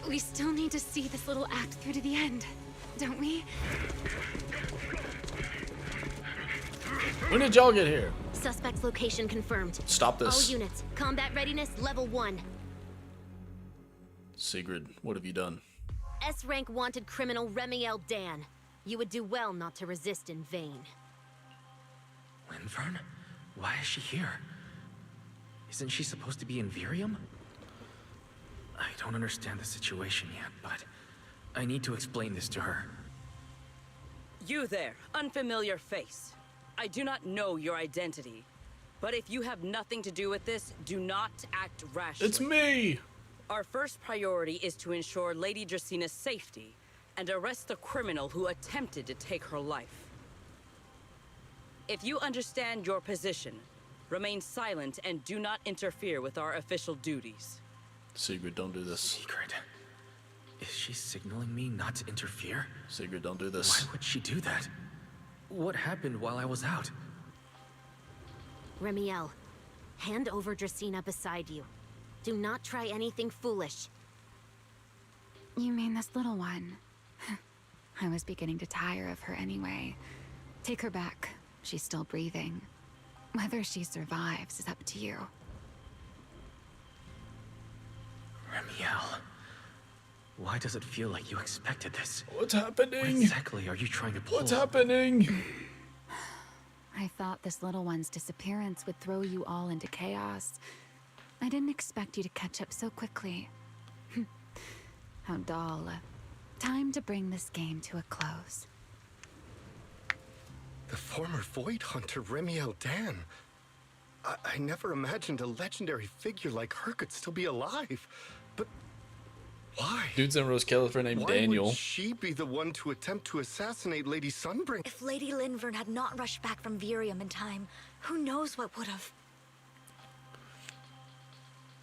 We still need to see this little act through to the end, don't we? When did y'all get here? Suspect's location confirmed. Stop this. All units, combat readiness level 1. Sigrid, what have you done? S-rank wanted criminal Remiel Dan. You would do well not to resist in vain. Linvern? Why is she here? Isn't she supposed to be in Virium? I don't understand the situation yet, but I need to explain this to her. You there, unfamiliar face. I do not know your identity, but if you have nothing to do with this, do not act rashly. It's me! Our first priority is to ensure Lady Dracaena's safety and arrest the criminal who attempted to take her life. If you understand your position, remain silent and do not interfere with our official duties. Sigrid, don't do this. Sigrid? Is she signaling me not to interfere? Sigrid, don't do this. Why would she do that? What happened while I was out? Remiel, hand over Dracaena beside you. Do not try anything foolish. You mean this little one? I was beginning to tire of her anyway. Take her back. She's still breathing. Whether she survives is up to you. Remiel, why does it feel like you expected this? What's happening? What exactly are you trying to pull? What's happening? I thought this little one's disappearance would throw you all into chaos. I didn't expect you to catch up so quickly. How dull. Time to bring this game to a close. The former Void Hunter Remiel Dan. I never imagined a legendary figure like her could still be alive. But why? Dude's in Rose Califer named Daniel. Why would she be the one to attempt to assassinate Lady Sunbringer? If Lady Linvern had not rushed back from Virium in time, who knows what would have.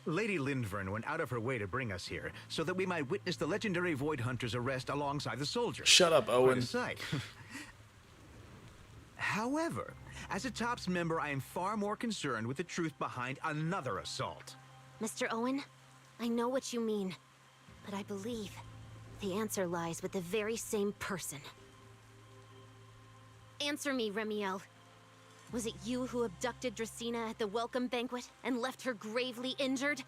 Lady Linvern went out of her way to bring us here, so that we might witness the legendary Void Hunter's arrest alongside the soldiers. Shut up, Owen. Quite a sight. However, as a TOPS member, I am far more concerned with the truth behind another assault. Mr. Owen, I know what you mean, but I believe the answer lies with the very same person. Answer me, Remiel. Was it you who abducted Dracaena at the welcome banquet and left her gravely injured?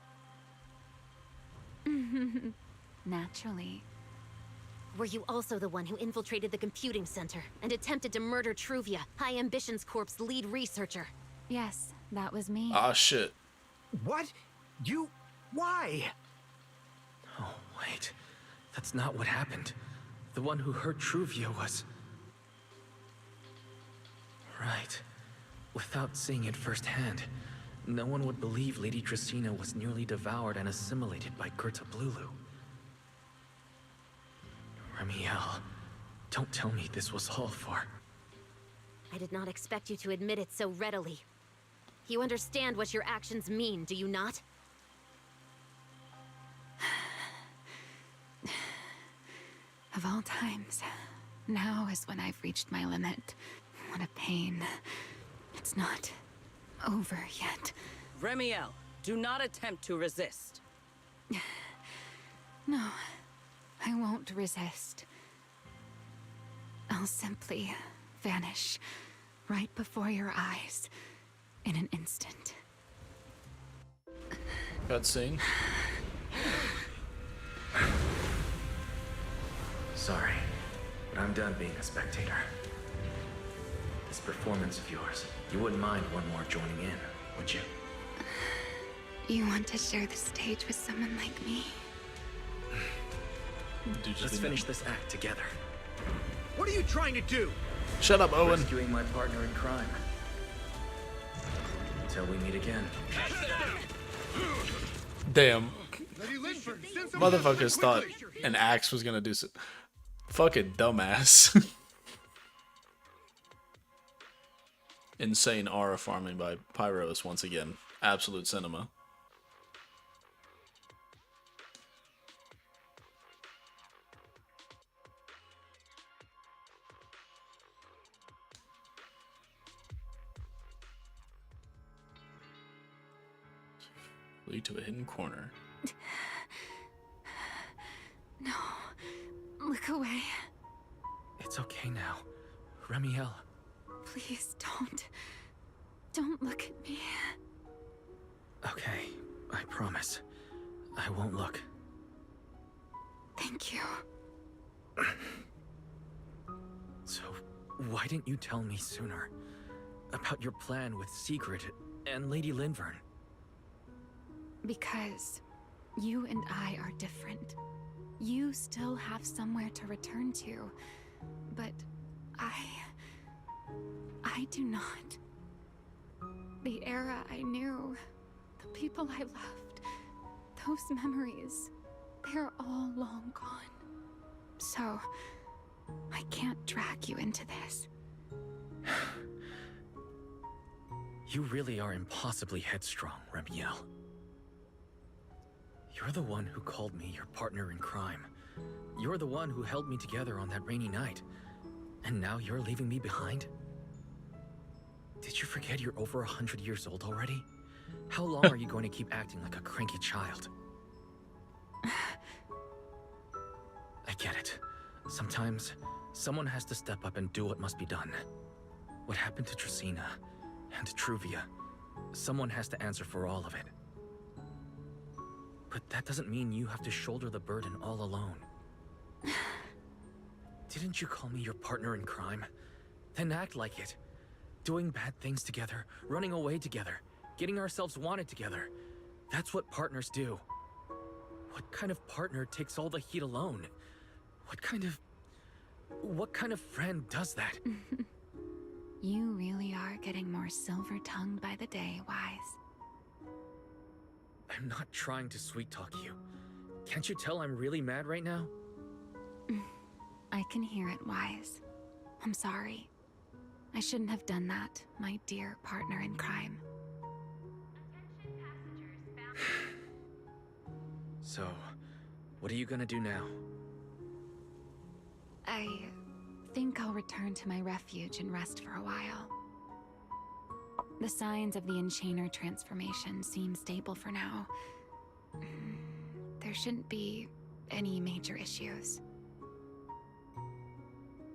Naturally. Were you also the one who infiltrated the computing center and attempted to murder Truvia, High Ambitions Corp's lead researcher? Yes, that was me. Ah, shit. What? You... why? Oh, wait. That's not what happened. The one who hurt Truvia was... Right. Without seeing it firsthand, no one would believe Lady Dracaena was nearly devoured and assimilated by Gerta Blulu. Remiel, don't tell me this was all for... I did not expect you to admit it so readily. You understand what your actions mean, do you not? Of all times, now is when I've reached my limit. What a pain. It's not over yet. Remiel, do not attempt to resist. No, I won't resist. I'll simply vanish right before your eyes in an instant. Cutscene. Sorry, but I'm done being a spectator. This performance of yours, you wouldn't mind one more joining in, would you? You want to share the stage with someone like me? Let's finish this act together. What What are you trying to do? Shut up, Owen. Rescuing my partner in crime. Until we meet again. Damn. Motherfuckers thought an axe was gonna do so. Fucking dumbass. Insane aura farming by Pyros once again. Absolute cinema. Lead to a hidden corner. No. Look away. It's okay now. Remiel. Please don't. Don't look at me. Okay, I promise. I won't look. Thank you. So, why didn't you tell me sooner? About your plan with Secret and Lady Linvern? Because you and I are different. You still have somewhere to return to, but I do not. The era I knew, the people I loved, those memories, they're all long gone. So, I can't drag you into this. You really are impossibly headstrong, Remiel. You're the one who called me your partner in crime. You're the one who held me together on that rainy night. And now you're leaving me behind? Did you forget you're over 100 years old already? How long are you going to keep acting like a cranky child? I get it. Sometimes, someone has to step up and do what must be done. What happened to Tresina and to Truvia? Someone has to answer for all of it. But that doesn't mean you have to shoulder the burden all alone. Didn't you call me your partner in crime? Then act like it. Doing bad things together, running away together, getting ourselves wanted together. That's what partners do. What kind of partner takes all the heat alone? What kind of friend does that? You really are getting more silver-tongued by the day, Wise. I'm not trying to sweet-talk you. Can't you tell I'm really mad right now? I can hear it, Wise. I'm sorry. I shouldn't have done that, my dear partner in crime. So, what are you gonna do now? I think I'll return to my refuge and rest for a while. The signs of the Enchainer transformation seem stable for now. There shouldn't be any major issues.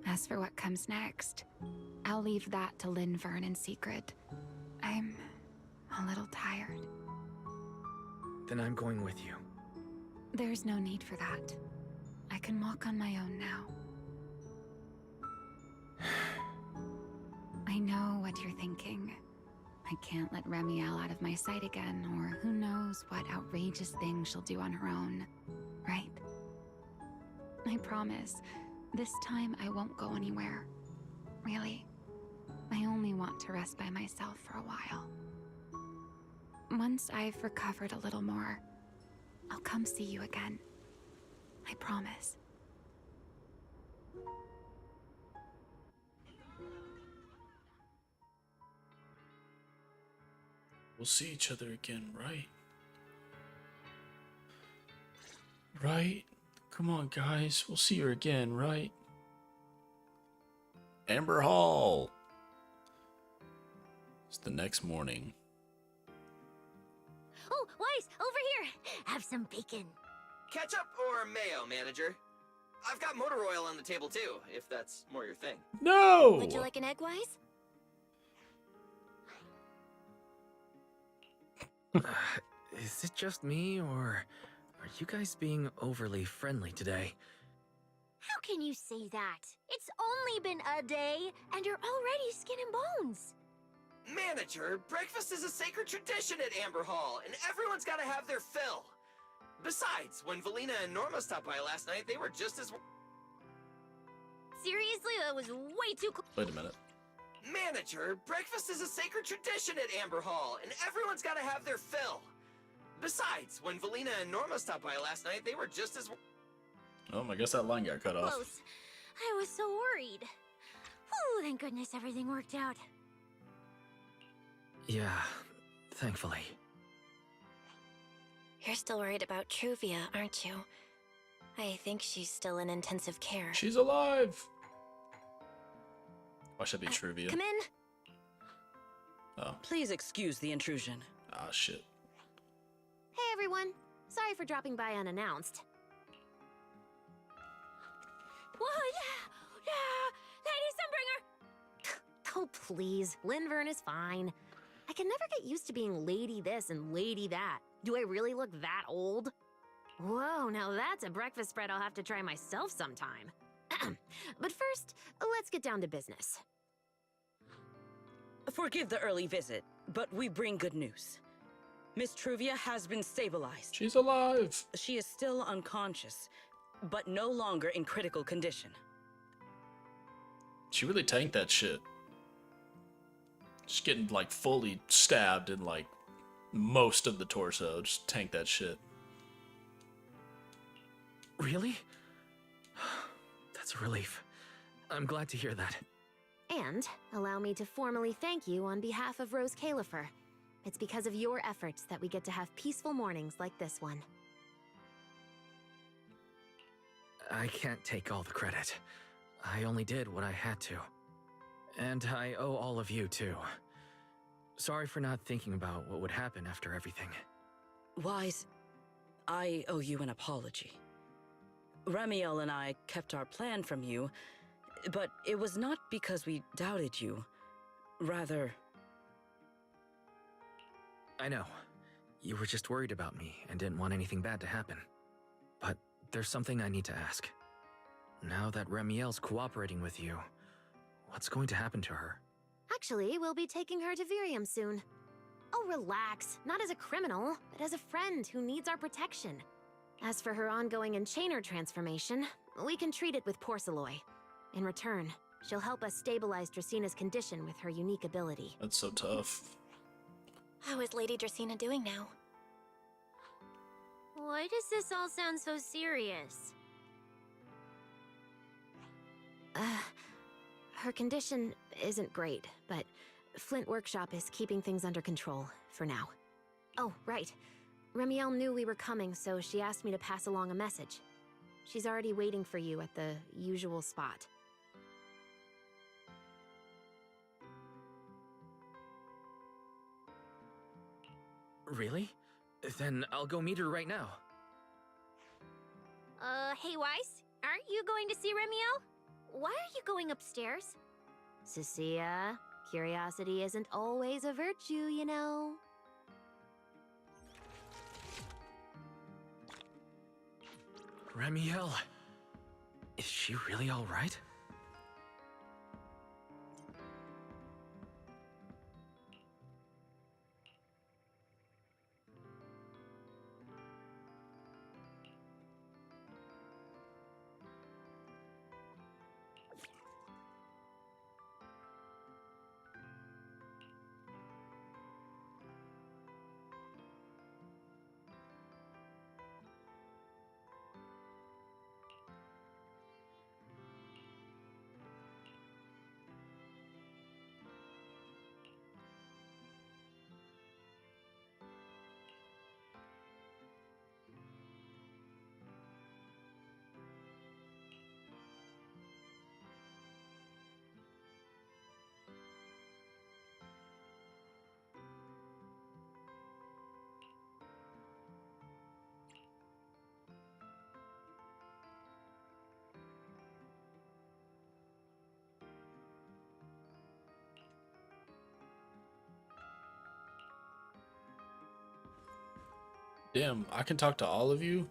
As for what comes next, I'll leave that to Linvern in secret. I'm a little tired. Then I'm going with you. There's no need for that. I can walk on my own now. I know what you're thinking. I can't let Remiel out of my sight again, or who knows what outrageous thing she'll do on her own, right? I promise, this time I won't go anywhere. Really. I only want to rest by myself for a while. Once I've recovered a little more, I'll come see you again. I promise. We'll see each other again, right? Right? Come on, guys. We'll see her again, right? Amber Hall. It's the next morning. Oh, Wise, over here. Have some bacon. Ketchup or mayo, manager? I've got motor oil on the table too, if that's more your thing. No! Would you like an egg, Wise? Is it just me, or are you guys being overly friendly today? How can you say that? It's only been a day, and you're already skin and bones. Manager, breakfast is a sacred tradition at Amber Hall, and everyone's gotta have their fill. Besides, when Valina and Norma stopped by last night, they were just as... Seriously, that was way too close. Wait a minute. Manager, breakfast is a sacred tradition at Amber Hall, and everyone's gotta have their fill. Besides, when Valina and Norma stopped by last night, they were just as... Oh, I guess that line got cut off. Close. I was so worried. Oh, thank goodness everything worked out. Yeah, thankfully. You're still worried about Truvia, aren't you? I think she's still in intensive care. She's alive! Why should it be Truvia? Come in. Oh. Please excuse the intrusion. Ah, shit. Hey everyone. Sorry for dropping by unannounced. What? Lady Sunbringer! Oh, please. Linvern is fine. I can never get used to being lady this and lady that. Do I really look that old? Whoa, now that's a breakfast spread I'll have to try myself sometime. But first, let's get down to business. Forgive the early visit, but we bring good news. Miss Truvia has been stabilized. She's alive! She is still unconscious, but no longer in critical condition. She really tanked that shit. She's getting, like, fully stabbed in, like, most of the torso. Just tank that shit. Really? That's a relief. I'm glad to hear that. And allow me to formally thank you on behalf of Rose Califer. It's because of your efforts that we get to have peaceful mornings like this one. I can't take all the credit. I only did what I had to. And I owe all of you, too. Sorry for not thinking about what would happen after everything. Wise, I owe you an apology. Ramiel and I kept our plan from you, but it was not because we doubted you. Rather... I know. You were just worried about me and didn't want anything bad to happen. But there's something I need to ask. Now that Ramiel's cooperating with you, what's going to happen to her? Actually, we'll be taking her to Virium soon. Oh, relax. Not as a criminal, but as a friend who needs our protection. As for her ongoing Enchainer transformation, we can treat it with Porceloy. In return, she'll help us stabilize Dracina's condition with her unique ability. That's so tough. How is Lady Dracina doing now? Why does this all sound so serious? Her condition isn't great, but Flint Workshop is keeping things under control, for now. Oh, right. Ramiel knew we were coming, so she asked me to pass along a message. She's already waiting for you at the usual spot. Really? Then I'll go meet her right now. Hey Weiss, aren't you going to see Ramiel? Why are you going upstairs? Cecilia, curiosity isn't always a virtue, you know. Ramiel, is she really all right? Damn, I can talk to all of you?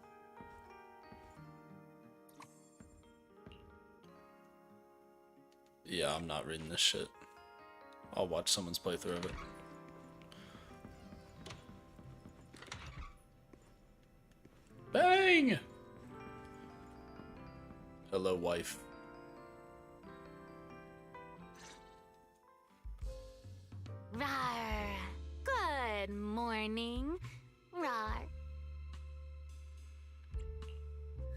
Yeah, I'm not reading this shit. I'll watch someone's playthrough of it. Bang! Hello, wife. Rawr. Good morning. Rawr.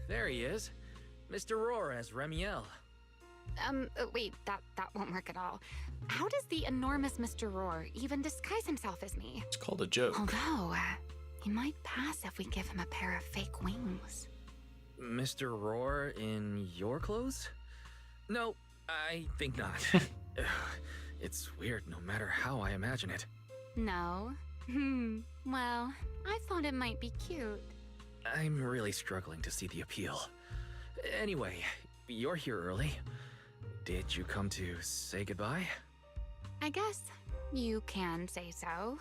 There he is. Mr. Roar as Remiel. Wait, that won't work at all. How does the enormous Mr. Roar even disguise himself as me? It's called a joke. Although, he might pass if we give him a pair of fake wings. Mr. Roar in your clothes? No, I think not. It's weird no matter how I imagine it. No? Well, I thought it might be cute. I'm really struggling to see the appeal. Anyway, you're here early. Did you come to say goodbye? I guess you can say so.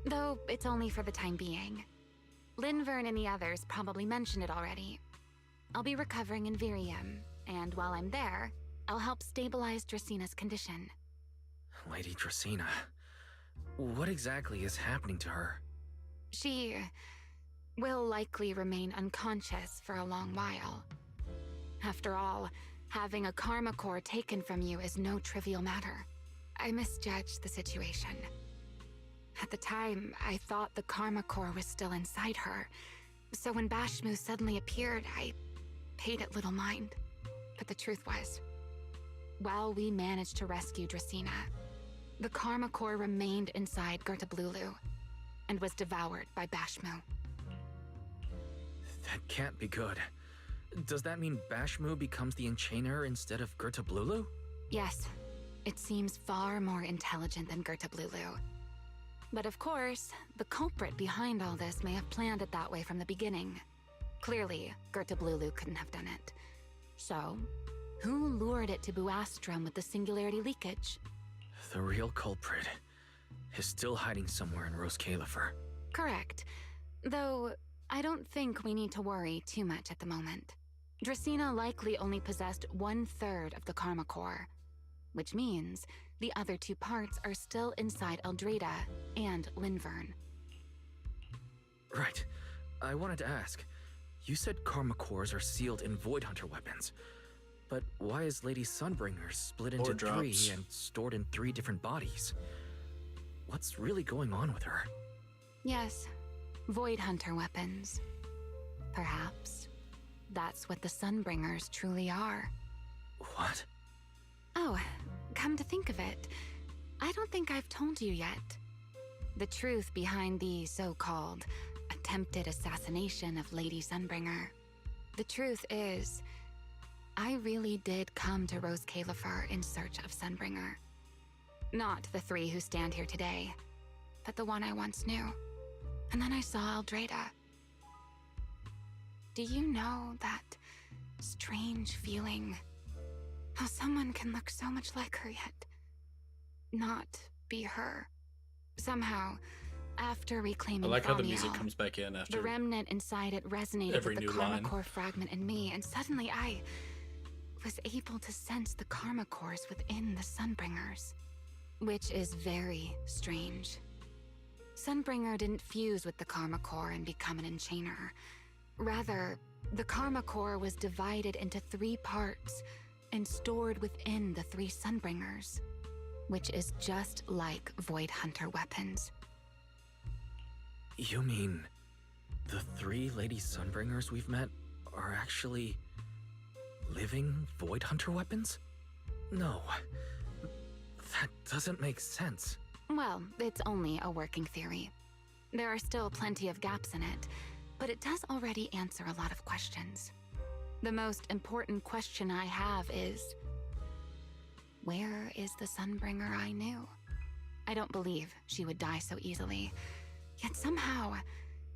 Though it's only for the time being. Linvern and the others probably mentioned it already. I'll be recovering in Virium, and while I'm there, I'll help stabilize Dracina's condition. Lady Dracina, what exactly is happening to her? She will likely remain unconscious for a long while. After all, having a karma core taken from you is no trivial matter. I misjudged the situation. At the time, I thought the karma core was still inside her, so when Bashmu suddenly appeared, I paid it little mind. But the truth was, while we managed to rescue Dracina, the karma core remained inside Gertablulu and was devoured by Bashmu. That can't be good. Does that mean Bashmu becomes the Enchainer instead of Gertablulu? Yes, it seems far more intelligent than Gertablulu. But of course, the culprit behind all this may have planned it that way from the beginning. Clearly, Gertablulu couldn't have done it. So, who lured it to Buastrum with the singularity leakage? The real culprit is still hiding somewhere in Rose Califer. Correct. Though, I don't think we need to worry too much at the moment. Dracina likely only possessed 1/3 of the Karma Core, which means the other 2 parts are still inside Eldrada and Linvern. Right. I wanted to ask. You said Karma Cores are sealed in Void Hunter weapons. But why is Lady Sunbringer split into 3 and stored in 3 different bodies? What's really going on with her? Yes, Void Hunter weapons. Perhaps that's what the Sunbringers truly are. What? Oh, come to think of it, I don't think I've told you yet. The truth behind the so-called attempted assassination of Lady Sunbringer. The truth is, I really did come to Rose Califer in search of Sunbringer. Not the 3 who stand here today, but the one I once knew. And then I saw Eldrada. Do you know that strange feeling? How someone can look so much like her yet not be her. Somehow, after reclaiming I like how the Thaumiel, music comes back in after the remnant inside it resonated every with the new Karma line. Core fragment in me, and suddenly I was able to sense the Karma Cores within the Sunbringers. Which is very strange. Sunbringer didn't fuse with the Karma Core and become an Enchainer. Rather, the Karma Core was divided into 3 parts and stored within the 3 Sunbringers, which is just like Void Hunter weapons. You mean the 3 Lady Sunbringers we've met are actually living Void Hunter weapons? No, that doesn't make sense. Well, it's only a working theory. There are still plenty of gaps in it, but it does already answer a lot of questions. The most important question I have is, where is the Sunbringer I knew? I don't believe she would die so easily. Yet somehow,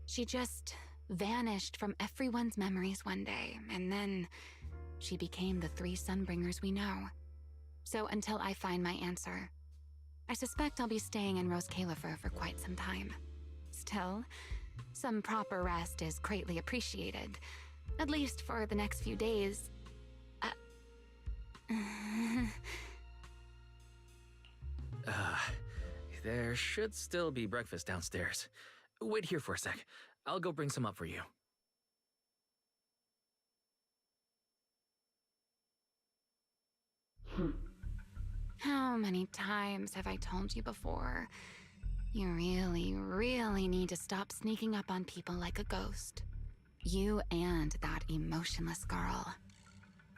she just vanished from everyone's memories one day, and then she became the 3 Sunbringers we know. So until I find my answer, I suspect I'll be staying in Rose Califer for quite some time. Still, some proper rest is greatly appreciated, at least for the next few days. There should still be breakfast downstairs. Wait here for a sec. I'll go bring some up for you. How many times have I told you before? You really, really need to stop sneaking up on people like a ghost. You and that emotionless girl.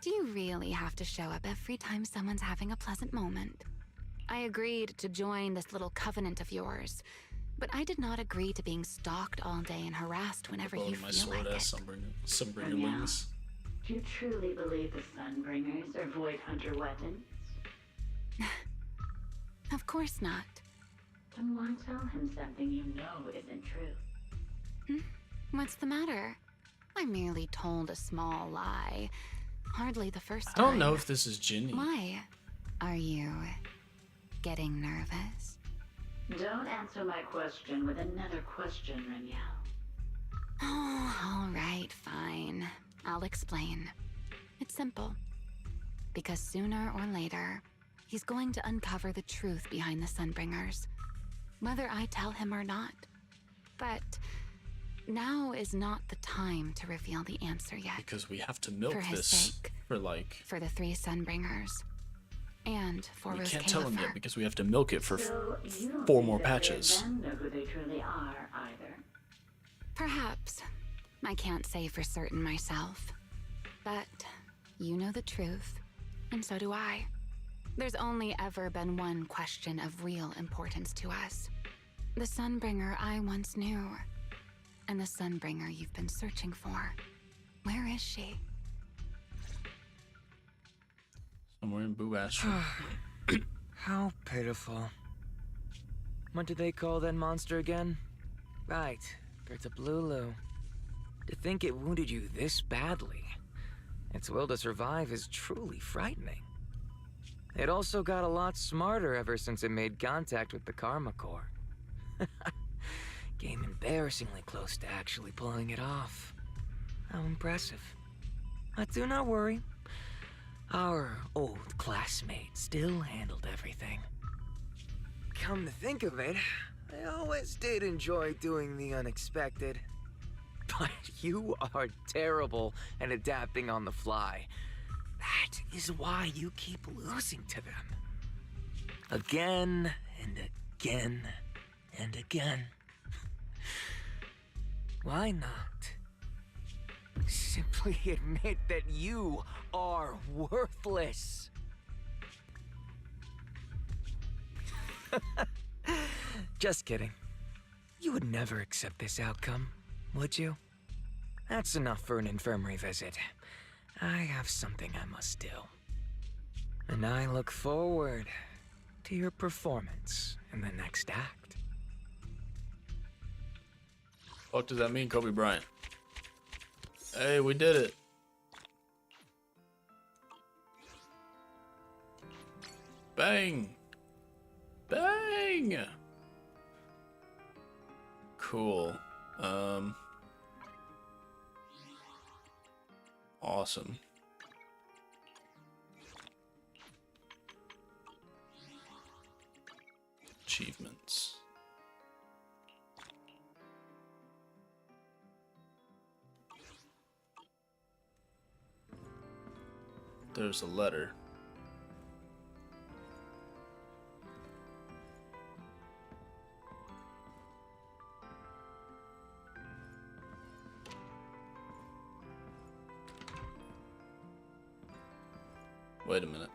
Do you really have to show up every time someone's having a pleasant moment? I agreed to join this little covenant of yours, but I did not agree to being stalked all day and harassed whenever you my feel sword like as it. Sunbringerlings. Do you truly believe the Sunbringers are Void Hunter weapons? Of course not. Then why tell him something you know isn't true? What's the matter? I merely told a small lie. Hardly the first I time. don't know if this is Ginny. Why? Are you getting nervous? Don't answer my question with another question, Reniel. Oh, all right, fine. I'll explain. It's simple. Because sooner or later, he's going to uncover the truth behind the Sunbringers, whether I tell him or not. But now is not the time to reveal the answer yet. Because we have to milk For his this sake. for the 3 Sunbringers. And for we Ruth can't tell him Kalifer. yet because we have to milk it for So you don't 4 think more that patches. Them know who they truly are either. Perhaps. I can't say for certain myself. But you know the truth, and so do I. There's only ever been one question of real importance to us. The Sunbringer I once knew. And the Sunbringer you've been searching for. Where is she? Somewhere in Boo Astro. How pitiful. What do they call that monster again? Right, Berta Blulu. To think it wounded you this badly. Its will to survive is truly frightening. It also got a lot smarter ever since it made contact with the Karma Core. Came embarrassingly close to actually pulling it off. How impressive. But do not worry. Our old classmate still handled everything. Come to think of it, I always did enjoy doing the unexpected. But you are terrible at adapting on the fly. That is why you keep losing to them. Again and again and again. Why not? Simply admit that you are worthless. Just kidding. You would never accept this outcome, would you? That's enough for an infirmary visit. I have something I must do. And I look forward to your performance in the next act. What does that mean, Kobe Bryant? Hey, we did it. Bang. Bang. Cool. Awesome. Achievements. There's a letter. Wait a minute.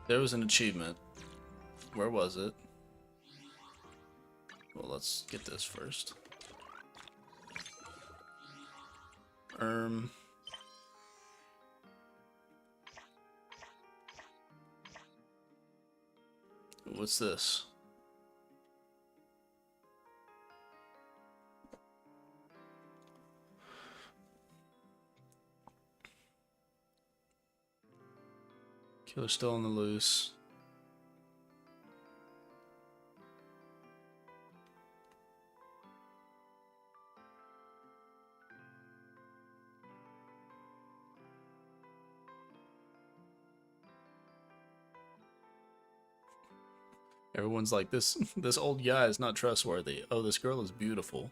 There was an achievement. Where was it? Well, let's get this first. What's this? Killer's still on the loose. Everyone's like, this old guy is not trustworthy. Oh, this girl is beautiful.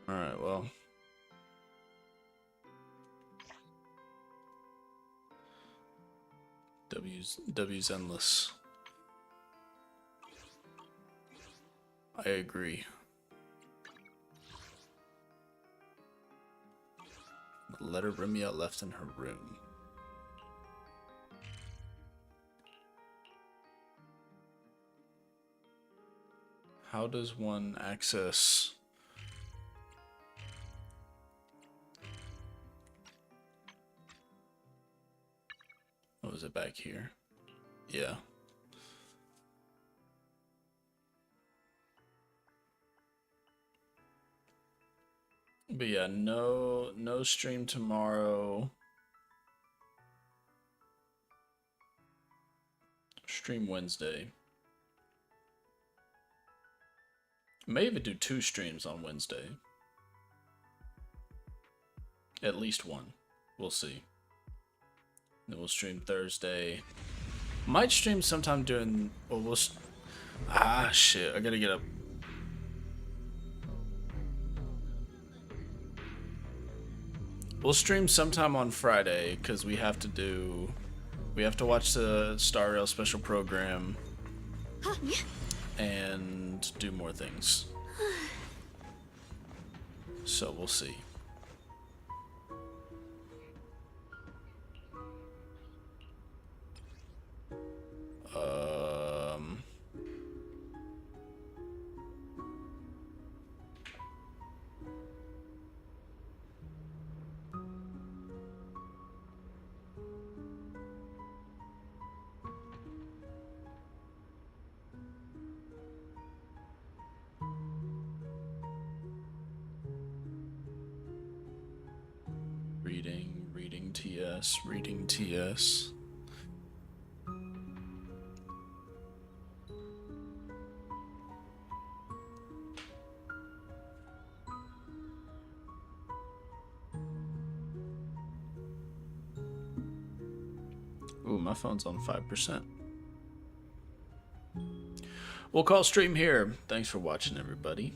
Alright, well. W's endless. I agree. The letter Remia left in her room. How does one access... Oh, is it back here? Yeah. But yeah, no stream tomorrow. Stream Wednesday. May even do 2 streams on Wednesday. At least one. We'll see. Then we'll stream Thursday. Might stream sometime during... Well, we'll... Ah, shit. I gotta get up. We'll stream sometime on Friday, because we have to do... We have to watch the Star Rail special program. And do more things. So we'll see. Reading TS. Ooh, my phone's on 5%. We'll call stream here. Thanks for watching, everybody.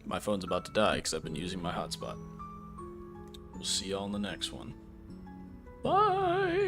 My phone's about to die because I've been using my hotspot. We'll see y'all in the next one. Bye!